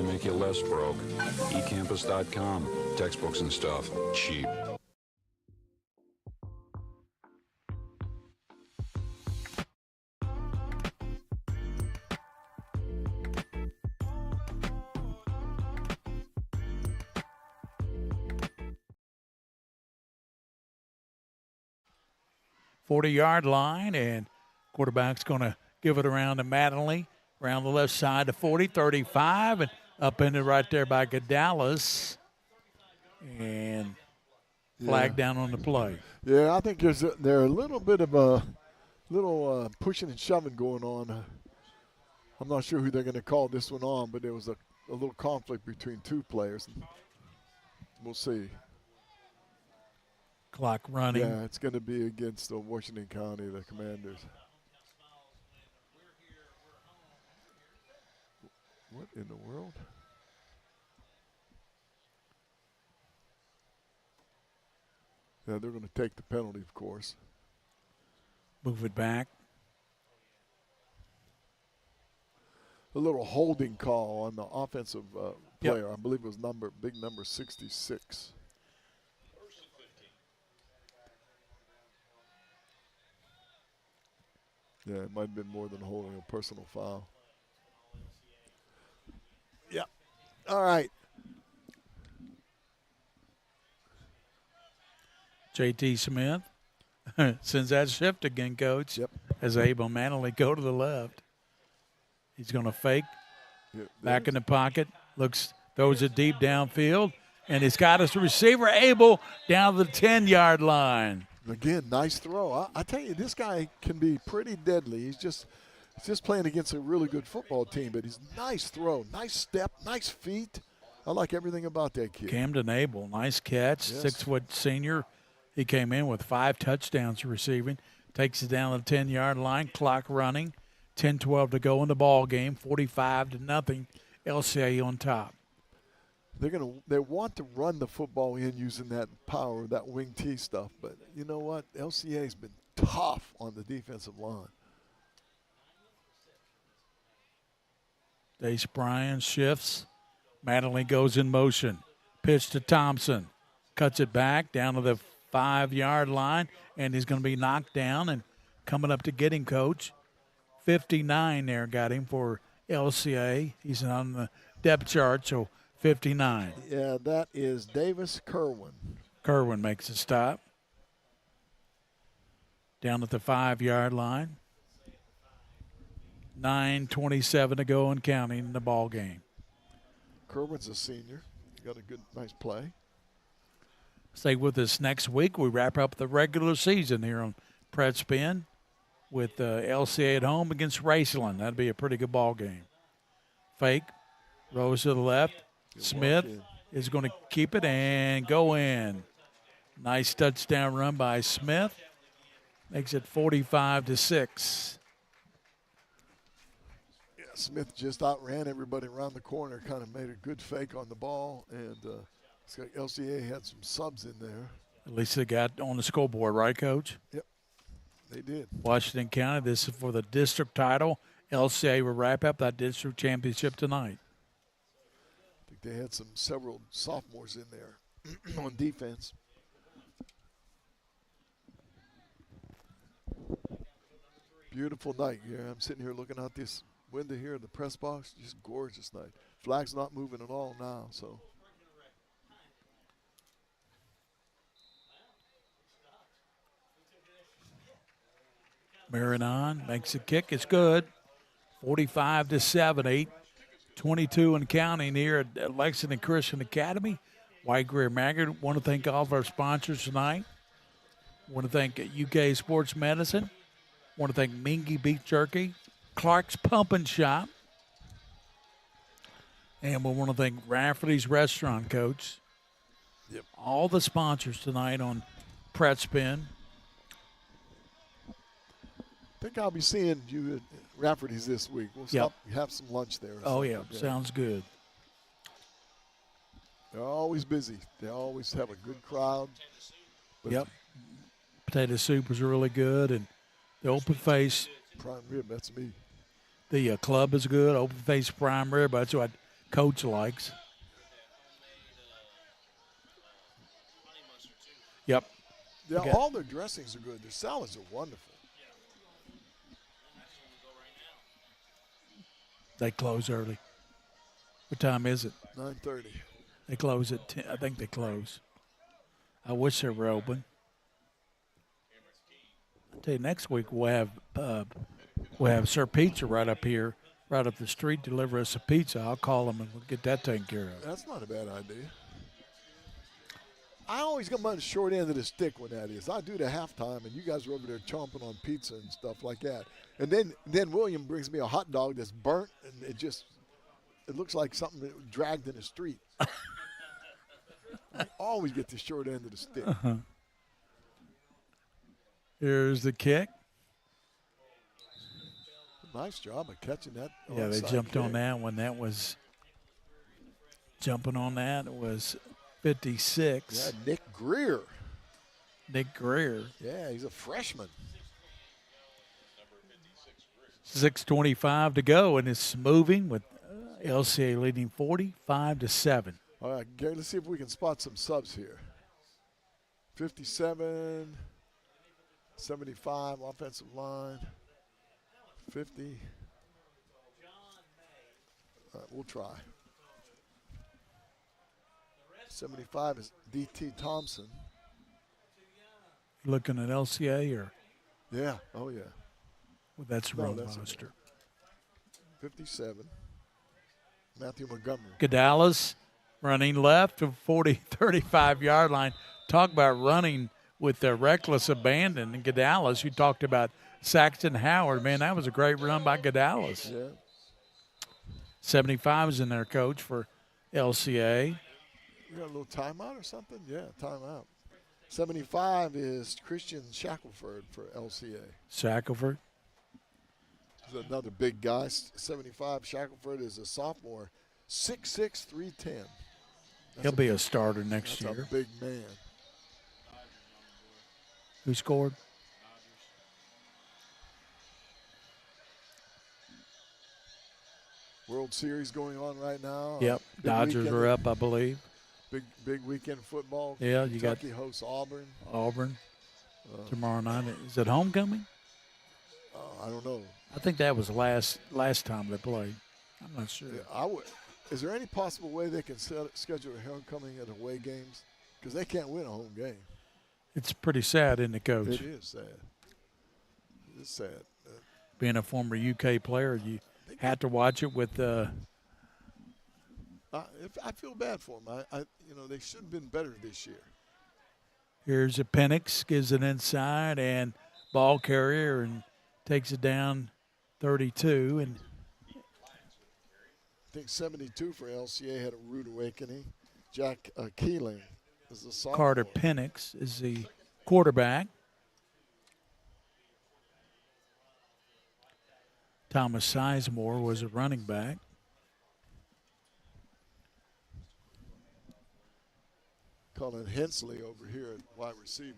make you less broke. eCampus.com. Textbooks and stuff. Cheap. Yard line, and quarterback's going to give it around to Mattingly, around the left side to 40, 35, and up in it right there by Dallas, and flag down on the play. Yeah, I think there's a little bit of a pushing and shoving going on. I'm not sure who they're going to call this one on, but there was a little conflict between 2 players. We'll see. Clock running. Yeah, it's going to be against the Washington County, the Commanders. What in the world? Yeah, they're going to take the penalty, of course. Move it back. A little holding call on the offensive player. I believe it was big number 66. Yeah, it might have been more than holding a personal foul. Yep. All right. JT Smith sends that shift again, Coach. Yep. As Abel Manley go to the left. He's going to fake. Back in the pocket. Throws it deep downfield. And he's got his receiver Abel down to the 10-yard line. Again, nice throw. I tell you, this guy can be pretty deadly. He's just playing against a really good football team, but he's nice throw, nice step, nice feet. I like everything about that kid. Camden Abel, nice catch, Yes. 6-foot senior. He came in with 5 touchdowns receiving. Takes it down the 10-yard line, clock running. 10-12 to go in the ball game, 45-0. LCA on top. They want to run the football in using that power, that wing T stuff, but you know what? LCA's been tough on the defensive line. Dace Bryan shifts. Madeline goes in motion. Pitch to Thompson. Cuts it back down to the 5-yard line, and he's going to be knocked down and coming up to get him, Coach. 59 there got him for LCA. He's on the depth chart, so 59. Yeah, that is Davis Kerwin. Kerwin makes a stop. Down at the 5-yard line. 9:27 to go and counting in the ball game. Kerwin's a senior. Got a good, nice play. Stay with us next week. We wrap up the regular season here on Pret Spin with LCA at home against Raceland. That'd be a pretty good ball game. Fake. Rose to the left. Smith is going to keep it and go in. Nice touchdown run by Smith. Makes it 45-6. Yeah, Smith just outran everybody around the corner, kind of made a good fake on the ball, and it's like LCA had some subs in there. At least they got on the scoreboard, right, Coach? Yep, they did. Washington County, this is for the district title. LCA will wrap up that district championship tonight. I think they had several sophomores in there on defense. Beautiful night here. I'm sitting here looking out this window here in the press box. Just gorgeous night. Flag's not moving at all now, so. Marinon makes a kick. It's good. 45-7, 8:22 and counting here at Lexington Christian Academy. White Greer Maggard. Want to thank all of our sponsors tonight. Want to thank UK Sports Medicine. Want to thank Mingua Beef Jerky, Clark's Pump and Shop. And we want to thank Rafferty's Restaurant, Coach. Yep. All the sponsors tonight on Pret Spin. I think I'll be seeing you at Rafferty's this week. We'll stop, have some lunch there. Oh, yeah. Sounds good. They're always busy. They always have a good crowd. Yep. Potato soup was really good. And the open face. Prime rib, that's me. The club is good. Open face prime rib. That's what Coach likes. Yep. Yeah, all their dressings are good. Their salads are wonderful. They close early. What time is it? 9:30. They close at 10. I think they close. I wish they were open. I'll tell you, next week we'll have Sir Pizza right up here, right up the street, deliver us a pizza. I'll call them and we'll get that taken care of. That's not a bad idea. I always come on the short end of the stick when that is. I do the halftime, and you guys are over there chomping on pizza and stuff like that. And then William brings me a hot dog that's burnt, and it looks like something that dragged in the street. I always get the short end of the stick. Here's the kick. Nice job of catching that. Yeah, they jumped on that one. That was jumping on that. It was 56. Yeah, Nick Greer. Nick Greer. Yeah, he's a freshman. 6:25 to go, and it's moving with LCA leading 45-7. All right, Gary, let's see if we can spot some subs here. 57, 75 offensive line, 50. All right, we'll try. 75 is D.T. Thompson. Looking at LCA or? Yeah, oh yeah. Well, that's No, wrong that's roster. 57, Matthew Montgomery. Cadallas running left to 35-yard line. Talk about running with the reckless abandon. And Cadallas, you talked about Saxton Howard. Man, that was a great run by Cadallas. Yeah. 75 is in there, coach, for LCA. You got a little timeout or something? Yeah, timeout. 75 is Christian Shackelford for LCA. Shackelford. He's another big guy. 75, Shackelford is a sophomore. 6'6", 310. He'll be a starter next year. That's a big man. Who scored? World Series going on right now. Yep, Dodgers are up, I believe. Big weekend football. Yeah, you got Kentucky hosts Auburn. Tomorrow night. Is it homecoming? I don't know. I think that was last time they played. I'm not sure. Yeah, is there any possible way they can schedule a homecoming at away games? Because they can't win a home game. It's pretty sad, isn't it, Coach? It is sad. It's sad. Being a former UK player, you had to watch it with. I feel bad for them. They should have been better this year. Here's a Penix, gives it inside, and ball carrier, and takes it down 32. And I think 72 for LCA had a rude awakening. Jack Keeling is the sophomore. Carter Penix is the quarterback. Thomas Sizemore was a running back. Colin Hensley over here at wide receiver.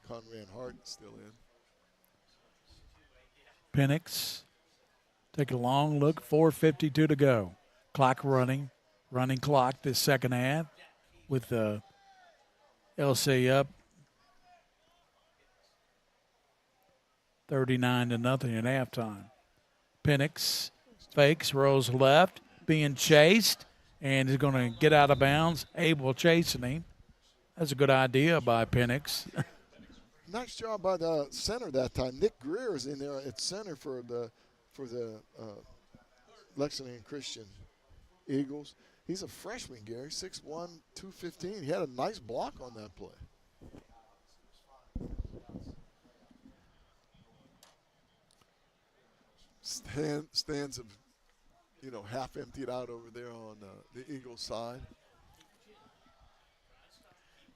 Conran Hart still in. Penix, take a long look, 4:52 to go. Clock running clock this second half with the LC up 39-0 at halftime. Penix fakes, rolls left, being chased, and is going to get out of bounds. Abel chasing him. That's a good idea by Penix. Nice job by the center that time. Nick Greer is in there at center for the Lexington Christian Eagles. He's a freshman, Gary, 6'1", 215. He had a nice block on that play. Stands have, half emptied out over there on the Eagles side.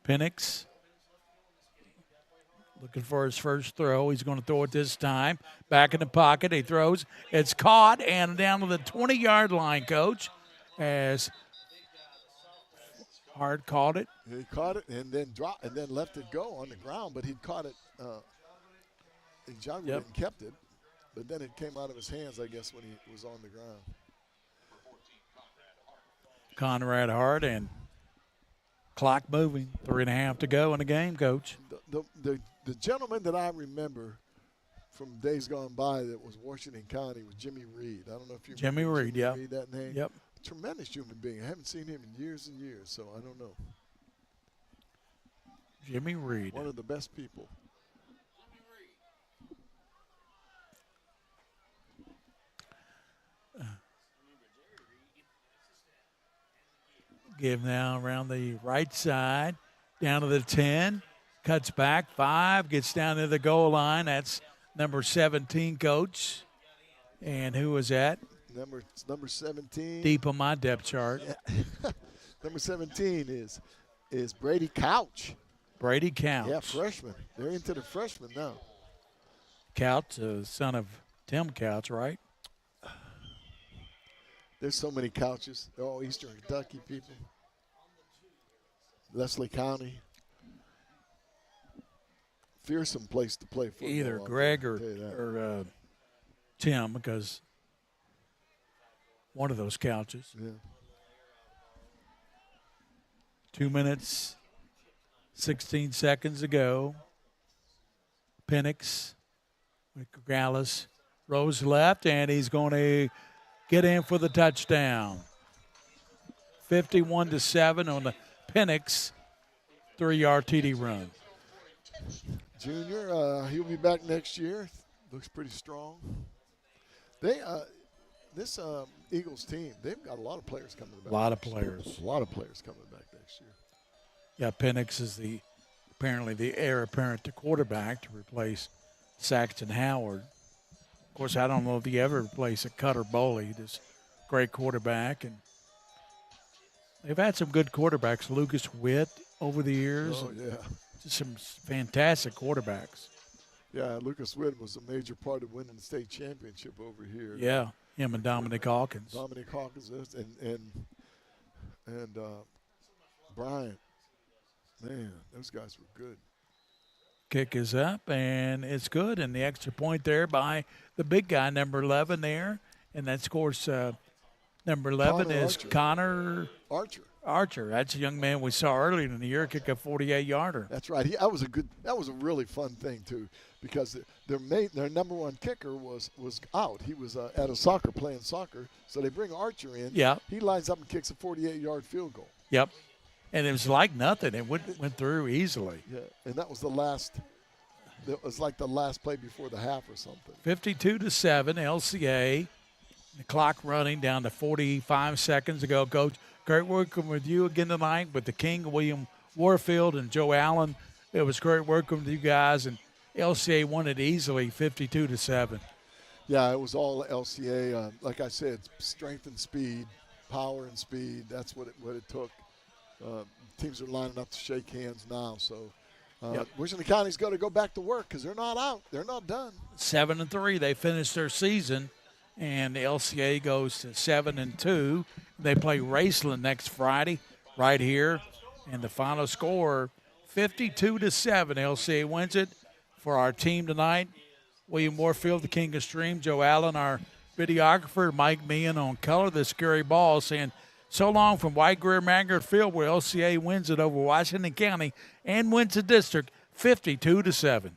Penix looking for his first throw. He's going to throw it this time. Back in the pocket. He throws. It's caught and down to the 20-yard line, Coach, as Hart caught it. He caught it and then dropped and then left it go on the ground, but he'd caught it. He juggled it and kept it, but then it came out of his hands, I guess, when he was on the ground. Conrad Hart and clock moving. 3.5 to go in the game, Coach. The gentleman that I remember from days gone by that was Washington County was Jimmy Reed. I don't know if you Jimmy remember Reed, Jimmy Reed, that name. Yep. Tremendous human being. I haven't seen him in years and years, so I don't know. Jimmy Reed. One of the best people. Give now around the right side, down to the 10, cuts back 5, gets down to the goal line. That's number 17, Coach. And who was that? Number 17. Deep on my depth chart. Yeah. Number 17 is Brady Couch. Brady Couch. Yeah, freshman. They're into the freshman now. Couch, son of Tim Couch, right? There's so many Couches. They're all Eastern Kentucky people. Leslie County. Fearsome place to play football. Either Greg or Tim, because one of those couches. Yeah. 2 minutes, 16 seconds to go. Penix with Gallus. Rose left, and he's going to get in for the touchdown. 51-7 on the Penix 3-yard TD run. Junior, he'll be back next year. Looks pretty strong. They, this Eagles team, they've got a lot of players coming back. A lot of players. A lot of players coming back next year. Yeah, Penix is apparently the heir apparent to quarterback to replace Saxton Howard. Of course, I don't know if he ever replaced a Cutter Boley, this great quarterback. And they've had some good quarterbacks. Lucas Witt over the years. Oh, yeah. Just some fantastic quarterbacks. Yeah, Lucas Witt was a major part of winning the state championship over here. Yeah, him and Dominic Hawkins. Dominic Hawkins and Bryant. Man, those guys were good. Kick is up, and it's good. And the extra point there by the big guy, number 11 there. And that scores number 11 is Connor Archer. That's a young man we saw earlier in the year kick a 48-yarder. That's right. That was a really fun thing, too, because their number one kicker was out. He was at a playing soccer, so they bring Archer in. Yeah. He lines up and kicks a 48-yard field goal. Yep. And it was like nothing. It went through easily. Yeah, and that was the last play before the half or something. 52-7, LCA. The clock running down to 45 seconds to go. Coach, great working with you again tonight with the King, William Warfield, and Joe Allen. It was great working with you guys, and LCA won it easily, 52-7. Yeah, it was all LCA. Like I said, strength and speed, power and speed. That's what it took. Teams are lining up to shake hands now. So Washington County's got to go back to work because they're not out. They're not done. 7-3. They finished their season, and the LCA goes to 7-2. They play Raceland next Friday right here. And the final score, 52-7. LCA wins it. For our team tonight, William Warfield, the King of Stream, Joe Allen, our videographer, Mike Meehan on color, the Scary Ball, saying so long from White Greer Maggard Field, where LCA wins it over Washington County and wins the district 52-7.